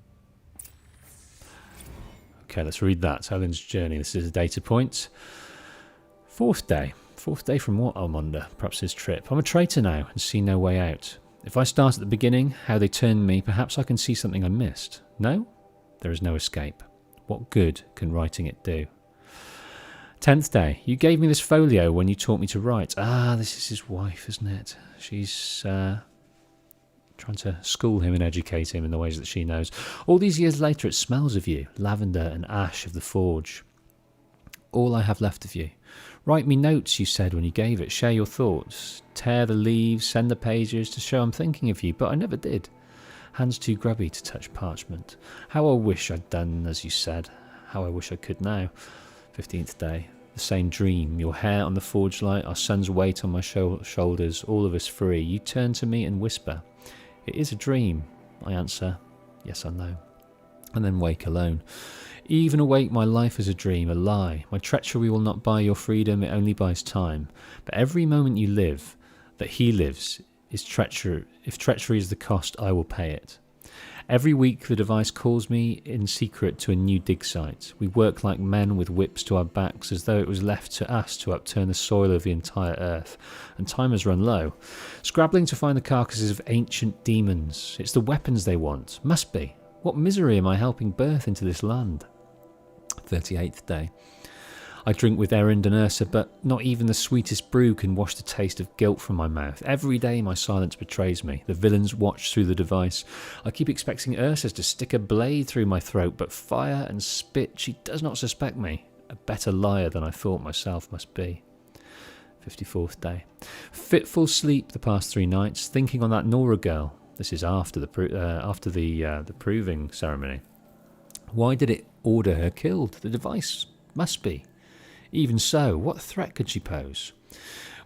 A: Okay, let's read that. Olin's journey. This is a data point. Fourth day. Fourth day from what, I wonder? Perhaps his trip. I'm a traitor now and see no way out. If I start at the beginning, how they turned me, perhaps I can see something I missed. No? There is no escape. What good can writing it do? 10th day. You gave me this folio when you taught me to write. Ah, this is his wife, isn't it? She's trying to school him and educate him in the ways that she knows. All these years later, it smells of you. Lavender and ash of the forge. All I have left of you. Write me notes, you said when you gave it. Share your thoughts. Tear the leaves, send the pages to show I'm thinking of you, but I never did. Hands too grubby to touch parchment. How I wish I'd done as you said. How I wish I could now. 15th day. The same dream. Your hair on the forge light, our son's weight on my shoulders, all of us free. You turn to me and whisper, "It is a dream." I answer, "Yes, I know." And then wake alone. Even awake, my life is a dream, a lie. My treachery will not buy your freedom, it only buys time. But every moment you live, that he lives, is treachery. If treachery is the cost, I will pay it. Every week the device calls me in secret to a new dig site. We work like men with whips to our backs, as though it was left to us to upturn the soil of the entire earth. And time has run low. Scrabbling to find the carcasses of ancient demons. It's the weapons they want. Must be. What misery am I helping birth into this land? 38th day. I drink with Erend and Ursa, but not even the sweetest brew can wash the taste of guilt from my mouth. Every day my silence betrays me. The villains watch through the device. I keep expecting Ursa to stick a blade through my throat, but fire and spit, she does not suspect me. A better liar than I thought myself must be. 54th day. Fitful sleep the past 3 nights, thinking on that Nora girl. This is after the proving ceremony. Why did it order her killed? The device must be. Even so, what threat could she pose?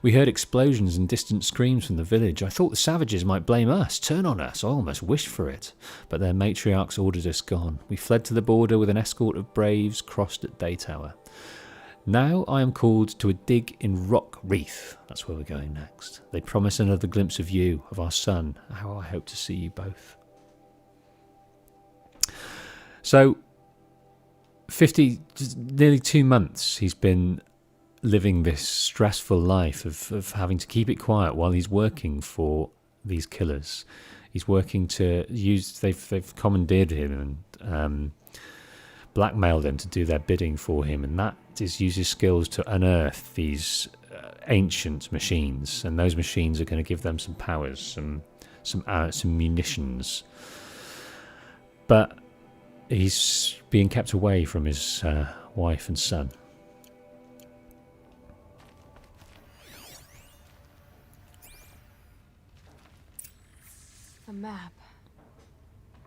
A: We heard explosions and distant screams from the village. I thought the savages might blame us, turn on us. I almost wished for it. But their matriarchs ordered us gone. We fled to the border with an escort of braves, crossed at Daytower. Now I am called to a dig in Rock Reef. That's where we're going next. They promise another glimpse of you, of our son. How I hope to see you both. So, nearly 2 months he's been living this stressful life of having to keep it quiet while he's working for these killers. He's working to use, they've commandeered him and blackmail them to do their bidding for him, and that is use his skills to unearth these ancient machines, and those machines are going to give them some powers, some munitions. But he's being kept away from his wife and son.
G: A map.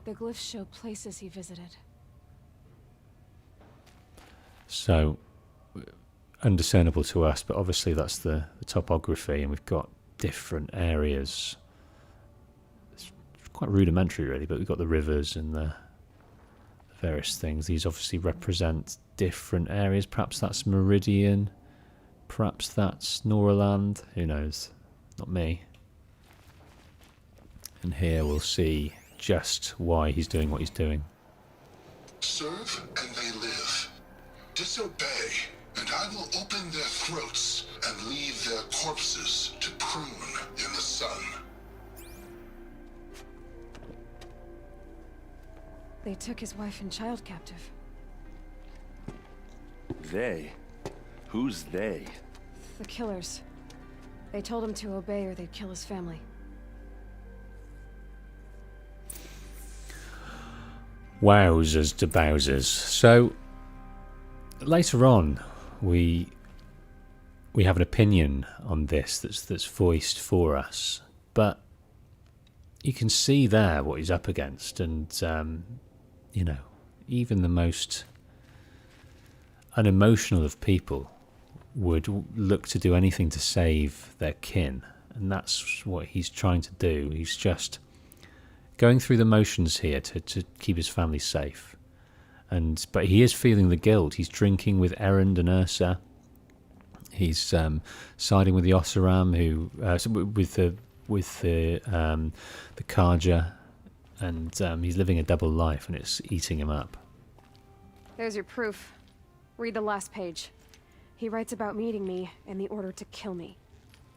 G: The glyphs show places he visited.
A: So, undiscernible to us, but obviously that's the topography, and we've got different areas. It's quite rudimentary, really, but we've got the rivers and the various things. These obviously represent different areas. Perhaps that's Meridian, perhaps that's Noraland, who knows? Not me. And here we'll see just why he's doing what he's doing.
B: Serve and they live. Disobey, and I will open their throats and leave their corpses to prune in the sun.
G: They took his wife and child captive.
X: They? Who's they?
G: The killers. They told him to obey or they'd kill his family.
A: Wowzers to Bowsers. So later on, we have an opinion on this that's voiced for us, but you can see there what he's up against, and you know, even the most unemotional of people would look to do anything to save their kin, and that's what he's trying to do. He's just going through the motions here to keep his family safe. But he is feeling the guilt. He's drinking with Erend and Ursa. He's siding with the Ossaram, with the Karja, and he's living a double life, and it's eating him up.
G: There's your proof. Read the last page. He writes about meeting me and the order to kill me.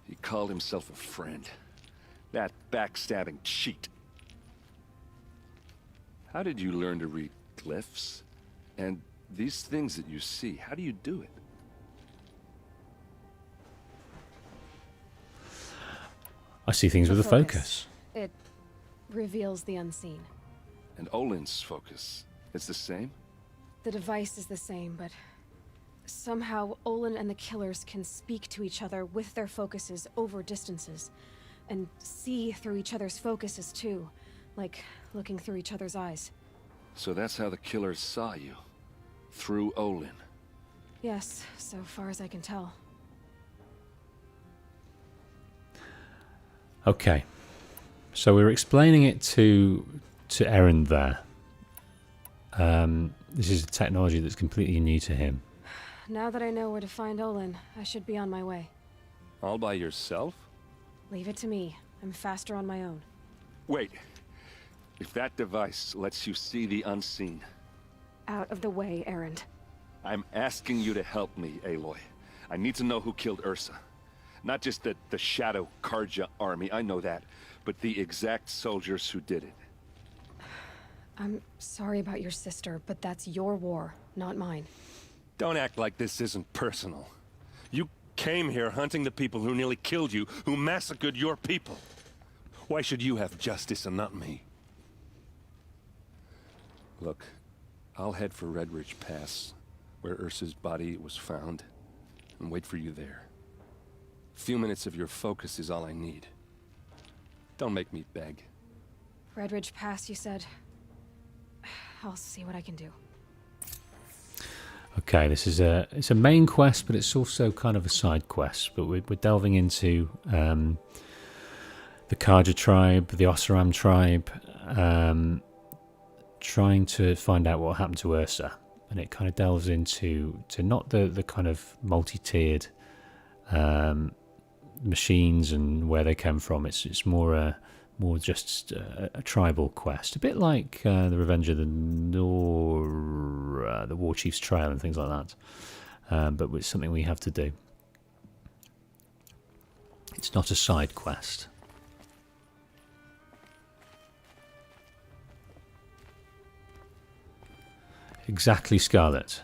X: He called himself a friend. That backstabbing cheat. How did you learn to read glyphs? And these things that you see, how do you do it?
A: I see things with a focus.
G: It reveals the unseen.
X: And Olin's focus, it's the same?
G: The device is the same, but somehow Olin and the killers can speak to each other with their focuses over distances, and see through each other's focuses too, like looking through each other's eyes.
X: So that's how the killers saw you? Through Olin?
G: Yes, so far as I can tell.
A: Okay, so we were explaining it to Erend there. This is a technology that's completely new to him.
G: Now that I know where to find Olin, I should be on my way.
X: All by yourself?
G: Leave it to me. I'm faster on my own.
X: Wait. If that device lets you see the unseen...
G: Out of the way, Erend.
X: I'm asking you to help me, Aloy. I need to know who killed Ursa. Not just the Shadow Karja army, I know that, but the exact soldiers who did it.
G: I'm sorry about your sister, but that's your war, not mine.
W: Don't act like this isn't personal. You came here hunting the people who nearly killed you, who massacred your people. Why should you have justice and not me?
X: Look, I'll head for Red Ridge Pass, where Ursa's body was found, and wait for you there. A few minutes of your focus is all I need. Don't make me beg.
G: Red Ridge Pass, you said? I'll see what I can do.
A: Okay, this is it's a main quest, but it's also kind of a side quest. But we're delving into the Karja tribe, the Ossaram tribe, trying to find out what happened to Ursa, and it kind of delves into not the kind of multi-tiered machines and where they come from. It's more just a tribal quest, a bit like the Revenge of the Nora, the War Chief's Trail and things like that, but it's something we have to do. It's not a side quest. Exactly, Scarlet.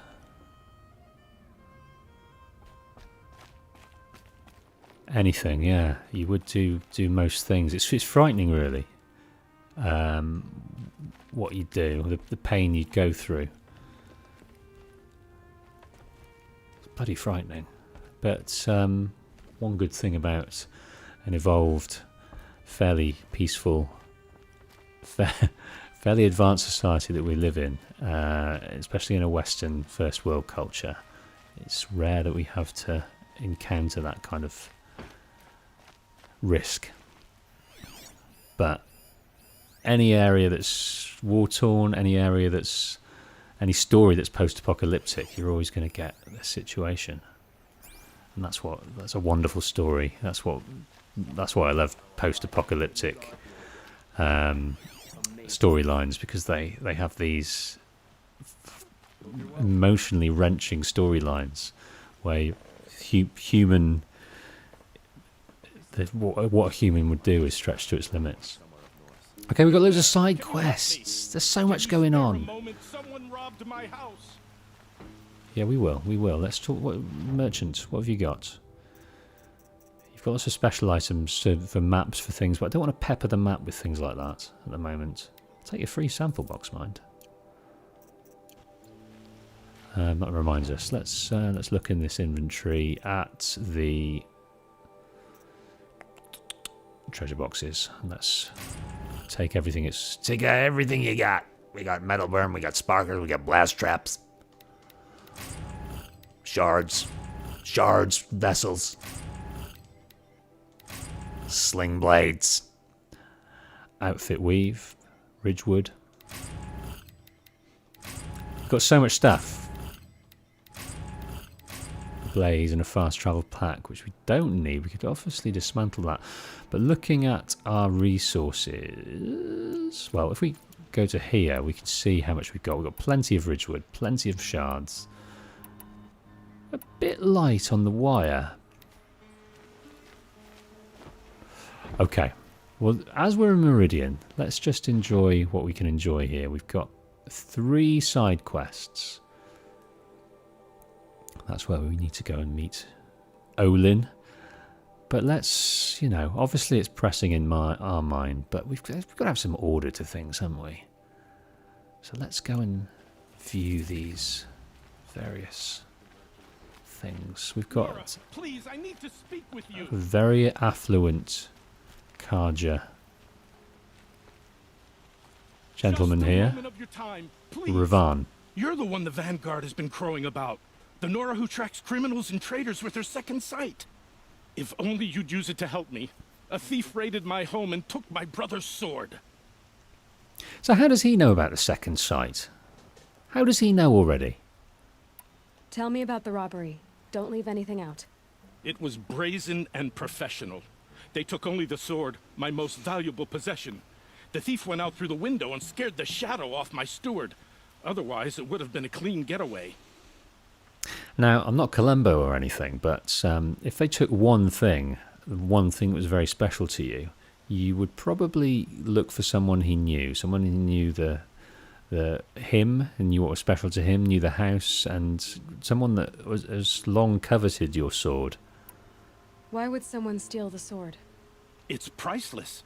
A: Anything, yeah. You would do most things. It's frightening, really. What you do, the pain you'd go through. It's bloody frightening. But one good thing about an evolved, fairly peaceful, fairly advanced society that we live in, especially in a Western first world culture, it's rare that we have to encounter that kind of risk. But any area that's war-torn, any story that's post-apocalyptic, you're always going to get this situation. And that's a wonderful story. That's why I love post-apocalyptic storylines, because they have these emotionally wrenching storylines where what a human would do is stretched to its limits. Okay, we've got loads of side quests. There's so much going on. Yeah, we will. Let's talk. Merchant, what have you got? You've got lots of special items for maps, for things, but I don't want to pepper the map with things like that at the moment. I'll take your free sample box, mind. That reminds us. Let's look in this inventory at the treasure boxes. Let's take everything. Take everything you got. We got metal burn. We got sparklers. We got blast traps. Shards, vessels, sling blades, outfit weave, ridgewood. Got so much stuff. Blaze and a fast travel pack, which we don't need. We could obviously dismantle that. But looking at our resources, well, if we go to here, we can see how much we've got. We've got plenty of ridgewood, plenty of shards. A bit light on the wire. Okay, well, as we're in Meridian, let's just enjoy what we can enjoy here. We've got 3 side quests. That's where we need to go and meet Olin. But let's, obviously it's pressing in our mind, but we've got to have some order to things, haven't we? So let's go and view these various things. We've got
V: Nora, please, I need to speak with you.
A: a very affluent Karja gentleman here. Ravan.
V: You're the one the Vanguard has been crowing about. The Nora who tracks criminals and traitors with her second sight. If only you'd use it to help me. A thief raided my home and took my brother's sword.
A: So how does he know about the second sight? How does he know already?
G: Tell me about the robbery. Don't leave anything out.
V: It was brazen and professional. They took only the sword, my most valuable possession. The thief went out through the window and scared the shadow off my steward. Otherwise, it would have been a clean getaway.
A: Now, I'm not Columbo or anything, but if they took one thing that was very special to you, you would probably look for someone he knew, someone who knew him and knew what was special to him, knew the house, and someone that has long coveted your sword.
G: Why would someone steal the sword?
V: It's priceless.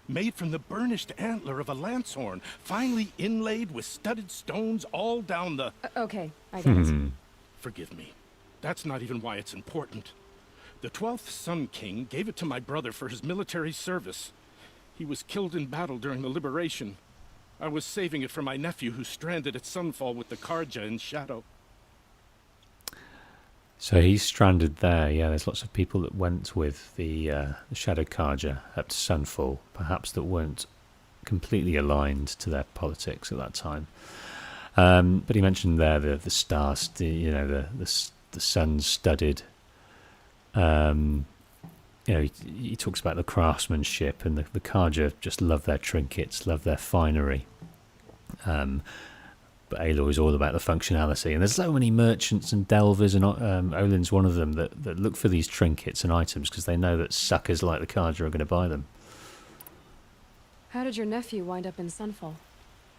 V: Made from the burnished antler of a lancehorn, finely inlaid with studded stones all down the...
G: Okay, I get it.
V: Forgive me. That's not even why it's important. The 12th Sun King gave it to my brother for his military service. He was killed in battle during the liberation. I was saving it for my nephew who's stranded at Sunfall with the Karja in Shadow.
A: So he's stranded there. Yeah, there's lots of people that went with the Shadow Karja up to Sunfall, perhaps that weren't completely aligned to their politics at that time. But he mentioned there the stars, the sun studded. He talks about the craftsmanship, and the Karja just love their trinkets, love their finery. But Aloy is all about the functionality, and there's so many merchants and delvers, and Olin's one of them that look for these trinkets and items because they know that suckers like the Karja are going to buy them.
G: How did your nephew wind up in Sunfall?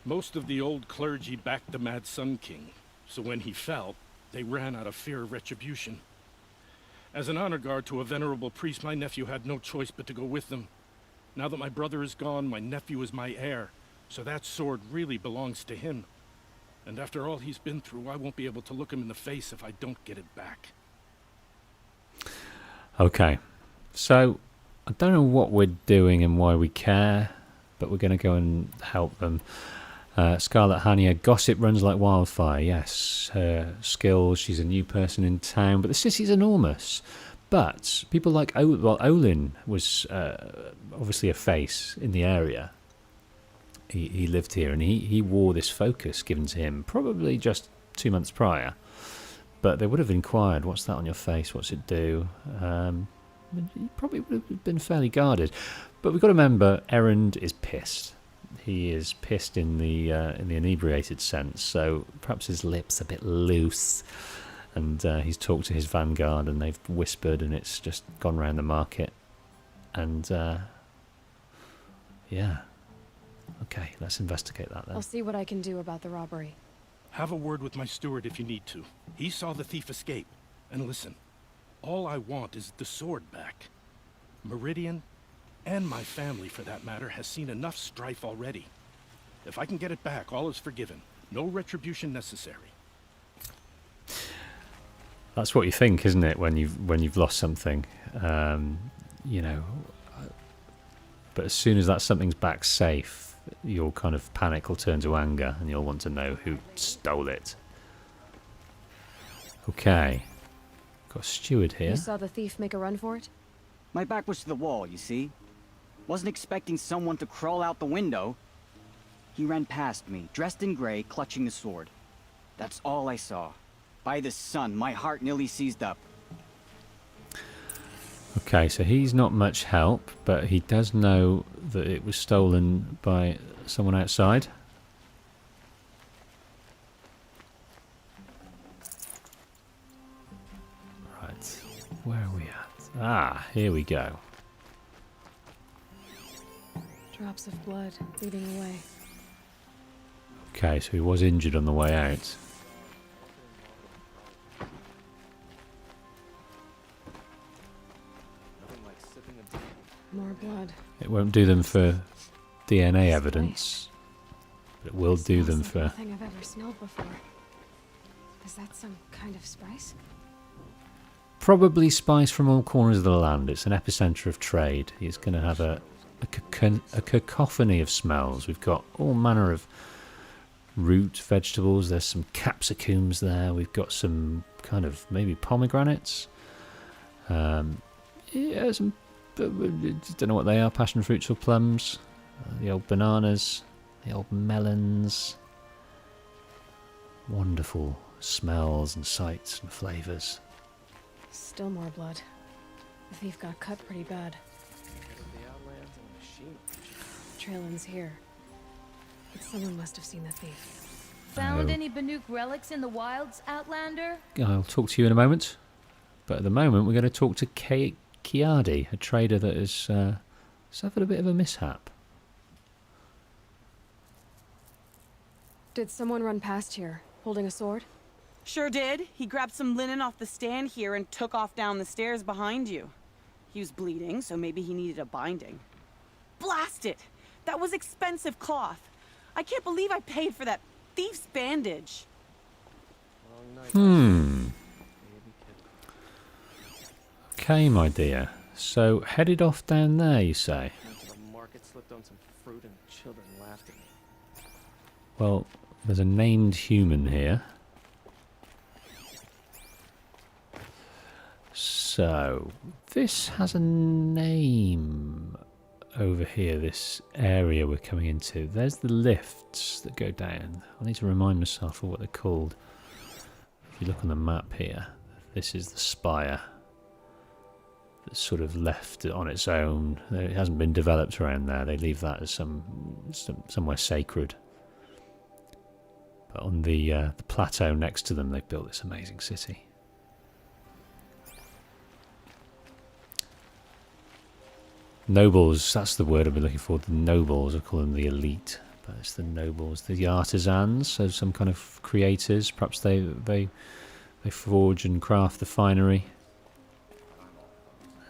V: Most of the old clergy backed the Mad Sun King, so when he fell, they ran out of fear of retribution. As an honor guard to a venerable priest, my nephew had no choice but to go with them. Now that my brother is gone, my nephew is my heir, so that sword really belongs to him. And after all he's been through, I won't be able to look him in the face if I don't get it back.
A: Okay, so I don't know what we're doing and why we care, but we're going to go and help them. Scarlet Hania, gossip runs like wildfire. Yes, her skills, she's a new person in town, but the city's enormous. But people like Olin was obviously a face in the area. He lived here, and he wore this focus given to him probably just 2 months prior. But they would have inquired, what's that on your face? What's it do? He probably would have been fairly guarded. But we've got to remember, Erend is pissed. He is pissed in the inebriated sense, so perhaps his lips a bit loose. And he's talked to his vanguard, and they've whispered, and it's just gone round the market. And yeah, okay, let's investigate that then.
G: I'll see what I can do about the robbery.
V: Have a word with my steward if you need to. He saw the thief escape. And listen, all I want is the sword back. Meridian, and my family for that matter, has seen enough strife already. If I can get it back, all is forgiven. No retribution necessary.
A: That's what you think, isn't it, when you've lost something, you know. But as soon as that something's back safe, your kind of panic will turn to anger, and you'll want to know who stole it. Okay, got a steward here.
G: You saw the thief make a run for it?
F: My back was to the wall, you see. Wasn't expecting someone to crawl out the window. He ran past me, dressed in gray, clutching the sword. That's all I saw. By the sun, my heart nearly seized up.
A: Okay, so he's not much help, but he does know that it was stolen by someone outside. Right, where are we at? Ah, here we go.
G: Drops of blood leading away.
A: Okay, so he was injured on the way out.
G: More blood.
A: It won't do them for DNA evidence, but it will do them for...
G: Nothing I've ever smelled before. Is that some kind of spice?
A: Probably spice from all corners of the land. It's an epicenter of trade. He's going to have a cacophony of smells. We've got all manner of root vegetables. There's some capsicums there. We've got some kind of maybe pomegranates. Yeah, some... don't know what they are, passion fruits or plums. The old bananas, the old melons. Wonderful smells and sights and flavours.
G: Still more blood. The thief got cut pretty bad. Trail ends here. But someone must have seen the thief.
K: Found any Banuk relics in the wilds, Outlander?
A: I'll talk to you in a moment. But at the moment, we're going to talk to Kiadi, a trader that has suffered a bit of a mishap.
G: Did someone run past here, holding a sword?
J: Sure did. He grabbed some linen off the stand here and took off down the stairs behind you. He was bleeding, so maybe he needed a binding. Blast it! That was expensive cloth. I can't believe I paid for that thief's bandage.
A: Okay, my dear. So, headed off down there, you say?
D: Went to the market, slipped on some fruit, and children laughed at me.
A: Well, there's a named human here. So, this has a name over here, this area we're coming into. There's the lifts that go down. I need to remind myself of what they're called. If you look on the map here, this is the spire. That's sort of left on its own. It hasn't been developed around there. They leave that as somewhere sacred. But on the plateau next to them, they've built this amazing city. Nobles, that's the word I've been looking for. The nobles, I call them the elite. It's the nobles, the artisans, so some kind of creators. Perhaps they forge and craft the finery.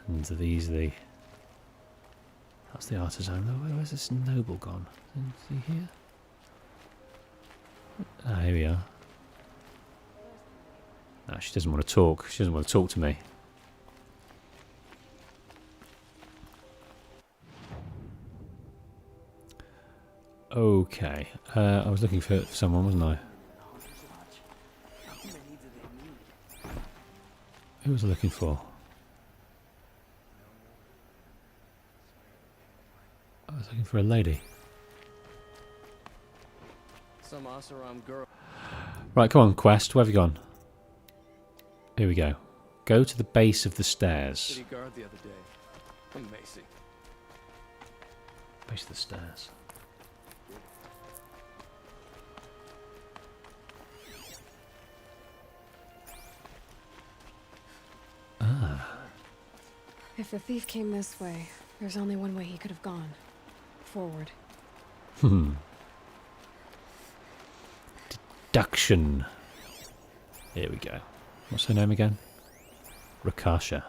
A: And these the... That's the artisan. Where's this noble gone? Is he here? Ah, here we are. No, she doesn't want to talk. She doesn't want to talk to me. Okay. I was looking for someone, wasn't I? Who was I looking for? I was looking for a lady.
D: Some Oseram girl.
A: Right, come on, quest. Where have you gone? Here we go. Go to the base of the stairs.
D: City guard the other day. Amazing.
A: Base of the stairs. Ah.
G: If the thief came this way, there's only one way he could have gone. Forward.
A: Deduction. Here we go. What's her name again? Rakasha.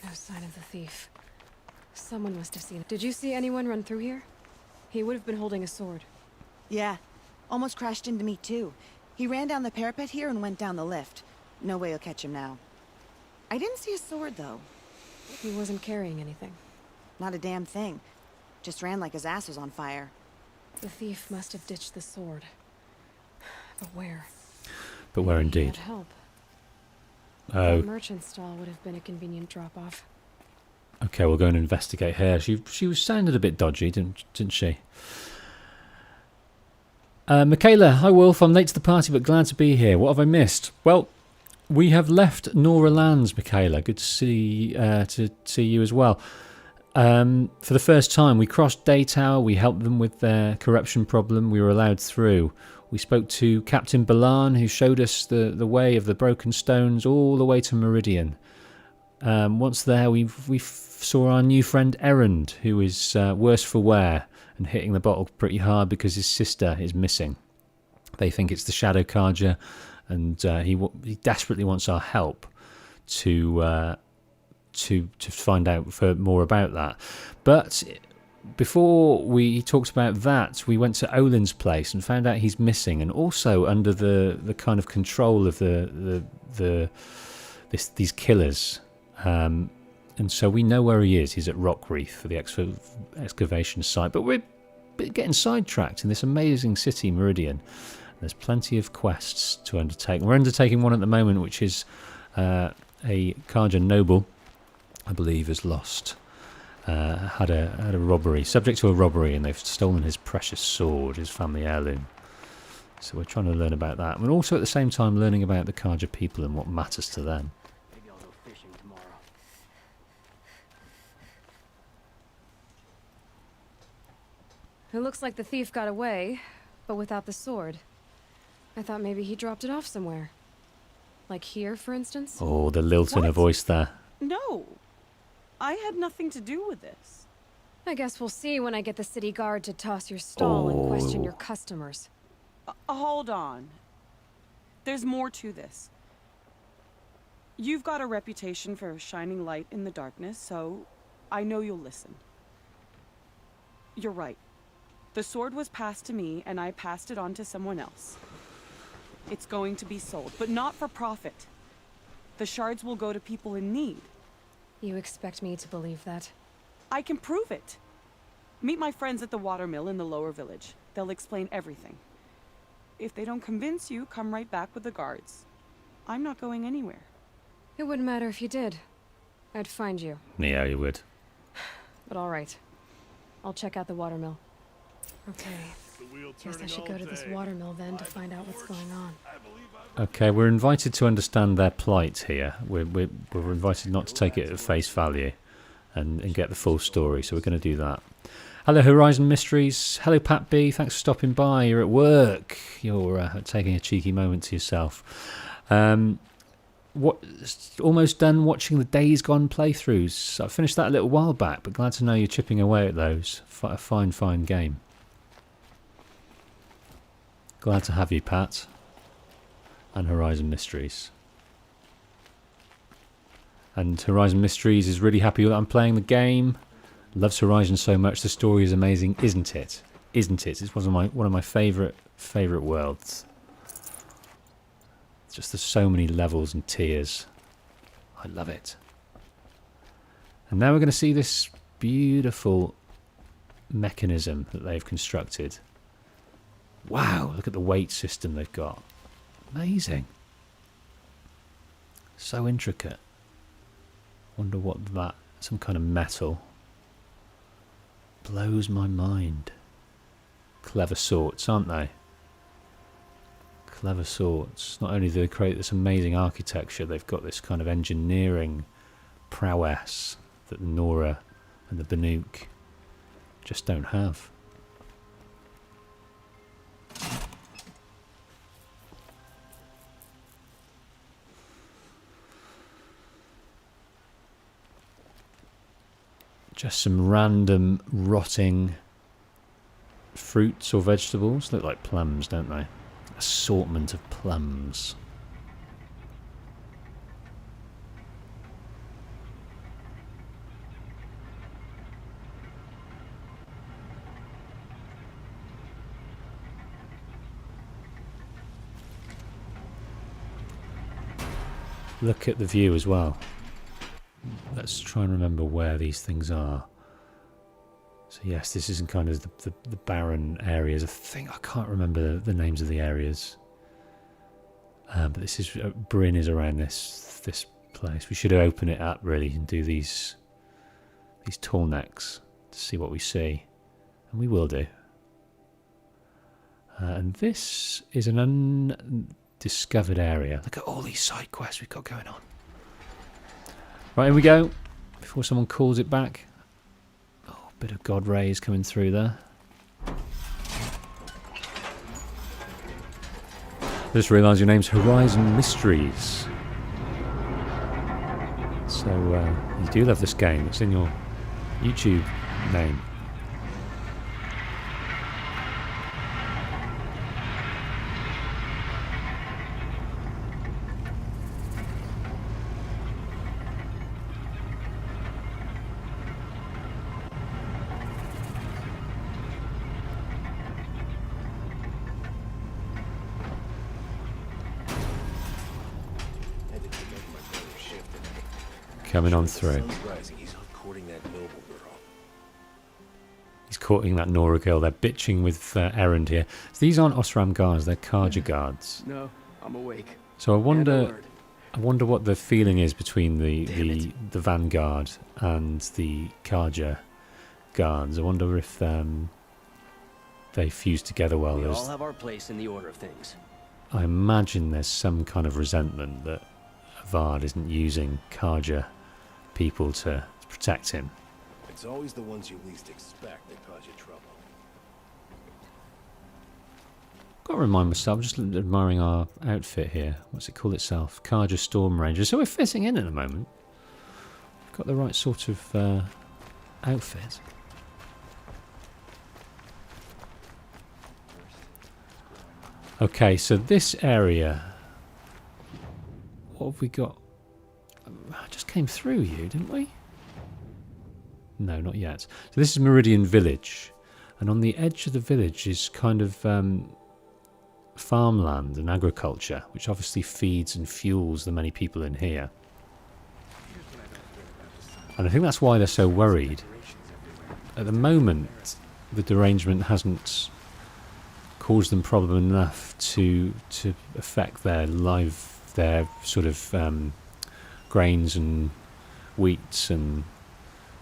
G: No sign of the thief. Someone must have seen it. Did you see anyone run through here? He would have been holding a sword.
L: Yeah. Almost crashed into me, too. He ran down the parapet here and went down the lift. No way you'll catch him now. I didn't see a sword, though.
G: He wasn't carrying anything.
L: Not a damn thing. Just ran like his ass was on fire.
G: The thief must have ditched the sword. But where?
A: But where
G: Maybe he
A: indeed?
G: had help.
A: Oh.
G: That merchant stall would have been a convenient drop-off.
A: Okay, we'll go and investigate her. She was sounded a bit dodgy, didn't she? Michaela, hi Wolf. I'm late to the party, but glad to be here. What have I missed? Well, we have left Nora Lands, Michaela. Good to see you as well. For the first time, we crossed Day Tower. We helped them with their corruption problem. We were allowed through. We spoke to Captain Balan, who showed us the way of the broken stones all the way to Meridian. Once there, we saw our new friend Errand, who is worse for wear and hitting the bottle pretty hard because his sister is missing. They think it's the Shadow Carja, and he desperately wants our help to find out more about that. But before we talked about that, we went to Olin's place and found out he's missing, and also under the kind of control of these killers. And so we know where he is. He's at Rockreath for the excavation site. But we're getting sidetracked in this amazing city, Meridian. There's plenty of quests to undertake. We're undertaking one at the moment, which is a Carja noble, I believe, has lost. Had a robbery, subject to a robbery, and they've stolen his precious sword, his family heirloom. So we're trying to learn about that. And also at the same time learning about the Carja people and what matters to them.
P: Maybe I'll go fishing tomorrow.
G: It looks like the thief got away, but without the sword. I thought maybe he dropped it off somewhere. Like here, for instance?
A: Oh, the lilt in her voice there.
J: No. I had nothing to do with this.
G: I guess we'll see when I get the city guard to toss your stall and question your customers.
J: Hold on. There's more to this. You've got a reputation for shining light in the darkness, so I know you'll listen. You're right. The sword was passed to me, and I passed it on to someone else. It's going to be sold, but not for profit. The shards will go to people in need.
G: You expect me to believe that?
J: I can prove it. Meet my friends at the watermill in the lower village. They'll explain everything. If they don't convince you, come right back with the guards. I'm not going anywhere.
G: It wouldn't matter if you did. I'd find you.
A: Yeah, you would.
G: But all right. I'll check out the watermill. Okay. Guess I should go to this watermill then to find out what's going on.
A: Okay, we're invited to understand their plight here. We're invited not to take it at face value and get the full story, so we're going to do that. Hello, Horizon Mysteries. Hello, Pat B. Thanks for stopping by. You're at work. You're taking a cheeky moment to yourself. Almost done watching the Days Gone playthroughs. I finished that a little while back, but glad to know you're chipping away at those. A fine game. Glad to have you, Pat. And Horizon Mysteries. And Horizon Mysteries is really happy that I'm playing the game. Loves Horizon so much. The story is amazing, isn't it? Isn't it? It's one of my favourite worlds. Just there's so many levels and tiers. I love it. And now we're going to see this beautiful mechanism that they've constructed. Wow, look at the weight system they've got. Amazing. So intricate. Wonder what that, some kind of metal. Blows my mind. Clever sorts, aren't they? Clever sorts. Not only do they create this amazing architecture, they've got this kind of engineering prowess that the Nora and the Banuk just don't have. Just some random rotting fruits or vegetables. Look like plums, don't they? Assortment of plums. Look at the view as well. Let's try and remember where these things are. So yes, this isn't kind of the barren areas. I can't remember the names of the areas. But this is Bryn is around this place. We should open it up really and do these tall necks to see what we see, and we will do. And this is an undiscovered area. Look at all these side quests we've got going on. Right, here we go. Before someone calls it back. Oh, a bit of God rays coming through there. I just realised your name's Horizon Mysteries. So, you do love this game. It's in your YouTube name. Coming on through. He's courting that Nora girl. They're bitching with Erend here. So these aren't Osram guards, they're Karja guards.
P: No, I'm awake.
A: So I wonder what the feeling is between the Vanguard and the Karja guards. I wonder if they fuse together well.
P: We all have our place in the order of things.
A: I imagine there's some kind of resentment that Vard isn't using Karja people to protect him.
H: It's always the ones you least expect that cause you trouble.
A: Got to remind myself, I'm just admiring our outfit here. What's it called itself? Karja Storm Ranger. So we're fitting in at the moment. We've got the right sort of outfit. Okay, so this area. What have we got? I just came through you, didn't we? No, not yet. So this is Meridian Village. And on the edge of the village is kind of farmland and agriculture, which obviously feeds and fuels the many people in here. And I think that's why they're so worried. At the moment, the derangement hasn't caused them problem enough to affect their sort of grains and wheats and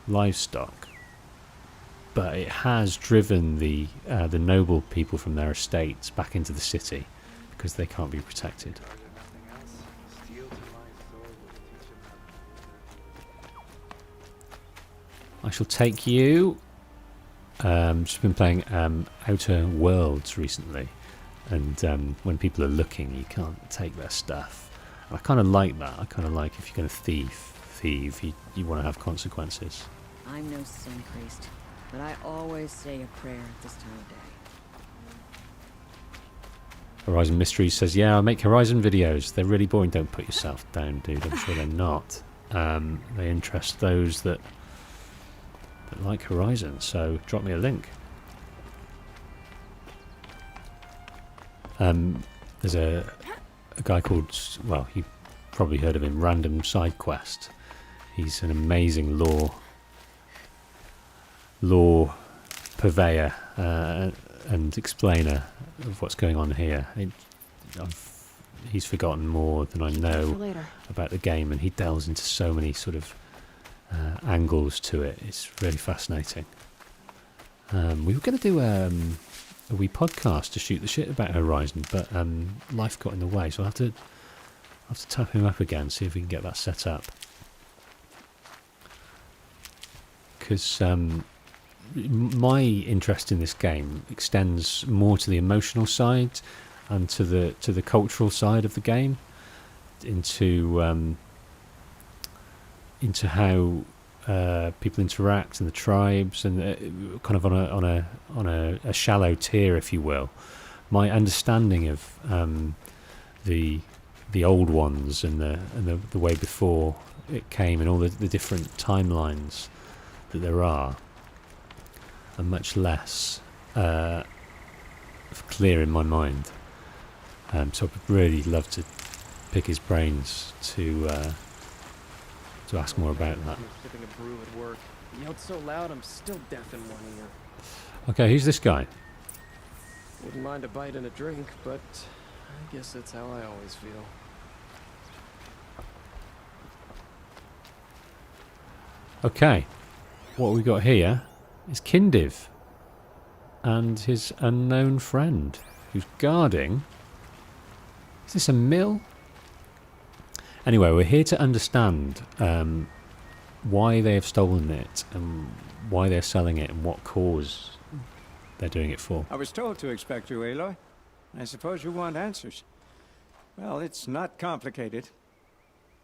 A: livestock, but it has driven the noble people from their estates back into the city because they can't be protected. I shall take you. Just been playing Outer Worlds recently, and when people are looking, you can't take their stuff. And I kind of like that. I kind of like if you're going to thieve, you want to have consequences.
M: I'm no sin priest, but I always say a prayer at this time of day.
A: Horizon Mysteries says, yeah, I make Horizon videos. They're really boring. Don't put yourself down, dude. I'm sure they're not. They interest those that like Horizon, so drop me a link. There's a guy called, well, you probably heard of him, Random Side Quest. He's an amazing lore purveyor and explainer of what's going on here. He's forgotten more than I know about the game, and he delves into so many sort of angles to it. It's really fascinating. We were going to do a wee podcast to shoot the shit about Horizon, but life got in the way, so I'll have to tap him up again, see if we can get that set up. Because my interest in this game extends more to the emotional side and to the cultural side of the game, into how people interact and the tribes, and kind of on a shallow tier, if you will. My understanding of the old ones and the way before it came, and all the different timelines that there are much less clear in my mind. So I'd really love to pick his brains to ask more about that.
D: Sipping a brew at work. He yelled so loud I'm still deaf in one ear.
A: Okay, who's this guy?
D: Wouldn't mind a bite and a drink, but I guess that's how I always feel.
A: Okay, what we got here is Kindiv and his unknown friend who's guarding. Is this a mill? Anyway, we're here to understand why they have stolen it and why they're selling it and what cause they're doing it for.
C: I was told to expect you, Aloy. I suppose you want answers. Well, it's not complicated.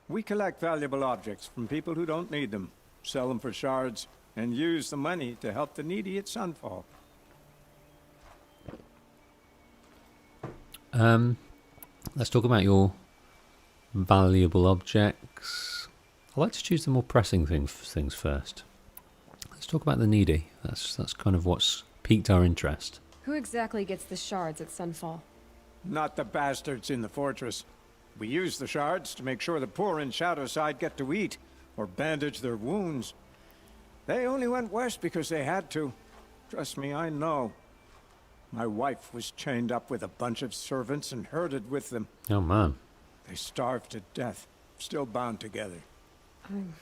C: We collect valuable objects from people who don't need them, sell them for shards, and use the money to help the needy at Sunfall.
A: Let's talk about your valuable objects. I like to choose the more pressing things first. Let's talk about the needy. That's kind of what's piqued our interest.
G: Who exactly gets the shards at Sunfall?
C: Not the bastards in the fortress. We use the shards to make sure the poor in Shadowside get to eat, or bandage their wounds. They only went west because they had to. Trust me, I know. My wife was chained up with a bunch of servants and herded with them.
A: Oh, man.
C: They starved to death, still bound together.
G: I'm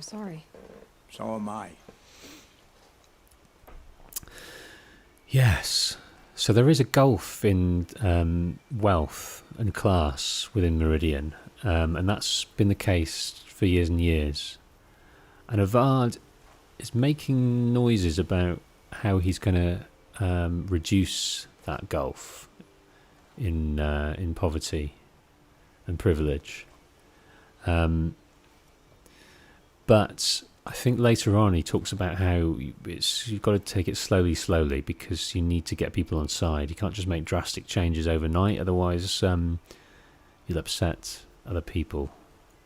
G: sorry.
C: So am I.
A: Yes. So there is a gulf in wealth and class within Meridian, and that's been the case for years and years. And Avad is making noises about how he's going to reduce that gulf in poverty and privilege. But I think later on he talks about how you've got to take it slowly, because you need to get people on side. You can't just make drastic changes overnight, otherwise you'll upset other people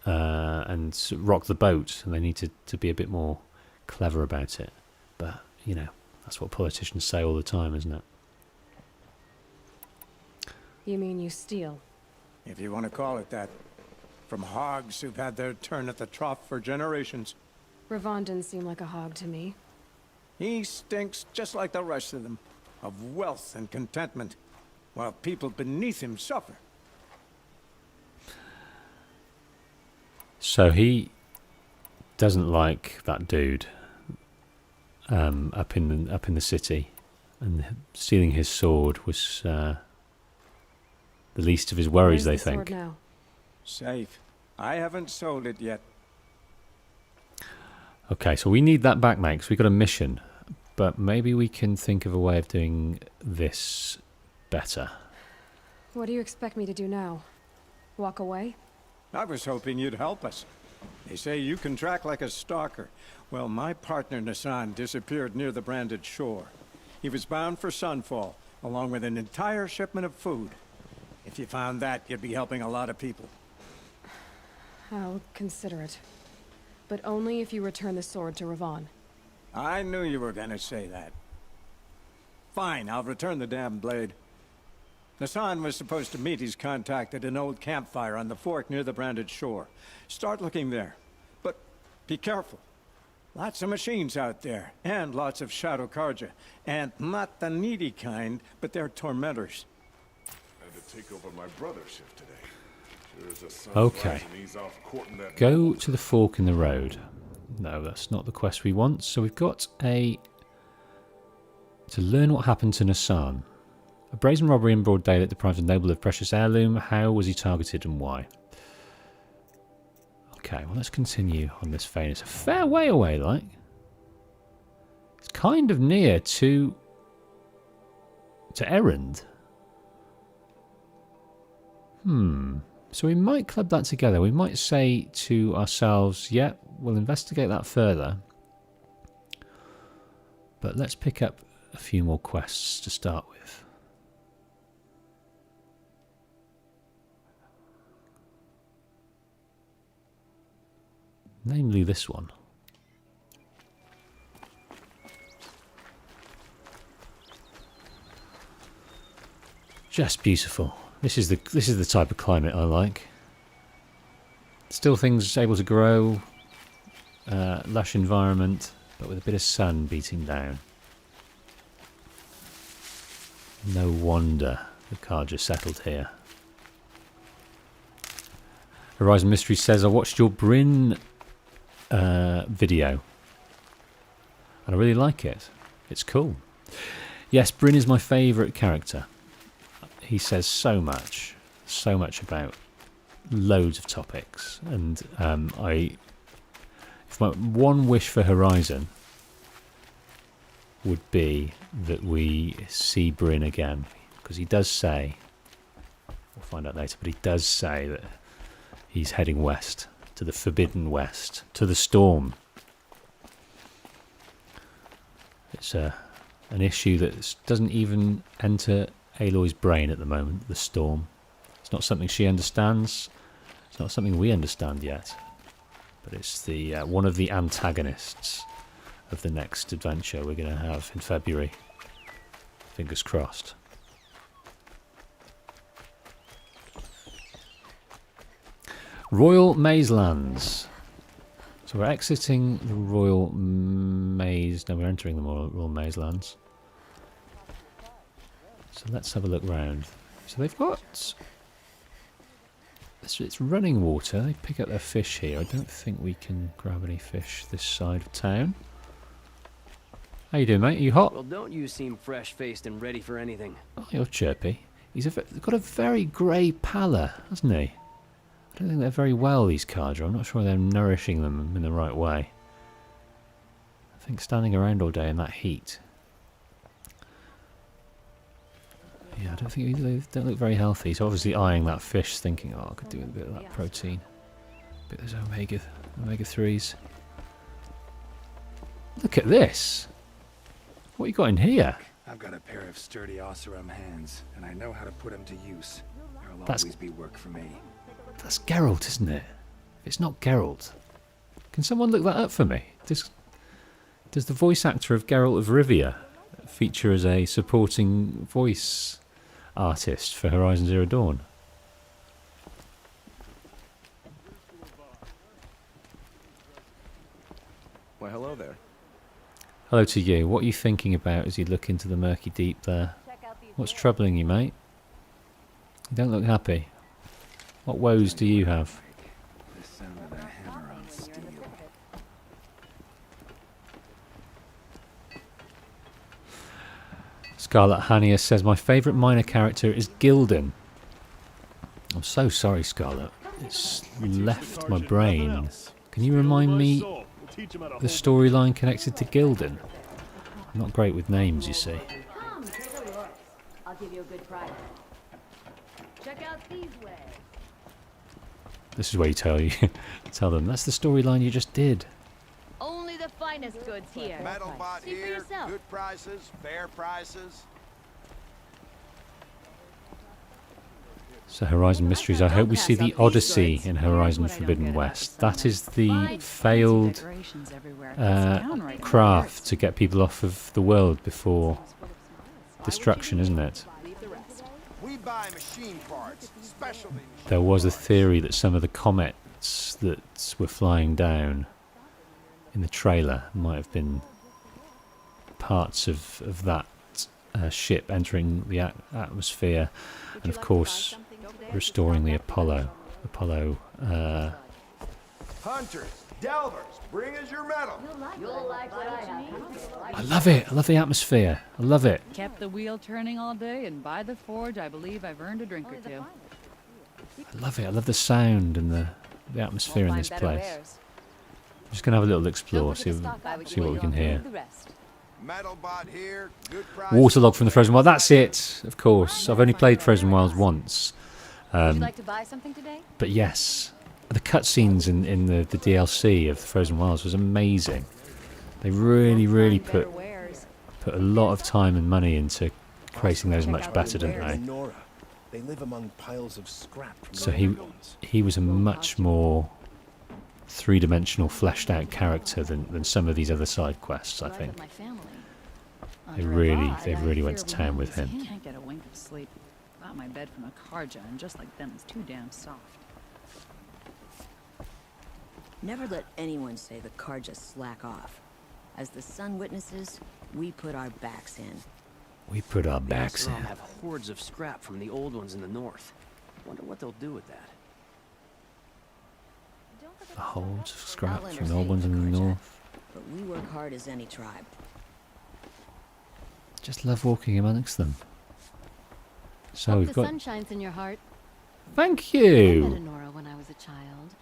A: and rock the boat, and they need to be a bit more clever about it. But, you know, that's what politicians say all the time, isn't it?
G: You mean you steal?
C: If you want to call it that. From hogs who've had their turn at the trough for generations.
G: Ravon didn't seem like a hog to me.
C: He stinks just like the rest of them, of wealth and contentment, while people beneath him suffer.
A: So he doesn't like that dude up in the city, and stealing his sword was the least of his worries.
G: Where's
A: they
G: the
A: think.
G: Sword now?
C: Safe. I haven't sold it yet.
A: Okay, so we need that back, mate, because we've got a mission. But maybe we can think of a way of doing this better.
G: What do you expect me to do now? Walk away?
C: I was hoping you'd help us. They say you can track like a stalker. Well, my partner Nassan disappeared near the branded shore. He was bound for Sunfall, along with an entire shipment of food. If you found that, you'd be helping a lot of people.
G: I'll consider it. But only if you return the sword to Ravon.
C: I knew you were gonna say that. Fine, I'll return the damn blade. Nassan was supposed to meet his contact at an old campfire on the fork near the branded shore. Start looking there. But be careful. Lots of machines out there, and lots of Shadow Karja. And not the needy kind, but they're tormentors.
B: Had to take over my brother's shift today. Sure as the sun's
A: Okay.
B: rising, he's off courting that
A: Go to the fork in the road. No, that's not the quest we want. So we've got to learn what happened to Nassan. A brazen robbery in broad daylight deprives a noble of precious heirloom. How was he targeted and why? Okay, well, let's continue on this vein. It's a fair way away, like. It's kind of near to Errand. So we might club that together. We might say to ourselves, yeah, we'll investigate that further. But let's pick up a few more quests to start with. Namely this one. Just beautiful. This is the type of climate I like. Still things able to grow, lush environment, but with a bit of sun beating down. No wonder the Karja settled here. Horizon Mystery says, I watched your Bryn video and I really like it. It's cool. Yes, Bryn is my favourite character. He says so much about loads of topics, and if my one wish for Horizon would be that we see Bryn again, because he does say, we'll find out later, but he does say that he's heading west, to the Forbidden West, to the Storm. It's an issue that doesn't even enter Aloy's brain at the moment, the Storm. It's not something she understands. It's not something we understand yet. But it's the one of the antagonists of the next adventure we're going to have in February. Fingers crossed. Royal Mazelands. So we're exiting the Royal Maze. No, we're entering the Royal Mazelands. So let's have a look round. So they've got... It's running water. They pick up their fish here. I don't think we can grab any fish this side of town. How you doing, mate? Are you hot?
P: Well, don't you seem fresh-faced and ready for anything.
A: Oh, you're chirpy. He's got a very grey pallor, hasn't he? I don't think they're very well, these Karja. I'm not sure they're nourishing them in the right way. I think standing around all day in that heat... Yeah, I don't think they don't look very healthy. He's obviously eyeing that fish, thinking, "Oh, I could do with a bit of that protein, a bit of those omega-3s." Look at this! What you got in here?
E: I've got a pair of sturdy Oseram hands, and I know how to put them to use. There'll
A: That's-
E: always be work for me.
A: That's Geralt, isn't it? If it's not Geralt, can someone look that up for me? Does the voice actor of Geralt of Rivia feature as a supporting voice artist for Horizon Zero Dawn?
D: Why, hello there.
A: Hello to you. What are you thinking about as you look into the murky deep there? What's troubling you, mate? You don't look happy. What woes do you have?
E: The sound of a hammer on steel.
A: Scarlet Hania says, my favourite minor character is Gildan. I'm so sorry, Scarlet. It's left my brain. Can you remind me the storyline connected to Gildan? I'm not great with names, you see.
K: Come, take a look. I'll give you a good price. Check out these ways.
A: This is where you tell them, that's the storyline you just did.
K: Only the finest goods here.
I: Metal bot
K: See for
I: here,
K: yourself.
I: good prices, fair prices.
A: So Horizon Mysteries. I hope we see the Odyssey in Horizon Forbidden West. That is the failed craft to get people off of the world before destruction, isn't it?
H: We buy machine parts, specialty.
A: There was a theory that some of the comets that were flying down in the trailer might have been parts of that ship entering the atmosphere, and of course restoring the Apollo.
H: Hunters, delvers, bring us your metal.
K: You'll like what I have.
A: I love it. I love the atmosphere. I love it.
M: Kept the wheel turning all day, and by the forge, I believe I've earned a drink or two.
A: I love it. I love the sound and the atmosphere in this place. I'm just going to have a little explore, see what we can hear. Waterlog from the Frozen Wild. That's it, of course. I've only played Frozen Wilds once.
K: Would you like to buy something today?
A: But yes, the cutscenes in the DLC of the Frozen Wilds was amazing. They really put a lot of time and money into creating those much better, didn't they?
H: They live among piles of scrap.
A: So he was a much more three-dimensional, fleshed-out character than some of these other side quests, I think. They really went to town with him.
M: Can't get a wink of sleep. Got my bed from a Karja, and just like them, it's too damn soft.
K: Never let anyone say the Karja slack off. As the sun witnesses, we put our backs in.
A: We put our backs in.
P: They have hordes of scrap from the old ones in the north. Wonder what they'll do with that.
A: The hordes of scrap from the old ones in the north.
K: But we work hard as any tribe.
A: Just love walking amongst them. So we've
I: the
A: got.
I: sun shines in your heart.
A: Thank
I: I
A: you.
I: met Honora when I was a child.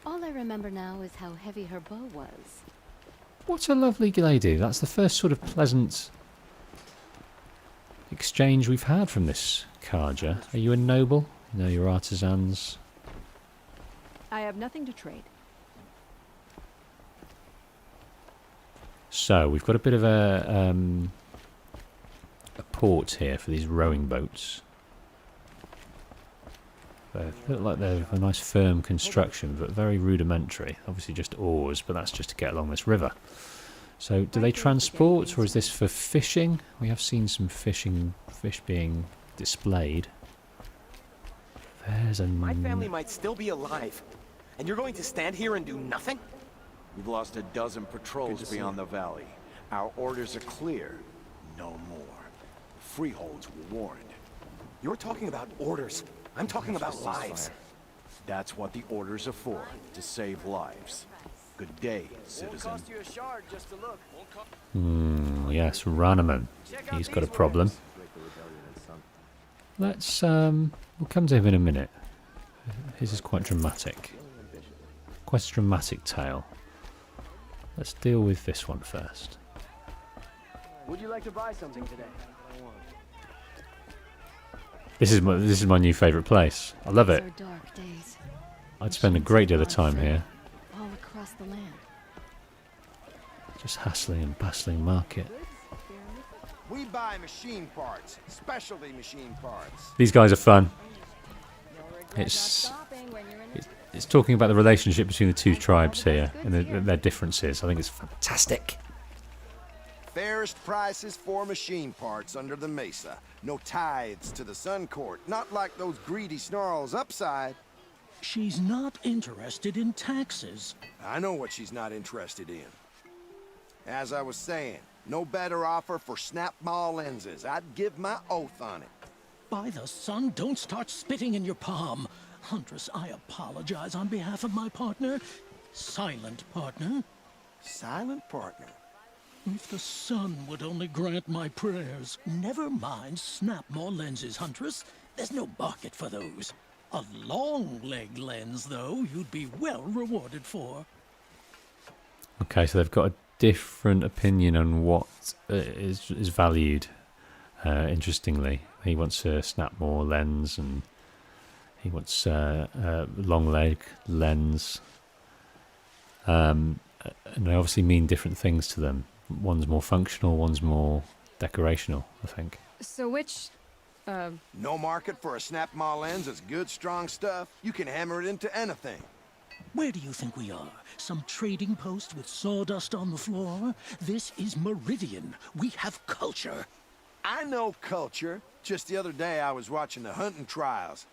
I: All I remember now is how heavy her bow was.
A: What a lovely lady. That's the first sort of pleasant exchange we've had from this Karja. Are you a noble? No, you're artisans.
M: I have nothing to trade.
A: So we've got a bit of a port here for these rowing boats. They look like they're a nice firm construction, but very rudimentary. Obviously just oars, but that's just to get along this river. So do they transport, or is this for fishing? We have seen some fish being displayed. There's a...
P: My family might still be alive, and you're going to stand here and do nothing?
N: We've lost a dozen patrols beyond the valley. Our orders are clear. No more. Freeholds were warned.
P: You're talking about orders. I'm talking about lives.
N: That's what the orders are for, to save lives. Good day, citizen.
P: Won't cost you a shard just to look.
A: Yes, Ranneman. He's got a problem. Let's, we'll come to him in a minute. His is quite dramatic. Quite a dramatic tale. Let's deal with this one first.
P: Would you like to buy something today?
A: This is my new favourite place. I love it.
I: Dark days.
A: I'd spend a great deal of time here.
I: All across the land.
A: Just hassling and bustling market.
H: We buy machine parts, specialty machine parts.
A: These guys are fun. It's talking about the relationship between the two tribes here and their differences. I think it's fantastic.
H: Fairest prices for machine parts under the mesa. No tithes to the Sun Court, not like those greedy snarls upside.
O: She's not interested in taxes.
H: I know what she's not interested in. As I was saying, no better offer for snap-ball lenses. I'd give my oath on it.
O: By the sun, don't start spitting in your palm. Huntress, I apologize on behalf of my partner. Silent partner.
H: Silent partner?
O: If the sun would only grant my prayers. Never mind snap-more lenses, Huntress. There's no market for those. A long-leg lens, though, you'd be well rewarded for.
A: Okay, so they've got a different opinion on what is valued. Interestingly, he wants a snap-more lens, and he wants a long-leg lens. And they obviously mean different things to them. One's more functional, one's more decorational, I think.
G: So which
H: No market for a snap maw lens that's good, strong stuff? You can hammer it into anything.
O: Where do you think we are? Some trading post with sawdust on the floor? This is Meridian. We have culture.
H: I know culture. Just the other day I was watching the hunting trials.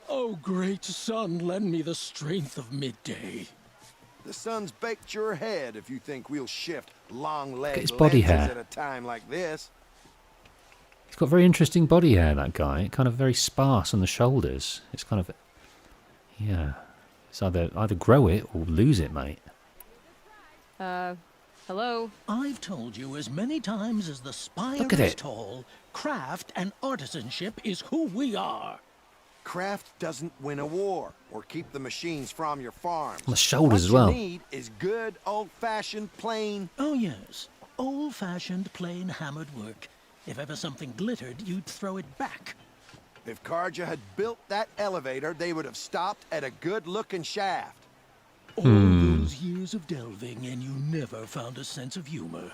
O: Oh, great sun, lend me the strength of midday.
H: The sun's baked your head if you think we'll shift long-legged
A: his body
H: lenses
A: hair.
H: at a time like this.
A: He's got very interesting body hair, that guy. Kind of very sparse on the shoulders. It's kind of... Yeah. It's either grow it or lose it, mate.
K: Hello?
O: I've told you as many times as the spire
A: Look at
O: is
A: it.
O: tall, craft and artisanship is who we are.
H: Craft doesn't win a war or keep the machines from your farms.
A: On the shoulders as well.
H: What you need is good, old-fashioned, plain...
O: Oh, yes. Old-fashioned, plain, hammered work. If ever something glittered, you'd throw it back.
H: If Karja had built that elevator, they would have stopped at a good-looking shaft.
O: All those years of delving, and you never found a sense of humor.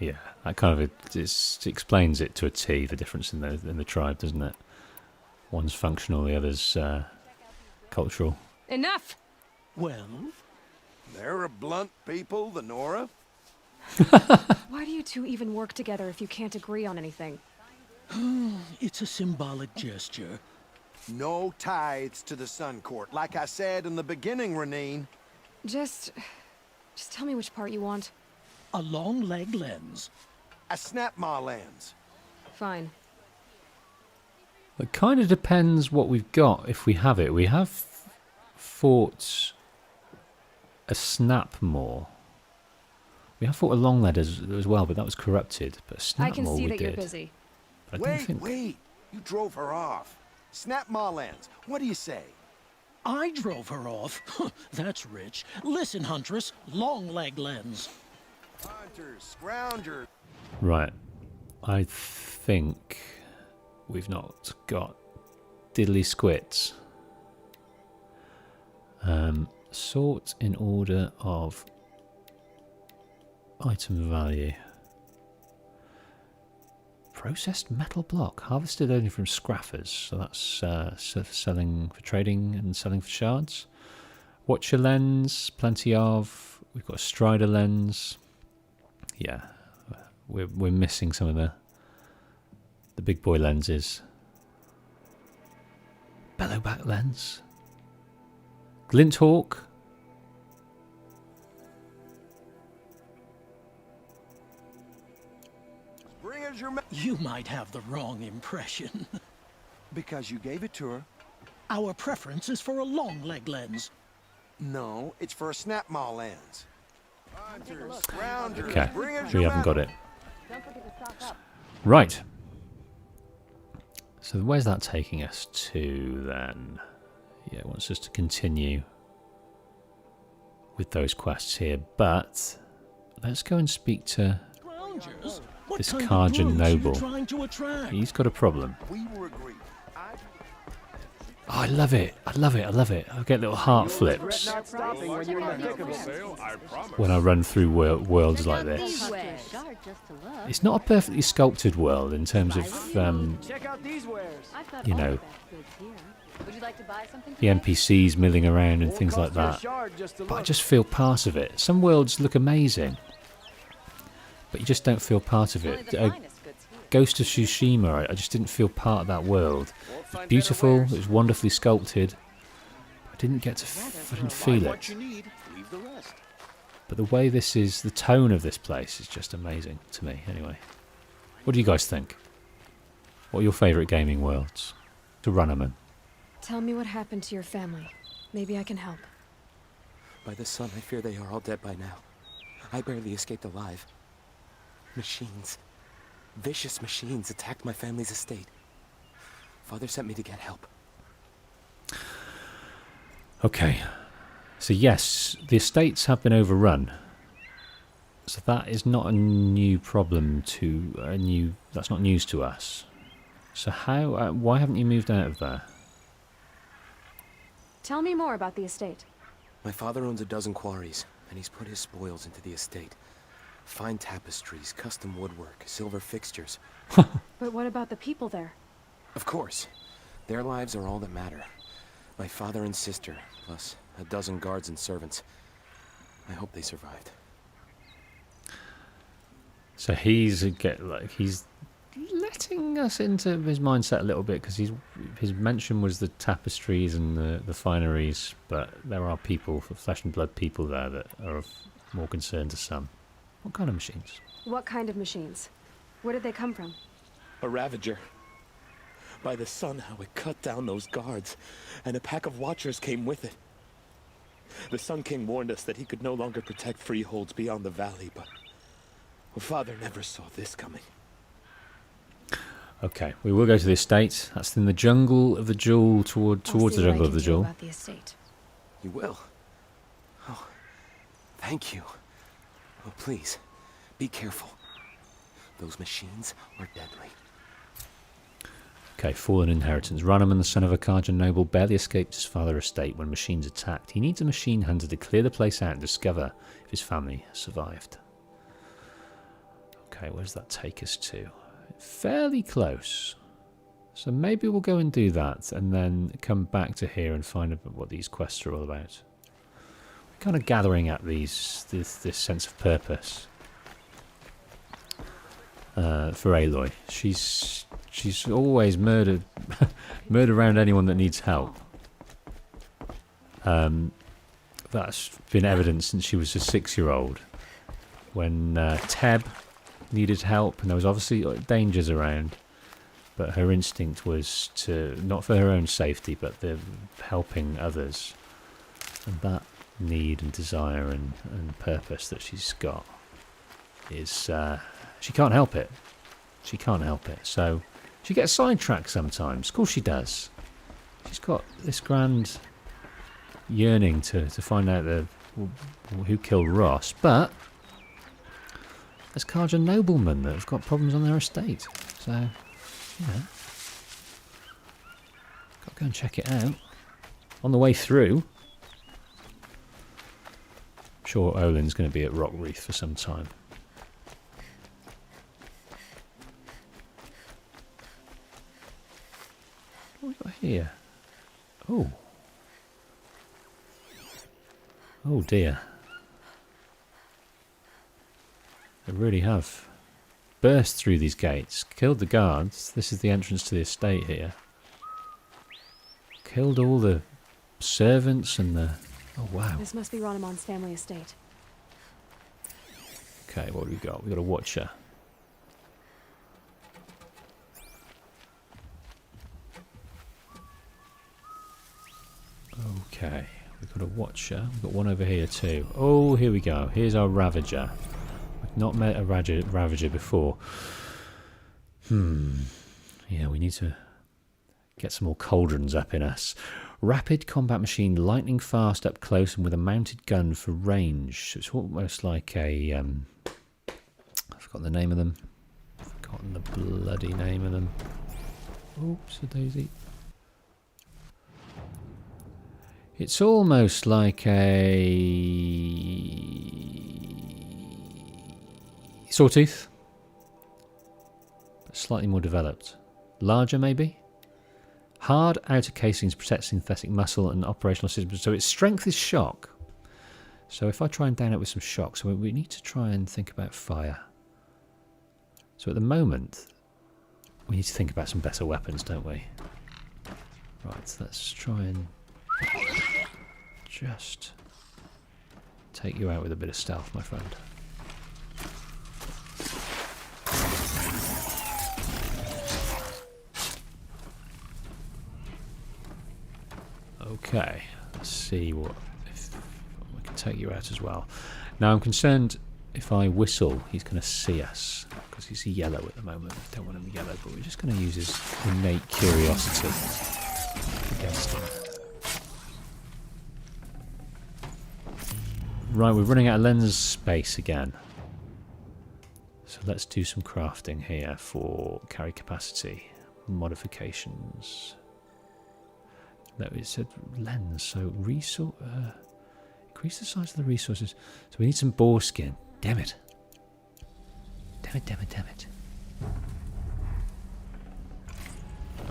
A: Yeah, that kind of it explains it to a T, the difference in the tribe, doesn't it? One's functional, the other's cultural.
K: Enough!
O: Well?
H: They're a blunt people, the Nora.
G: Why do you two even work together if you can't agree on anything?
O: It's a symbolic gesture.
H: No tithes to the Sun Court, like I said in the beginning, Renine.
G: Just tell me which part you want.
O: A long leg lens.
H: A snap maw lens.
G: Fine.
A: It kind of depends what we've got, if we have it. We have fought a snap maw. We have fought a long lead as well, but that was corrupted. But a snap
G: I can
A: maw
G: see
A: we
G: that
A: did.
G: you're busy.
A: But I don't think...
H: Wait. You drove her off. Snap maw lens. What do you say?
O: I drove her off. That's rich. Listen, Huntress, long leg lens.
H: Hunters, scroungers.
A: Right. I think we've not got diddly squits. Sort in order of item value. Processed metal block, harvested only from scraffers, so that's selling for trading and selling for shards. Watcher lens, plenty of. We've got a Strider lens. Yeah, we're missing some of the big boy lenses. Bellowback lens, glint hawk.
O: You might have the wrong impression.
H: Because you gave it to her.
O: Our preference is for a long leg lens.
H: No, it's for a snap maw lens. Hunters, scroungers,
A: Okay,
H: bring us
A: we
H: your
A: haven't got it.
K: Don't forget to stock up.
A: Right. So where's that taking us to then? Yeah, it wants us to continue with those quests here, but let's go and speak to this Karjan noble. He's got a problem. Oh, I love it. I love it. I love it. I get little heart flips when I run through worlds like this. It's not a perfectly sculpted world in terms of, you know, the NPCs milling around and things like that. But I just feel part of it. Some worlds look amazing, but you just don't feel part of it. Ghost of Tsushima, I just didn't feel part of that world. It was beautiful, it was wonderfully sculpted. I didn't get to, I didn't feel it. But the way this is, the tone of this place is just amazing to me, anyway. What do you guys think? What are your favourite gaming worlds? To Runnerman.
G: Tell me what happened to your family. Maybe I can help.
Q: By the sun, I fear they are all dead by now. I barely escaped alive. Machines. Vicious machines attacked my family's estate. Father sent me to get help.
A: Okay. So yes, the estates have been overrun. So that is not a new problem that's not news to us. So why haven't you moved out of there?
G: Tell me more about the estate.
Q: My father owns a dozen quarries, and he's put his spoils into the estate. Fine tapestries, custom woodwork, silver fixtures.
G: But what about the people there?
Q: Of course. Their lives are all that matter. My father and sister, plus a dozen guards and servants. I hope they survived.
A: So he's letting us into his mindset a little bit, because his mention was the tapestries and the fineries, but there are people, flesh and blood people there, that are of more concern to some. What kind of machines?
G: What kind of machines? Where did they come from?
Q: A Ravager. By the sun, how it cut down those guards, and a pack of watchers came with it. The Sun King warned us that he could no longer protect freeholds beyond the valley, but Father never saw this coming.
A: Okay, we will go to the estate. That's in the jungle of the Jewel, towards the jungle of the Jewel.
G: About the estate.
Q: You will? Oh, thank you. Oh, please, be careful. Those machines are deadly.
A: Okay, fallen inheritance. Ranaman, the son of a Karjan noble, barely escaped his father's estate when machines attacked. He needs a machine hunter to clear the place out and discover if his family survived. Okay, where does that take us to? Fairly close. So maybe we'll go and do that and then come back to here and find out what these quests are all about. We're kind of gathering at this sense of purpose for Aloy. She's always murdered around anyone that needs help. That's been evident since she was a 6-year-old. When Teb needed help, and there was obviously dangers around, but her instinct was to, not for her own safety, but the helping others. And that need and desire and purpose that she's got is, she can't help it. She can't help it. So she gets sidetracked sometimes. Of course she does. She's got this grand yearning to find out who killed Ross, but there's Karjan noblemen that have got problems on their estate. So, you know, got to go and check it out. On the way through, I'm sure Olin's going to be at Rockreath for some time. What have we got here? Oh. Oh dear. They really have burst through these gates, killed the guards. This is the entrance to the estate here. Killed all the servants and the... Oh wow.
G: This must be Ranamon's family estate.
A: Okay, what have we got? We've got a watcher. Okay, we've got a watcher. We've got one over here too. Oh, here we go. Here's our Ravager. We've not met a Ravager before. Yeah, we need to get some more cauldrons up in us. Rapid combat machine, lightning fast up close and with a mounted gun for range. So it's almost like a... I've forgotten the name of them. I've forgotten the bloody name of them. Oops, a daisy. It's almost like a... Sawtooth. But slightly more developed. Larger, maybe? Hard outer casings protect synthetic muscle and operational systems. So its strength is shock. So if I try and down it with some shock, so we need to try and think about fire. So at the moment, we need to think about some better weapons, don't we? Right, let's try and just take you out with a bit of stealth, my friend. Okay, let's see if we can take you out as well. Now I'm concerned if I whistle, he's going to see us because he's yellow at the moment. I don't want him yellow, but we're just going to use his innate curiosity against him. Right, we're running out of lens space again. So let's do some crafting here for carry capacity modifications. No, it said lens, so increase the size of the resources. So we need some boar skin. Damn it. Damn it.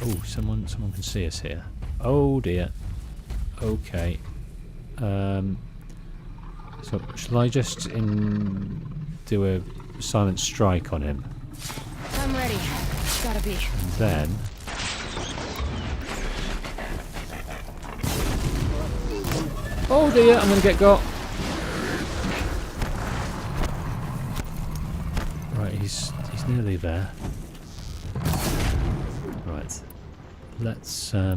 A: Oh, someone can see us here. Oh dear. Okay. So shall I just do a silent strike on him?
G: I'm ready. Gotta be.
A: And then oh dear, I'm gonna get got. Right, he's nearly there. Right. Let's ooh,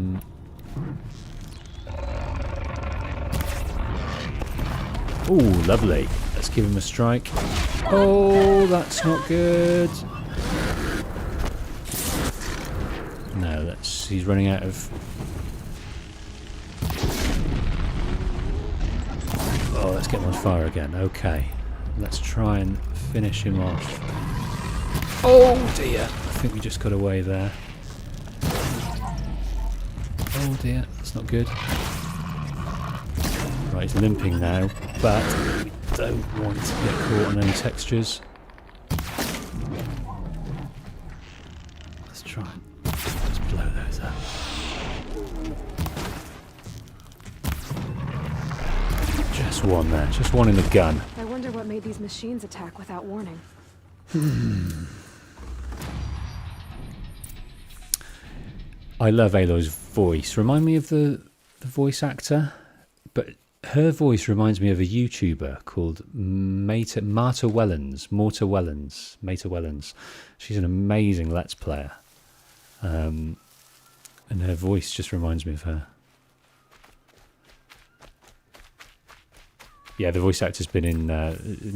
A: lovely. Let's give him a strike. Oh, that's not good. No, he's running out of. Oh, let's get him on fire again. Okay. Let's try and finish him off. Oh dear. I think we just got away there. Oh dear, that's not good. Right, he's limping now, but we don't want to get caught on any textures. Let's try and just blow those up. Just one there, just one in the gun.
G: I wonder what made these machines attack without warning.
A: I love Aloy's voice. Remind me of the voice actor, but her voice reminds me of a YouTuber called Marta Wellens. She's an amazing Let's Player, and her voice just reminds me of her. Yeah, the voice actor's been in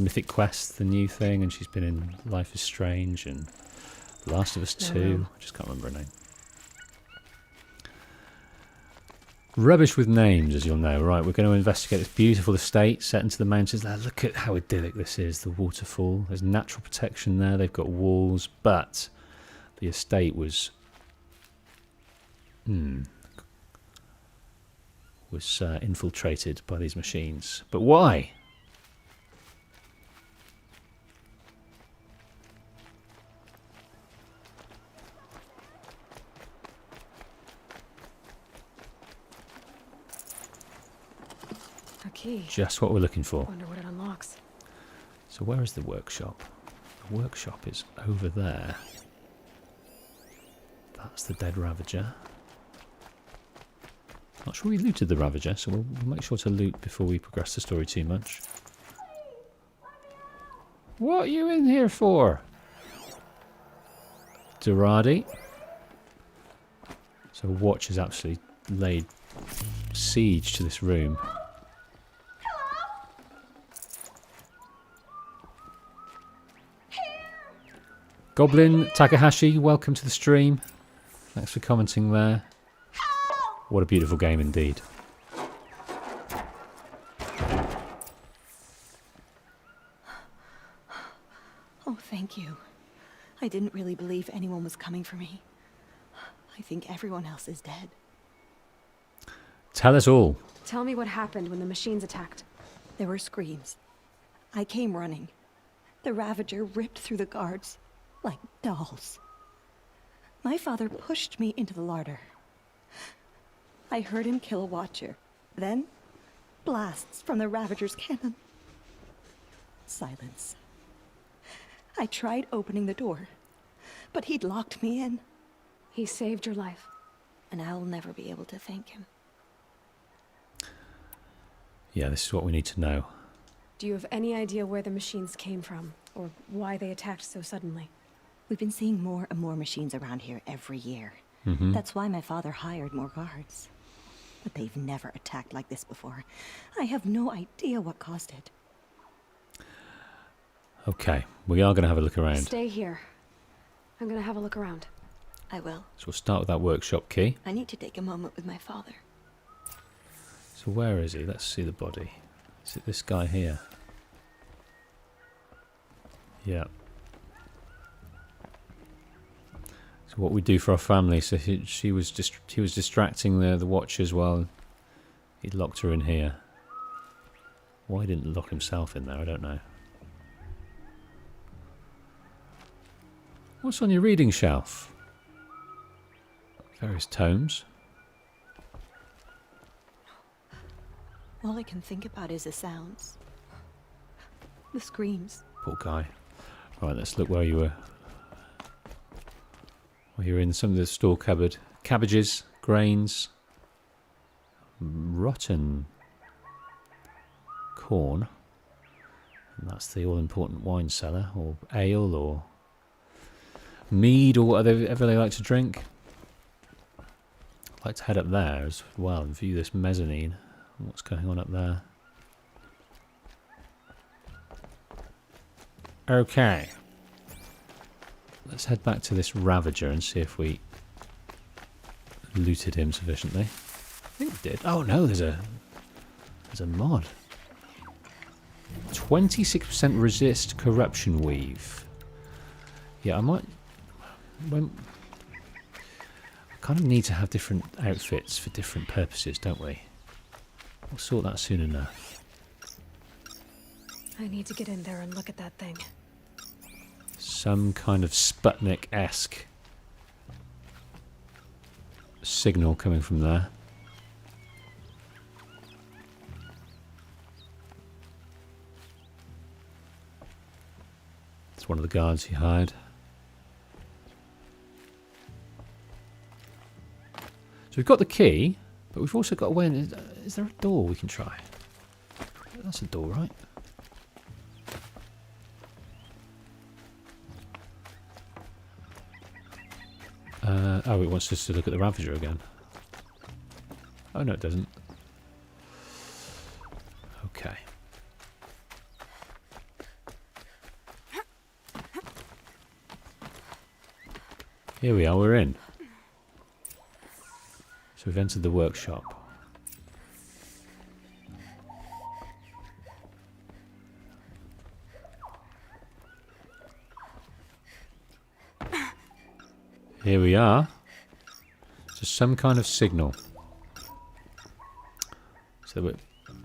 A: Mythic Quest, the new thing, and she's been in Life is Strange and Last of Us 2. I just can't remember her name. Rubbish with names, as you'll know. Right, we're going to investigate this beautiful estate set into the mountains. Now, look at how idyllic this is, the waterfall. There's natural protection there. They've got walls, but the estate was infiltrated by these machines. But why?
G: A key.
A: Just what we're looking for.
G: Wonder what it unlocks.
A: So where is the workshop? The workshop is over there. That's the dead Ravager. Not sure we looted the Ravager, so we'll make sure to loot before we progress the story too much. What are you in here for? Duradi. So Watch has actually laid siege to this room. Goblin Takahashi, welcome to the stream. Thanks for commenting there. What a beautiful game indeed.
L: Oh, thank you. I didn't really believe anyone was coming for me. I think everyone else is dead.
A: Tell us all.
G: Tell me what happened when the machines attacked.
L: There were screams. I came running. The Ravager ripped through the guards like dolls. My father pushed me into the larder. I heard him kill a watcher. Then, blasts from the Ravager's cannon. Silence. I tried opening the door, but he'd locked me in.
G: He saved your life.
L: And I'll never be able to thank him.
A: Yeah, this is what we need to know.
G: Do you have any idea where the machines came from, or why they attacked so suddenly?
L: We've been seeing more and more machines around here every year. That's why my father hired more guards. But they've never attacked like this before. I have no idea what caused it.
A: Okay, we are going to have a look around.
G: Stay here. I'm going to have a look around.
L: I will.
A: So we'll start with that workshop key.
L: I need to take a moment with my father.
A: So where is he? Let's see the body. Is it this guy here? Yeah. So what we do for our family, so he was distracting the watchers while he locked her in here. Why didn't he lock himself in there? I don't know. What's on your reading shelf? Various tomes.
L: All I can think about is the sounds. The screams.
A: Poor guy. Right, let's look where you were. Well, you're in some of the store cupboard. Cabbages, grains, rotten corn. And that's the all-important wine cellar, or ale, or mead, or whatever they like to drink. I'd like to head up there as well and view this mezzanine. What's going on up there? Okay. Let's head back to this Ravager and see if we looted him sufficiently. I think we did. Oh no, there's a mod. 26% resist corruption weave. Yeah, I might. I kind of need to have different outfits for different purposes, don't we? We'll sort that soon enough.
G: I need to get in there and look at that thing.
A: Some kind of Sputnik-esque signal coming from there. It's one of the guards he hired. So we've got the key, but we've also got a way in. Is there a door we can try? That's a door, right? Oh, it wants us to look at the Ravager again. Oh, no, it doesn't. Okay. Here we are, we're in. So we've entered the workshop. Here we are. Just some kind of signal. So a bit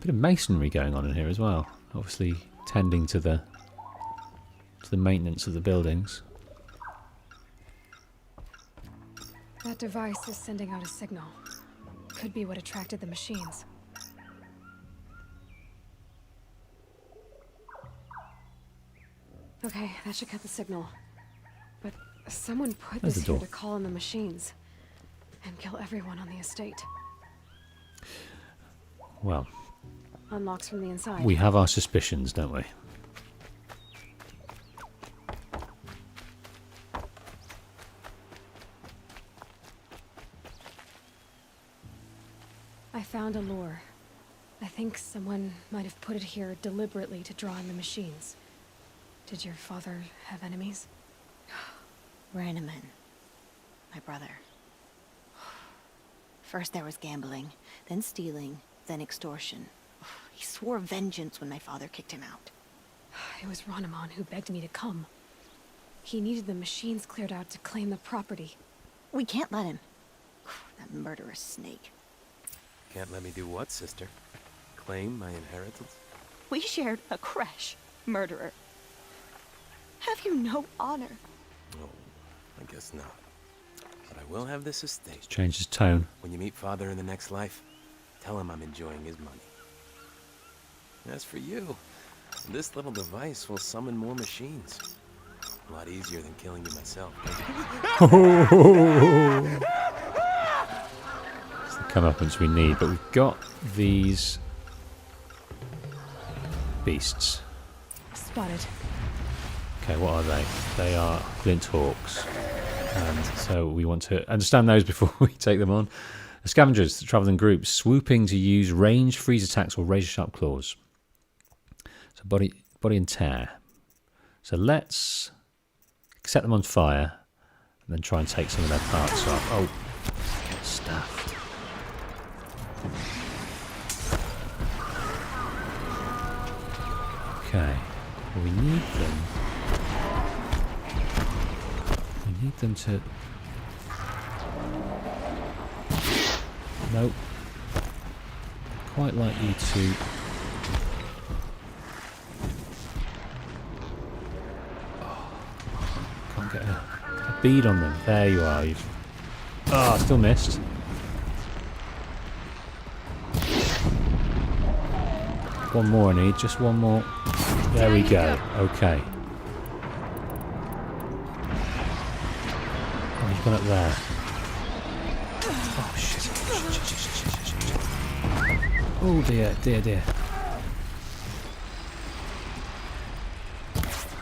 A: of masonry going on in here as well. Obviously tending to the maintenance of the buildings.
G: That device is sending out a signal. Could be what attracted the machines. Okay, that should cut the signal. But someone put
A: There's
G: this
A: the
G: here
A: door.
G: to call in the machines and kill everyone on the estate.
A: Well,
G: Unlocks from the inside.
A: we have our suspicions, don't we?
G: I found a lure. I think someone might have put it here deliberately to draw in the machines. Did your father have enemies?
K: Ranneman. My brother. First there was gambling, then stealing, then extortion. He swore vengeance when my father kicked him out.
G: It was Ranneman who begged me to come. He needed the machines cleared out to claim the property.
K: We can't let him. That murderous snake.
Q: Can't let me do what, sister? Claim my inheritance?
K: We shared a creche, murderer. Have you no honor?
Q: Oh, I guess not. But I will have this estate.
A: Change his tone.
Q: When you meet father in the next life, tell him I'm enjoying his money. As for you, this little device will summon more machines. A lot easier than killing you myself.
A: It's the comeuppance we need, but we've got these beasts.
G: Spotted.
A: Okay, what are they? They are flint hawks. And so we want to understand those before we take them on. The scavengers travel in groups, swooping to use ranged freeze attacks or razor-sharp claws. So body and tear. So let's set them on fire and then try and take some of their parts off. Oh, get stuffed. Okay, well, we need them. We need them to... Nope. Quite like you to... Oh, can't get her. bead on them. There you are. Oh, still missed. One more I need, just one more. There we go. Okay. Oh, he's gone up there. Oh, shit. Oh, dear, dear, dear.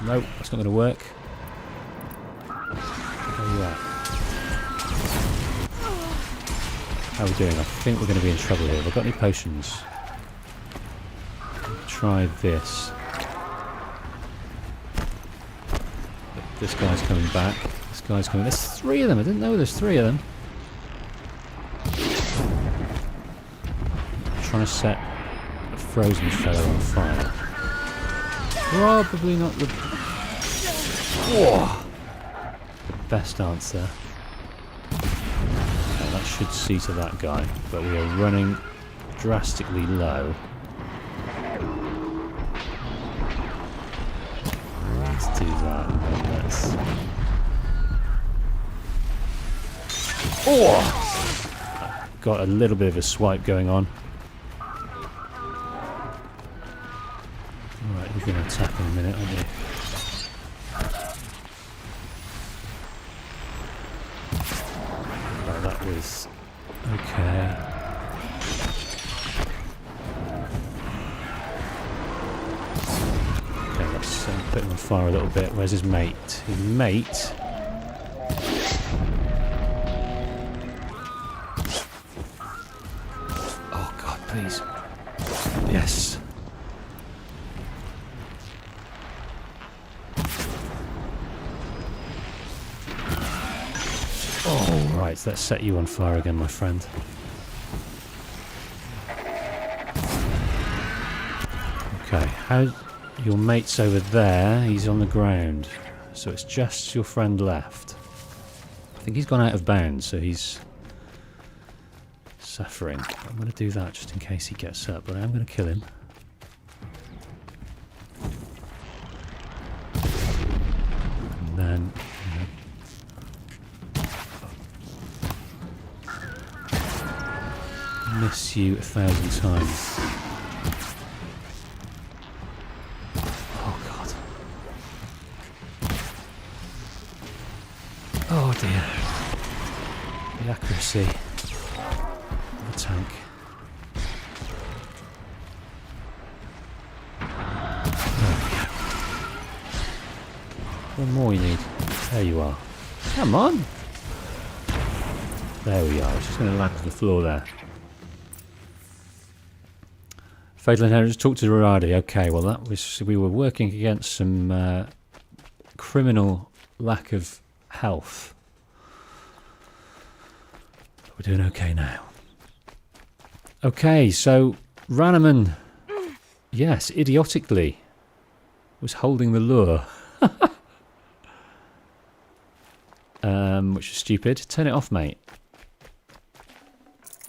A: Nope, that's not going to work. Where are you at? How are we doing? I think we're going to be in trouble here. Have I got any potions? Try this. This guy's coming back. This guy's coming. There's 3 of them. I didn't know there's 3 of them. I'm trying to set a frozen fellow on fire. Probably not the best answer. Okay, that should see to that guy, but we are running drastically low. Let's do that and then let's... Oh! Got a little bit of a swipe going on. Alright, you're going to attack in a minute, aren't you? Right, that was... okay. Okay, let's put him on fire a little bit. Where's his mate? His mate... oh god, please. Yes. Oh, right, let's set you on fire again, my friend. Okay, how... your mate's over there, he's on the ground. So it's just your friend left. I think he's gone out of bounds, so he's suffering. I'm going to do that just in case he gets up, but I am going to kill him. And then... miss you 1,000 times. Oh god. Oh dear. The accuracy of the tank. There we go. One more you need. There you are. Come on! There we are. It's just going to land on the floor there. Fatal Inheritance, talk to Doradi. Okay, well that was... we were working against some criminal lack of health. But we're doing okay now. Okay, so Ranneman, yes, idiotically, was holding the lure. Which is stupid. Turn it off, mate.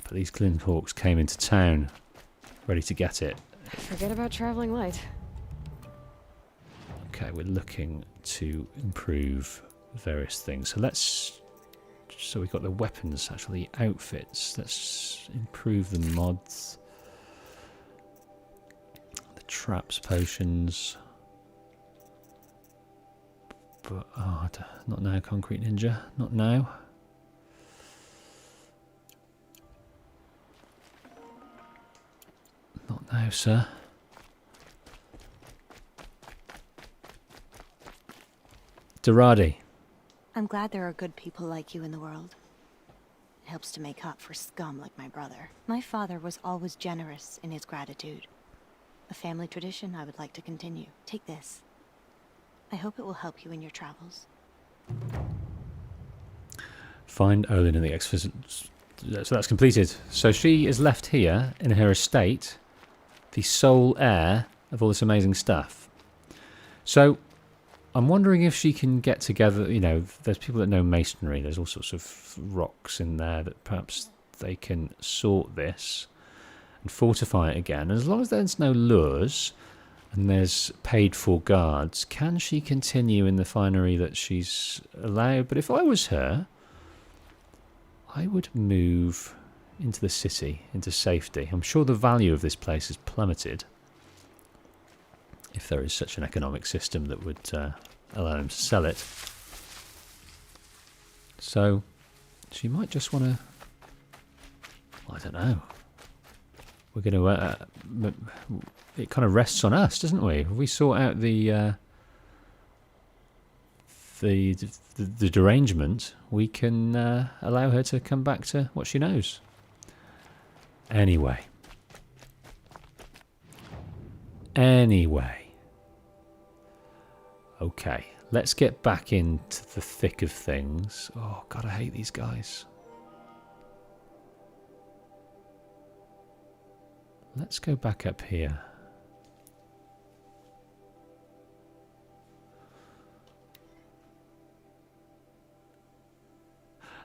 A: But these Glinthawks came into town ready to get it.
G: Forget about traveling light.
A: Okay, we're looking to improve various things. So let's... so we've got the weapons, actually, outfits. Let's improve the mods. The traps, potions. But, oh, not now, Concrete Ninja. Not now. Not now, sir. Doradi.
L: I'm glad there are good people like you in the world. It helps to make up for scum like my brother. My father was always generous in his gratitude. A family tradition I would like to continue. Take this. I hope it will help you in your travels.
A: Find Olin in the exquisite... so that's completed. So she is left here in her estate, the sole heir of all this amazing stuff. So I'm wondering if she can get together, you know, there's people that know masonry, there's all sorts of rocks in there that perhaps they can sort this and fortify it again. And as long as there's no lures, And there's paid-for guards. Can she continue in the finery that she's allowed? But if I was her, I would move into the city, into safety. I'm sure the value of this place has plummeted, if there is such an economic system that would allow them to sell it. So she might just want to, I don't know. We're going to, it kind of rests on us, doesn't we? If we sort out the derangement, we can allow her to come back to what she knows. Anyway. Okay, let's get back into the thick of things. Oh, God, I hate these guys. Let's go back up here.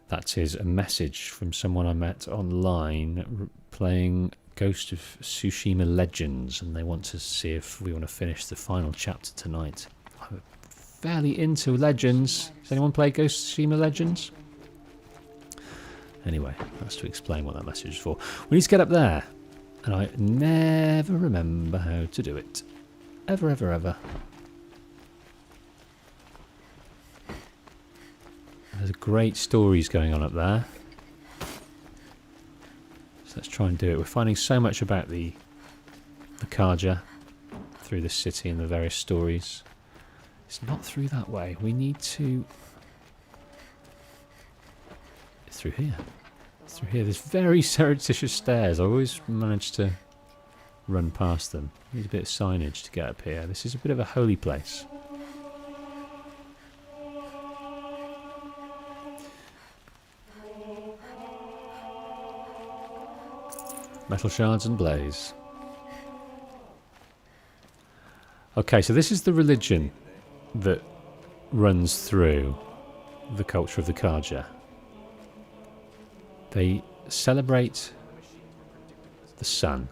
A: That is a message from someone I met online playing Ghost of Tsushima Legends, and they want to see if we want to finish the final chapter tonight. I'm fairly into Legends. Has anyone played Ghost of Tsushima Legends? Anyway, that's to explain what that message is for. We need to get up there, and I never remember how to do it. Ever, ever, ever. There's great stories going on up there. So let's try and do it. We're finding so much about the Karja through the city and the various stories. It's not through that way. We need to... It's through here. It's through here. There's very surreptitious stairs. I always manage to run past them. Need a bit of signage to get up here. This is a bit of a holy place. Metal shards and blaze. Okay, so this is the religion that runs through the culture of the Karja. They celebrate the sun.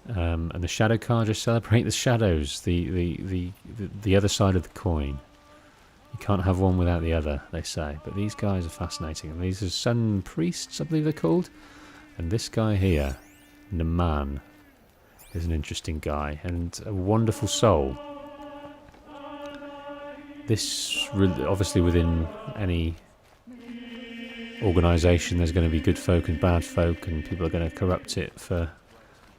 A: And the Shadow Karja celebrate the shadows, the other side of the coin. You can't have one without the other, they say. But these guys are fascinating. And these are sun priests, I believe they're called. And this guy here, Naman, is an interesting guy and a wonderful soul. This, obviously within any organisation, there's going to be good folk and bad folk, and people are going to corrupt it for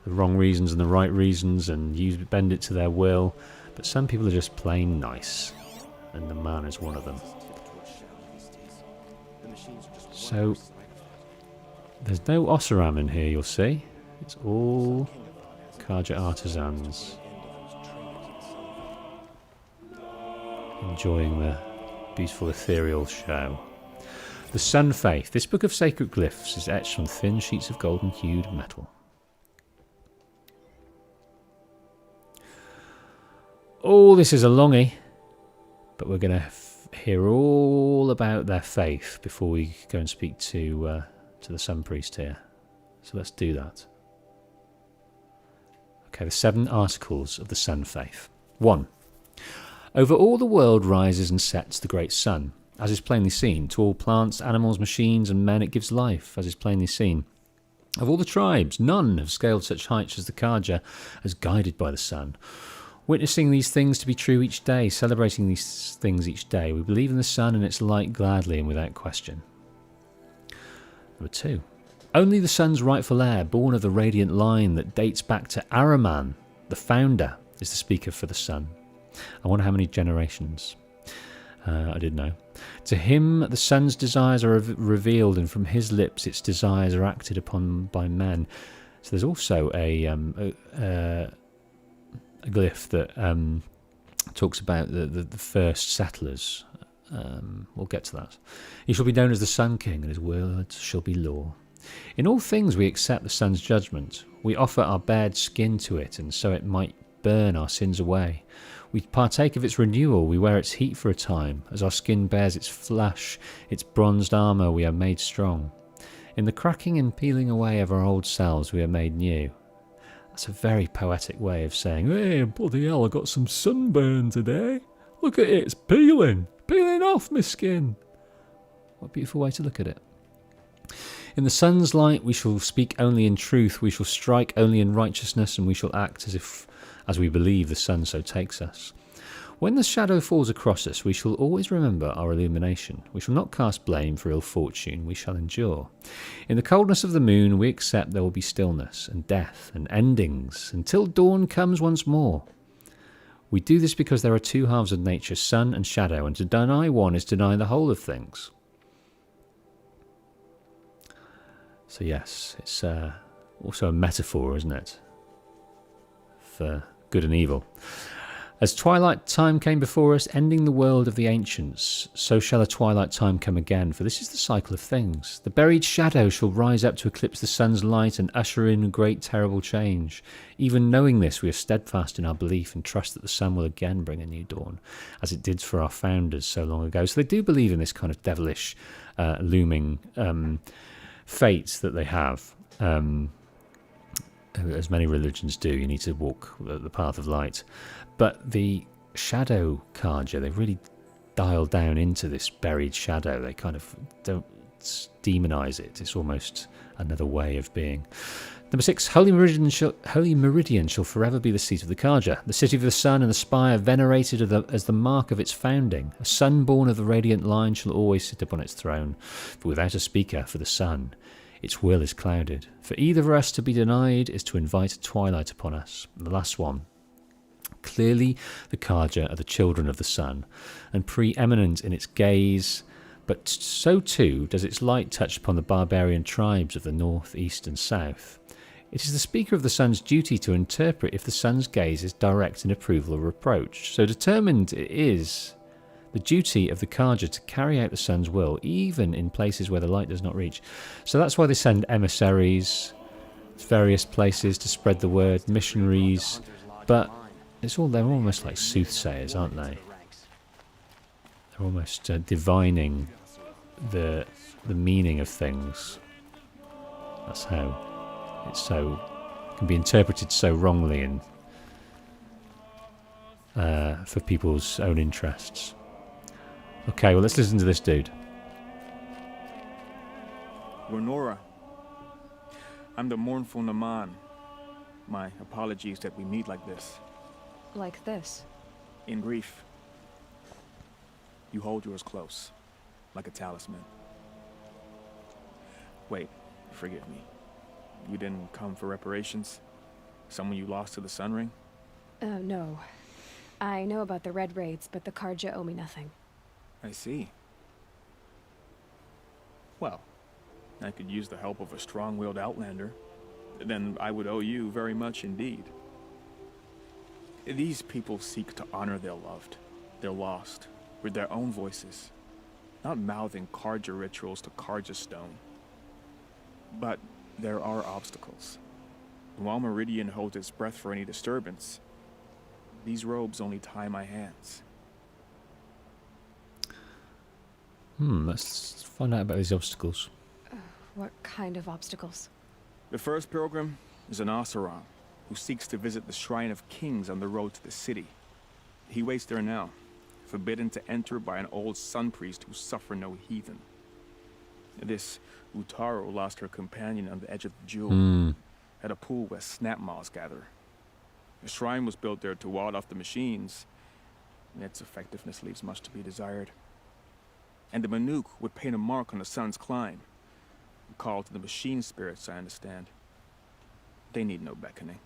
A: the wrong reasons and the right reasons and bend it to their will. But some people are just plain nice. And the man is one of them. So there's no Oseram in here, you'll see. It's all Karja artisans enjoying the beautiful ethereal show. The Sun Faith. This book of sacred glyphs is etched on thin sheets of golden hued metal. Oh, this is a longie. But we're going to hear all about their faith before we go and speak to the Sun Priest here. So let's do that. Okay, the 7 articles of the Sun Faith. 1. Over all the world rises and sets the great sun, as is plainly seen. To all plants, animals, machines, and men it gives life, as is plainly seen. Of all the tribes, none have scaled such heights as the Karja, as guided by the sun. Witnessing these things to be true each day, celebrating these things each day, we believe in the sun and its light gladly and without question. Number 2. Only the sun's rightful heir, born of the radiant line that dates back to Araman, the founder, is the speaker for the sun. I wonder how many generations. I didn't know. To him the sun's desires are revealed, and from his lips its desires are acted upon by men. So there's also a glyph that talks about the first settlers. We'll get to that. He shall be known as the Sun King, and his words shall be law. In all things we accept the sun's judgment. We offer our bared skin to it, and so it might burn our sins away. We partake of its renewal, we wear its heat for a time. As our skin bears its flesh, its bronzed armour, we are made strong. In the cracking and peeling away of our old selves, we are made new. That's a very poetic way of saying, hey, bloody hell, I got some sunburn today. Look at it, it's peeling off my skin. What a beautiful way to look at it. In the sun's light we shall speak only in truth, we shall strike only in righteousness, and we shall act as we believe the sun so takes us. When the shadow falls across us, we shall always remember our illumination. We shall not cast blame for ill fortune, we shall endure. In the coldness of the moon we accept there will be stillness and death and endings, until dawn comes once more. We do this because there are two halves of nature, sun and shadow, and to deny one is to deny the whole of things. So yes, it's also a metaphor, isn't it? For good and evil. As twilight time came before us, ending the world of the ancients, so shall a twilight time come again, for this is the cycle of things. The buried shadow shall rise up to eclipse the sun's light and usher in great terrible change. Even knowing this, we are steadfast in our belief and trust that the sun will again bring a new dawn, as it did for our founders so long ago. So they do believe in this kind of devilish, looming fate that they have. As many religions do, you need to walk the path of light. But the shadow Karja, they really dial down into this buried shadow. They kind of don't demonize it. It's almost another way of being. Number 6, Holy Meridian shall forever be the seat of the Karja. The city of the sun and the spire venerated as the mark of its founding. A sun born of the radiant line shall always sit upon its throne. For without a speaker for the sun, its will is clouded. For either of us to be denied is to invite a twilight upon us. And the last one. Clearly the Karja are the children of the sun, and preeminent in its gaze, but so too does its light touch upon the barbarian tribes of the north, east and south. It is the speaker of the sun's duty to interpret if the sun's gaze is direct in approval or reproach. So determined it is the duty of the Karja to carry out the sun's will, even in places where the light does not reach. So that's why they send emissaries to various places to spread the word, missionaries, but they're almost like soothsayers, aren't they? They're almost divining the meaning of things. That's how it can be interpreted so wrongly and for people's own interests. Okay, well, let's listen to this dude.
R: Renora, I'm the mournful Naman. My apologies that we meet like this.
G: Like this?
R: In grief. You hold yours close, like a talisman. Wait, forgive me. You didn't come for reparations? Someone you lost to the Sun Ring?
G: No. I know about the Red Raids, but the Karja owe me nothing.
R: I see. Well, I could use the help of a strong-willed outlander. Then I would owe you very much indeed. These people seek to honor their loved, their lost, with their own voices, not mouthing Karja rituals to Karja stone. But there are obstacles. While Meridian holds its breath for any disturbance, these robes only tie my hands.
A: Let's find out about these obstacles.
G: What kind of obstacles?
R: The first pilgrim is an Oseram, who seeks to visit the Shrine of Kings on the road to the city. He waits there now, forbidden to enter by an old sun priest who suffer no heathen. This Utaro lost her companion on the edge of the Jewel, at a pool where snap moths gather. The shrine was built there to ward off the machines, and its effectiveness leaves much to be desired. And the Manuk would paint a mark on the sun's climb, a call to the machine spirits, I understand. They need no beckoning.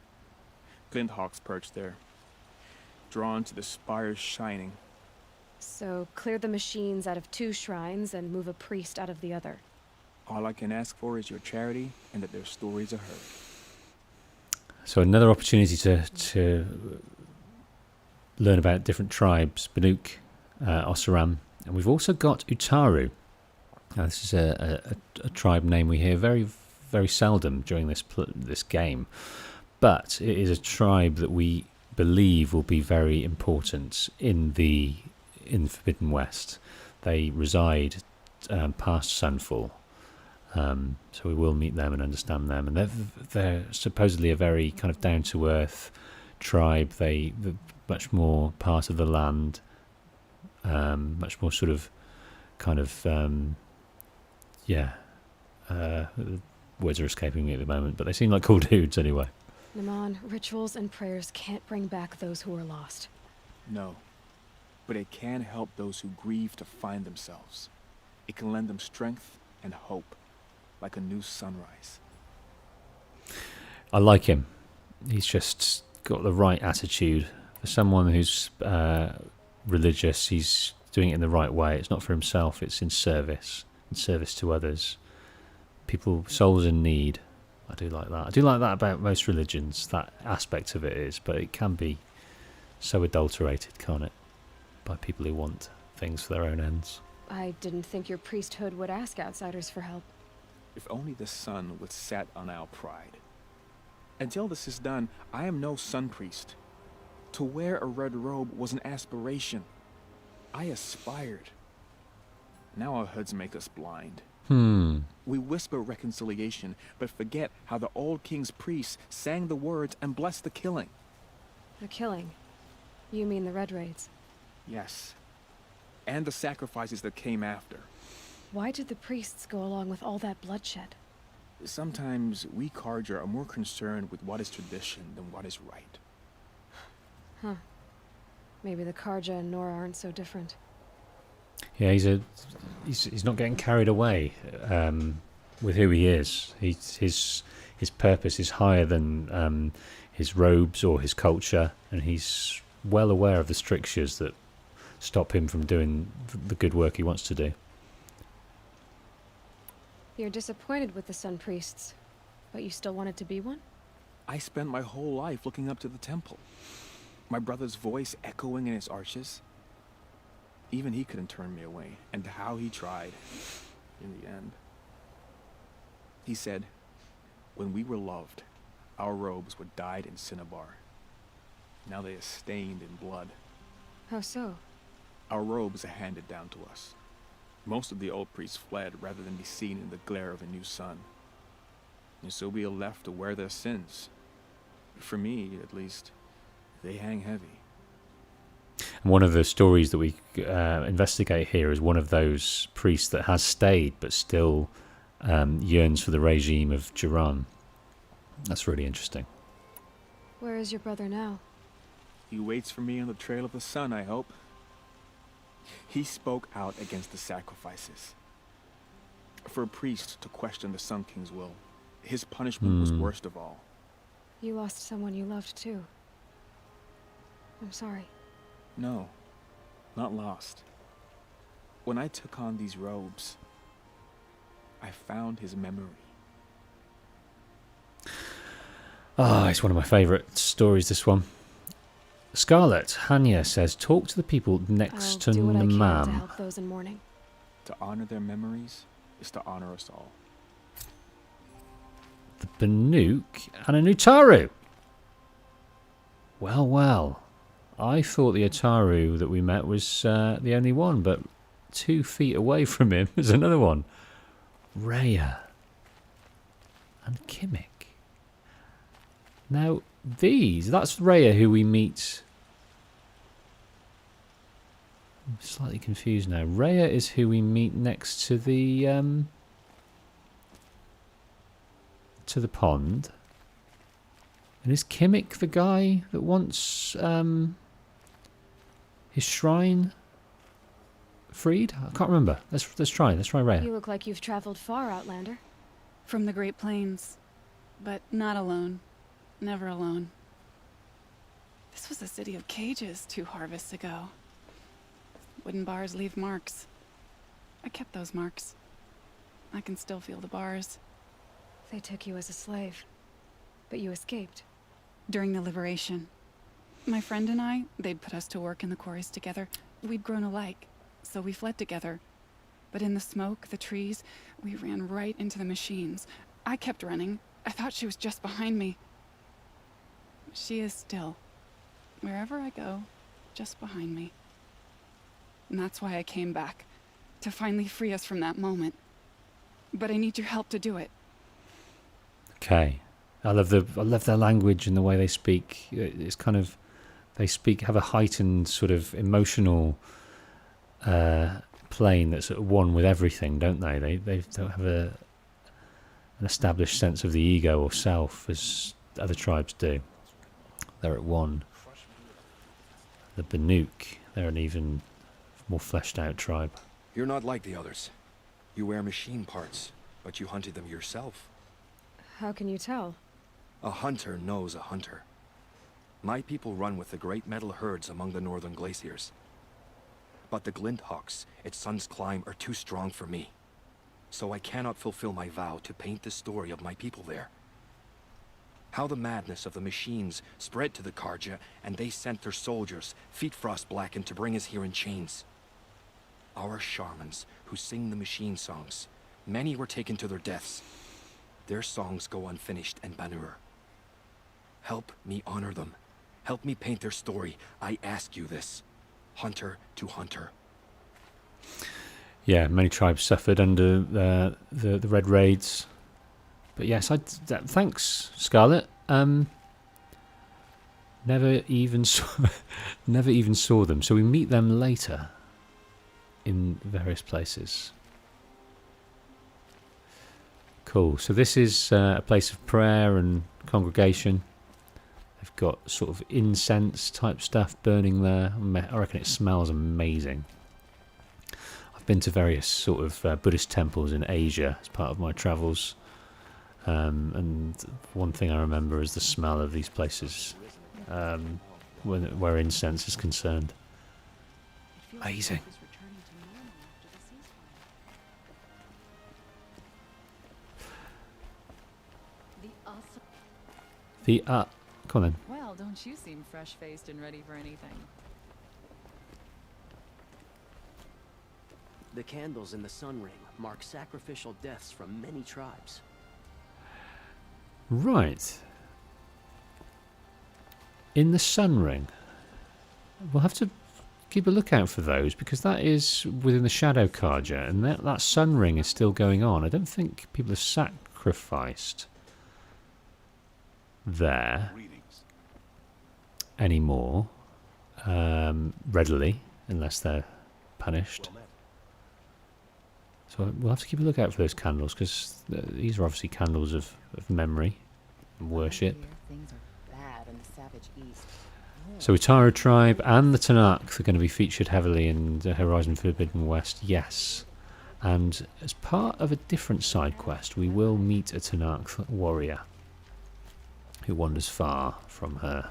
R: Glint hawks perch there, drawn to the spire's shining.
G: So clear the machines out of 2 shrines and move a priest out of the other.
R: All I can ask for is your charity and that their stories are heard.
A: So another opportunity to learn about different tribes, Banuk, Oseram, and we've also got Utaru. Now, this is a tribe name we hear very, very seldom during this game, but it is a tribe that we believe will be very important in the Forbidden West. They reside past Sunfall, So we will meet them and understand them. And they're supposedly a very kind of down-to-earth tribe. They're much more part of the land, much more sort of kind of words are escaping me at the moment, but they seem like cool dudes anyway.
G: Naman, rituals and prayers can't bring back those who are lost.
R: No. But it can help those who grieve to find themselves. It can lend them strength and hope, like a new sunrise.
A: I like him. He's just got the right attitude. For someone who's religious, he's doing it in the right way. It's not for himself, it's in service to others. People, souls in need. I do like that. I do like that about most religions. That aspect of it is, but it can be so adulterated, can't it? By people who want things for their own ends.
G: I didn't think your priesthood would ask outsiders for help.
R: If only the sun would set on our pride. Until this is done, I am no sun priest. To wear a red robe was an aspiration. I aspired. Now our hoods make us blind. We whisper reconciliation, but forget how the old king's priests sang the words and blessed the killing.
G: The killing? You mean the Red Raids?
R: Yes. And the sacrifices that came after.
G: Why did the priests go along with all that bloodshed?
R: Sometimes we Carja are more concerned with what is tradition than what is right.
G: Huh. Maybe the Carja and Nora aren't so different.
A: Yeah, he's not getting carried away with who he is. His purpose is higher than his robes or his culture, and he's well aware of the strictures that stop him from doing the good work he wants to do.
G: You're disappointed with the Sun Priests, but you still wanted to be one?
R: I spent my whole life looking up to the temple. My brother's voice echoing in its arches. Even he couldn't turn me away, and how he tried, in the end. He said, when we were loved, our robes were dyed in cinnabar. Now they are stained in blood.
G: How so?
R: Our robes are handed down to us. Most of the old priests fled rather than be seen in the glare of a new sun. And so we are left to wear their sins. For me, at least, they hang heavy.
A: And one of the stories that we investigate here is one of those priests that has stayed but still yearns for the regime of Jiran. That's really interesting.
G: Where is your brother now?
R: He waits for me on the trail of the sun, I hope. He spoke out against the sacrifices. For a priest to question the Sun King's will, his punishment was worst of all.
G: You lost someone you loved too. I'm sorry.
R: No, not lost. When I took on these robes, I found his memory.
A: Ah, it's one of my favourite stories, this one. Scarlet, Hanya says, talk to the people next to
G: do what I can to
A: Namam.
G: help those in mourning.
R: To honor their memories is to honor us all.
A: The Banuk and a Nutaru. Well, well. I thought the Ataru that we met was the only one, but 2 feet away from him is another one. Rhea and Kimmik. Now, that's Rhea who we meet. I'm slightly confused now. Rhea is who we meet next to the pond. And is Kimmik the guy that wants his shrine freed? I can't remember. Let's try Rhea.
G: You look like you've traveled far, Outlander.
J: From the Great Plains, but not alone. Never alone. This was a city of cages 2 harvests ago. Wooden bars leave marks. I kept those marks. I can still feel the bars.
G: They took you as a slave, but you escaped.
J: During the liberation. My friend and I, they'd put us to work in the quarries together. We'd grown alike, so we fled together. But in the smoke, the trees, we ran right into the machines. I kept running. I thought she was just behind me. She is still. Wherever I go, just behind me. And that's why I came back. To finally free us from that moment.
S: but I need your help to do it.
A: Okay. I love their language and the way they speak. It's kind of, have a heightened sort of emotional plane that's at one with everything, don't they? They don't have an established sense of the ego or self as other tribes do. They're at one. The Banuk, they're an even more fleshed out tribe.
T: You're not like the others. You wear machine parts, but you hunted them yourself.
G: How can you tell?
T: A hunter knows a hunter. My people run with the great metal herds among the northern glaciers. But the Glinthawks, its sun's climb, are too strong for me. So I cannot fulfill my vow to paint the story of my people there. How the madness of the machines spread to the Karja, and they sent their soldiers, feet frost blackened, to bring us here in chains. Our shamans, who sing the machine songs, many were taken to their deaths. Their songs go unfinished in Banur. Help me honor them. Help me paint their story. I ask you this. Hunter to hunter.
A: Yeah, many tribes suffered under the Red Raids. But yes, thanks, Scarlet. Never even saw them. So we meet them later in various places. Cool. So this is a place of prayer and congregation. They've got sort of incense type stuff burning there. I reckon it smells amazing. I've been to various sort of Buddhist temples in Asia as part of my travels. And one thing I remember is the smell of these places where incense is concerned. Amazing. Come on then.
M: Well, don't you seem fresh-faced and ready for anything?
P: The candles in the sun ring mark sacrificial deaths from many tribes.
A: Right. In the sun ring. We'll have to keep a lookout for those because that is within the Shadow Karja, and that sun ring is still going on. I don't think people are sacrificed there anymore readily, unless they're punished. So we'll have to keep a lookout for those candles because these are obviously candles of memory and worship. So Utaru tribe and the Tanakh are going to be featured heavily in the Horizon Forbidden West, yes. And as part of a different side quest, we will meet a Tanakh warrior who wanders far from her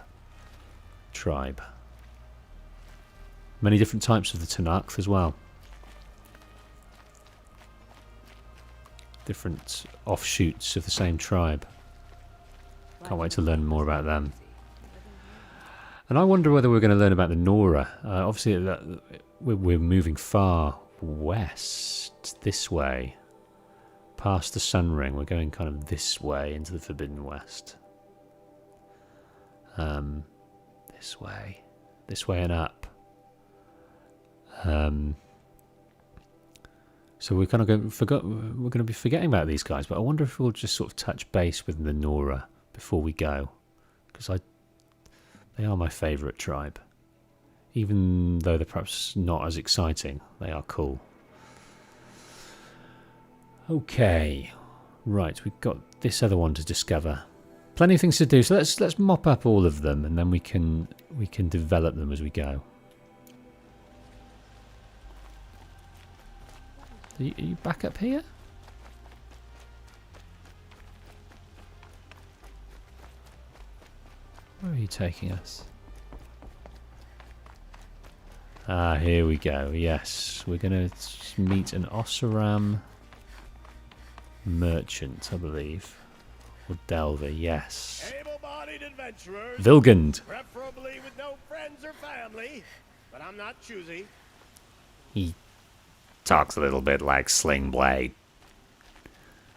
A: tribe. Many different types of the Tanakh as well. Different offshoots of the same tribe. Can't wait to learn more about them. And I wonder whether we're going to learn about the Nora. Obviously, we're moving far west, this way, past the Sun Ring. We're going kind of this way into the Forbidden West. This way and up. So we're kind of we're going to be forgetting about these guys, but I wonder if we'll just sort of touch base with the Nora before we go, because they are my favourite tribe. Even though they're perhaps not as exciting, they are cool. Okay, right, we've got this other one to discover. Plenty of things to do, so let's mop up all of them, and then we can develop them as we go. Are you back up here? Where are you taking us? Ah, here we go. Yes, we're going to meet an Oseram merchant, I believe. Or Delver, yes.
U: Able-bodied adventurers.
A: Vilgund.
U: Preferably with no friends or family, but I'm not choosy.
A: He talks a little bit like Sling Blade.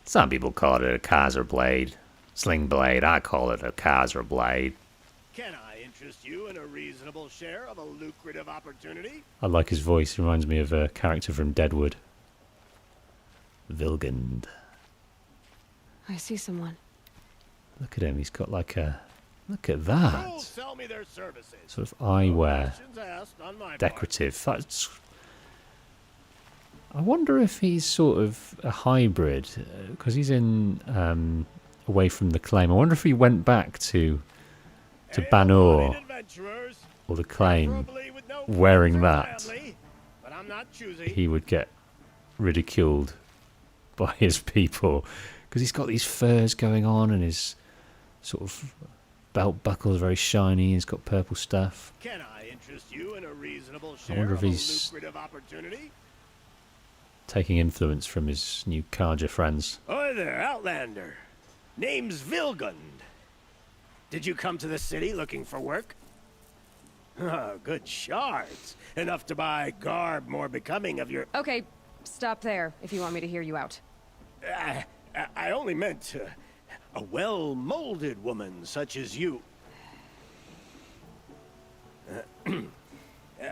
A: Some people call it a Kaiser Blade. Sling Blade, I call it a Kaiser Blade.
U: Can I interest you in a reasonable share of a lucrative opportunity?
A: I like his voice. He reminds me of a character from Deadwood. Vilgund.
G: I see someone.
A: Look at him. He's got like a... Look at that.
U: Who'll sell me their services?
A: Sort of eyewear.
U: Questions asked on my part.
A: Decorative. That's... I wonder if he's sort of a hybrid, because he's in away from the claim. I wonder if he went back to Banor or the claim wearing that.
U: But I'm not choosy.
A: He would get ridiculed by his people, because he's got these furs going on and his sort of belt buckle is very shiny. He's got purple stuff.
U: Can I interest you in a reasonable
A: I
U: share
A: wonder if
U: of a
A: he's
U: lucrative opportunity?
A: taking influence from his new Karja friends.
U: Oi there, Outlander. Name's Vilgund. Did you come to the city looking for work? Oh, good shards. Enough to buy garb more becoming of your...
G: Okay, stop there if you want me to hear you out.
U: I only meant a well-molded woman such as you.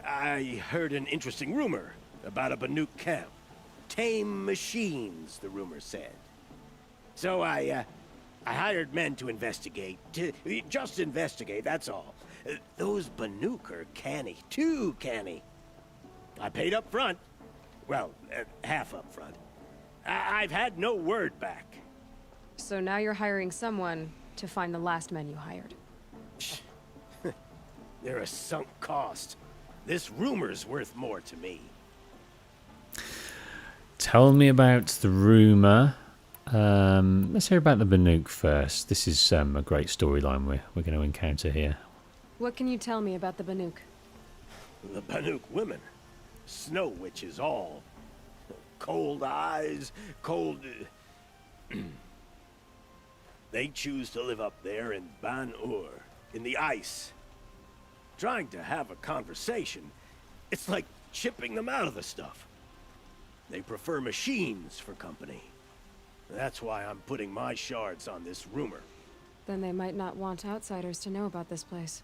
U: I heard an interesting rumor about a Banuk camp. Tame machines, the rumor said. So I hired men to investigate. Just investigate, that's all. Those Banuk are canny, too canny. I paid up front. Well, half up front. I've had no word back.
G: So now you're hiring someone to find the last men you hired.
U: They're a sunk cost. This rumor's worth more to me.
A: Tell me about the rumour. Let's hear about the Banuk first. This is a great storyline we're going to encounter here.
G: What can you tell me about the Banuk?
U: The Banuk women. Snow witches all. Cold eyes, cold... They choose to live up there in Ban-Ur, in the ice. Trying to have a conversation, it's like chipping them out of the stuff. They prefer machines for company. That's why I'm putting my shards on this rumor.
G: Then they might not want outsiders to know about this place.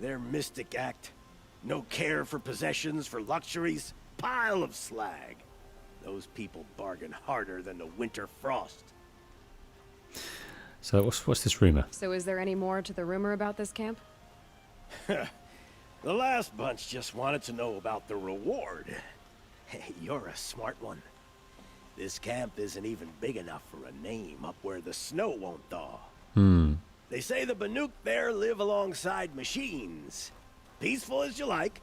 U: Their mystic act. No care for possessions, for luxuries. Pile of slag. Those people bargain harder than the winter frost.
A: So what's this rumour?
G: So is there any more to the rumor about this camp?
U: The last bunch just wanted to know about the reward. Hey, you're a smart one. This camp isn't even big enough for a name up where the snow won't thaw. They say the Banuk there live alongside machines. Peaceful as you like.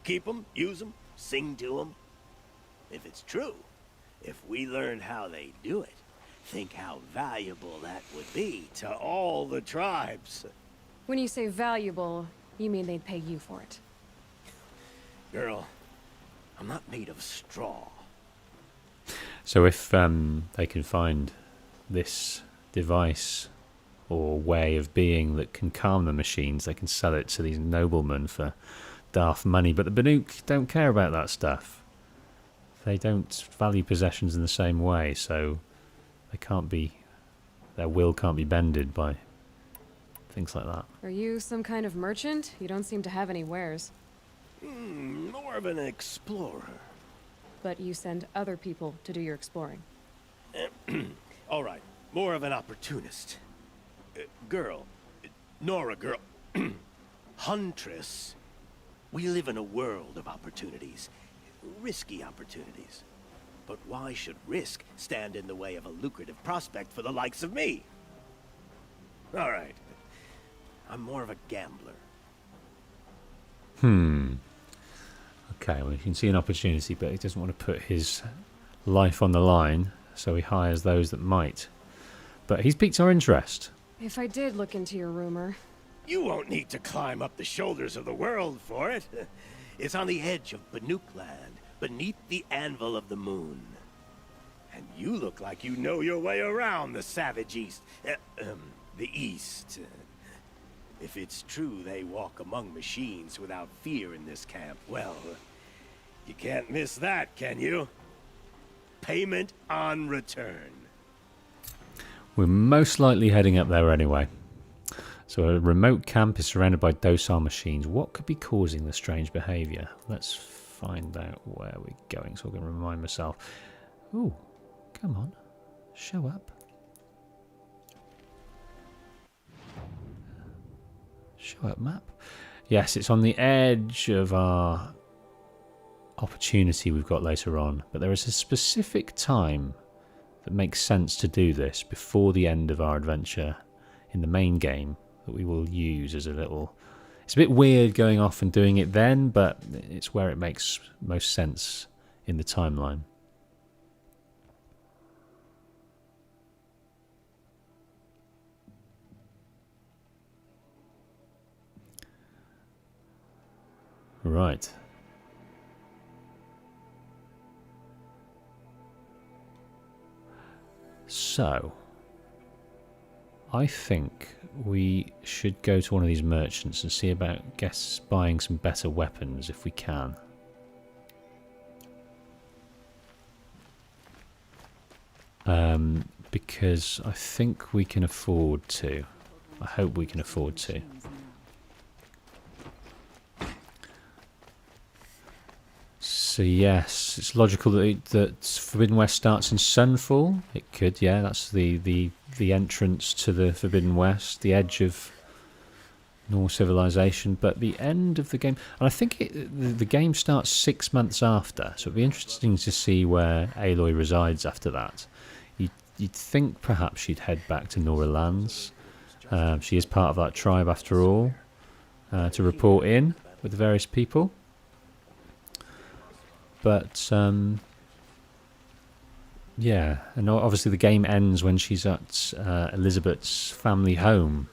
U: Keep them, use them, sing to them. If it's true, if we learned how they do it, think how valuable that would be to all the tribes.
G: When you say valuable, you mean they'd pay you for it.
U: Girl, I'm not made of straw.
A: So if they can find this device or way of being that can calm the machines, they can sell it to these noblemen for daft money. But the Banuk don't care about that stuff. They don't value possessions in the same way, so they can't be, their will can't be bended by things like that.
G: Are you some kind of merchant? You don't seem to have any wares.
U: More of an explorer.
G: But you send other people to do your exploring.
U: All right, more of an opportunist. Girl, Nora girl, Huntress. We live in a world of opportunities. Risky opportunities. But why should risk stand in the way of a lucrative prospect for the likes of me? All right. I'm more of a gambler.
A: Okay, well, you can see an opportunity, but he doesn't want to put his life on the line, so he hires those that might. But he's piqued our interest.
G: If I did look into your rumor...
U: You won't need to climb up the shoulders of the world for it. It's on the edge of Banuk land, beneath the anvil of the moon. And you look like you know your way around the savage east. The east. If it's true they walk among machines without fear in this camp, well, you can't miss that, can you? Payment on return.
A: We're most likely heading up there anyway. So a remote camp is surrounded by docile machines. What could be causing the strange behaviour? Let's find out where we're going, so I'm going to remind myself. Ooh, come on. Show up. Show up map. Yes, it's on the edge of our opportunity we've got later on. But there is a specific time that makes sense to do this before the end of our adventure in the main game that we will use as a little... It's a bit weird going off and doing it then, but it's where it makes most sense in the timeline. Right. So, I think we should go to one of these merchants and see about buying some better weapons if we can. Because I think we can afford to. I hope we can afford to. So yes, it's logical that Forbidden West starts in Sunfall. It could, yeah. That's the entrance to the Forbidden West, the edge of Norse civilization. But the end of the game, and I think the game starts 6 months after. So it'd be interesting to see where Aloy resides after that. You'd think perhaps she'd head back to Nora Lands. She is part of that tribe after all, to report in with the various people. But, yeah, and obviously the game ends when she's at Elizabeth's family home.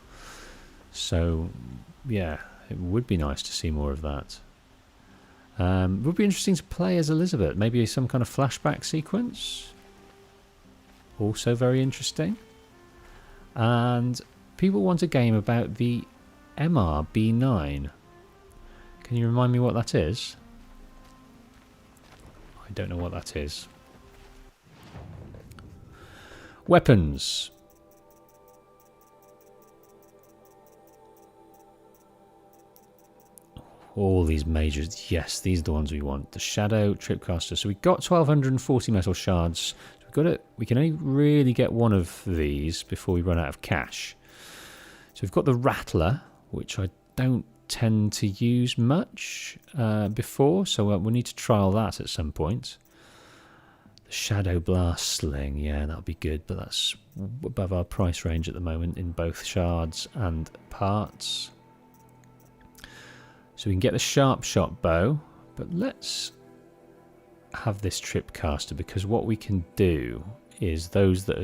A: So, yeah, it would be nice to see more of that. It would be interesting to play as Elizabeth. Maybe some kind of flashback sequence. Also very interesting. And people want a game about the MRB9. Can you remind me what that is? I don't know what that is. Weapons. All these majors. Yes, these are the ones we want. The Shadow, Tripcaster. So we got 1240 metal shards. So we've got it. We can only really get one of these before we run out of cash. So we've got the Rattler, which I don't tend to use much before, so we'll need to trial that at some point. The Shadow Blast Sling, yeah, that'll be good, but that's above our price range at the moment in both shards and parts. So we can get the Sharp Shot Bow, but let's have this Tripcaster, because what we can do is those that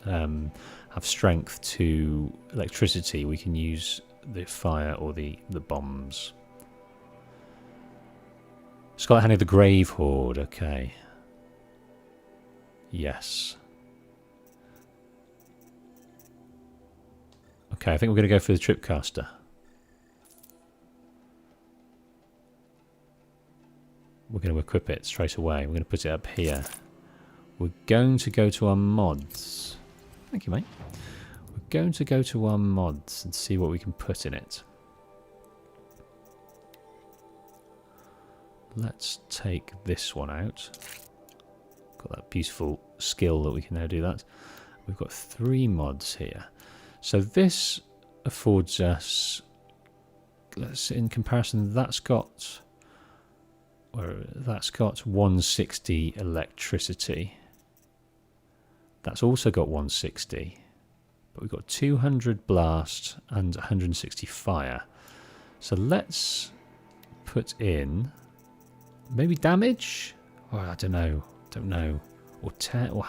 A: are, have strength to electricity, we can use the fire or the bombs. Scarlet Hand of the Grave Horde, okay. Yes. Okay, I think we're going to go for the Tripcaster. We're going to equip it straight away. We're going to put it up here. We're going to go to our mods. Thank you, mate. We're going to go to our mods and see what we can put in it. Let's take this one out. Got that beautiful skill that we can now do that. We've got 3 mods here. So this affords us, let's in comparison, that's got 160 electricity. That's also got 160. But we've got 200 blast and 160 fire. So let's put in maybe damage? Or I don't know. Or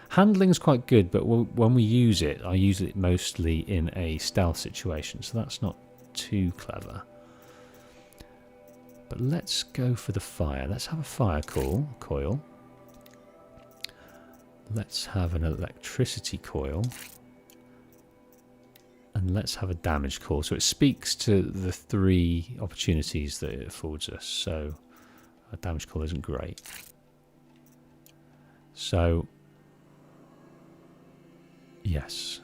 A: handling's quite good, but when we use it, I use it mostly in a stealth situation, so that's not too clever. But let's go for the fire. Let's have a fire coil. Let's have an electricity coil. And let's have a damage coil. So it speaks to the 3 opportunities that it affords us. So a damage coil isn't great. So, yes.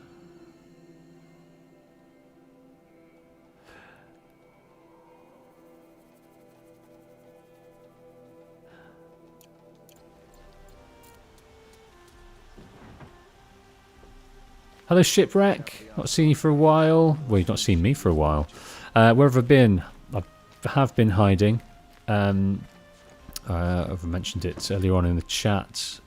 A: Hello, Shipwreck. Not seen you for a while. Well, you've not seen me for a while. Where have I been? I have been hiding. I've mentioned it earlier on in the chat.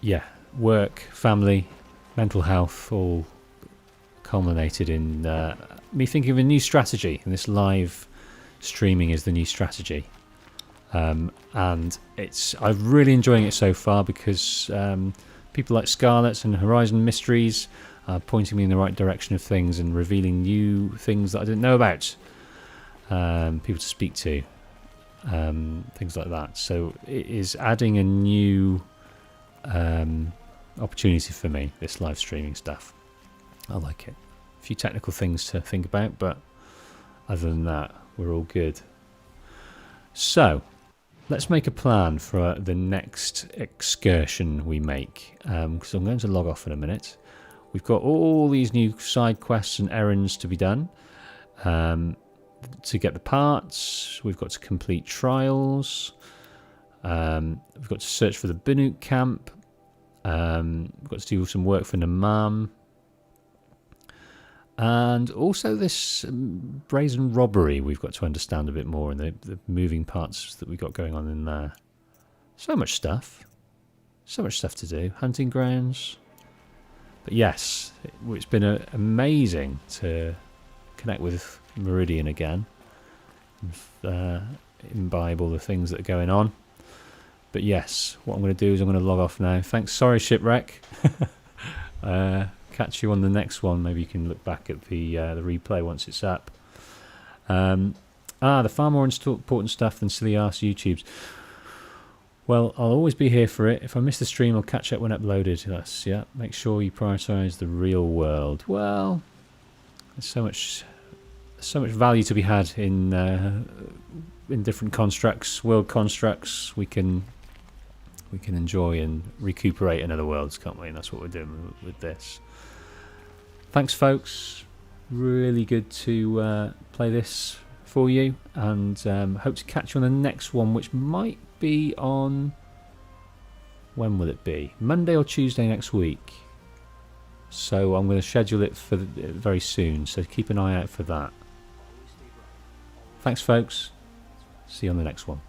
A: Yeah, work, family, mental health, all culminated in me thinking of a new strategy. And this live streaming is the new strategy. And I'm really enjoying it so far because people like Scarlet and Horizon Mysteries are pointing me in the right direction of things and revealing new things that I didn't know about. People to speak to, things like that. So it is adding a new opportunity for me, this live streaming stuff. I like it. A few technical things to think about, but other than that, we're all good. So let's make a plan for the next excursion we make, because I'm going to log off in a minute. We've got all these new side quests and errands to be done. To get the parts, we've got to complete trials. We've got to search for the Banuk camp. We've got to do some work for Namam. And also this brazen robbery we've got to understand a bit more, and the moving parts that we've got going on in there. So much stuff. So much stuff to do. Hunting grounds. But yes, it's been amazing to connect with Meridian again. Imbibe all the things that are going on. But yes, what I'm going to do is I'm going to log off now. Thanks. Sorry, Shipwreck. Catch you on the next one. Maybe you can look back at the replay once it's up. The far more important stuff than silly arse YouTubes. Well, I'll always be here for it. If I miss the stream, I'll catch up when uploaded. Make sure you prioritise the real world. Well, there's so much value to be had in different constructs, world constructs. We can enjoy and recuperate in other worlds, can't we? And that's what we're doing with this. Thanks, folks. Really good to play this for you, and hope to catch you on the next one, which might be on... When will it be? Monday or Tuesday next week. So I'm going to schedule it for very soon, so keep an eye out for that. Thanks, folks. See you on the next one.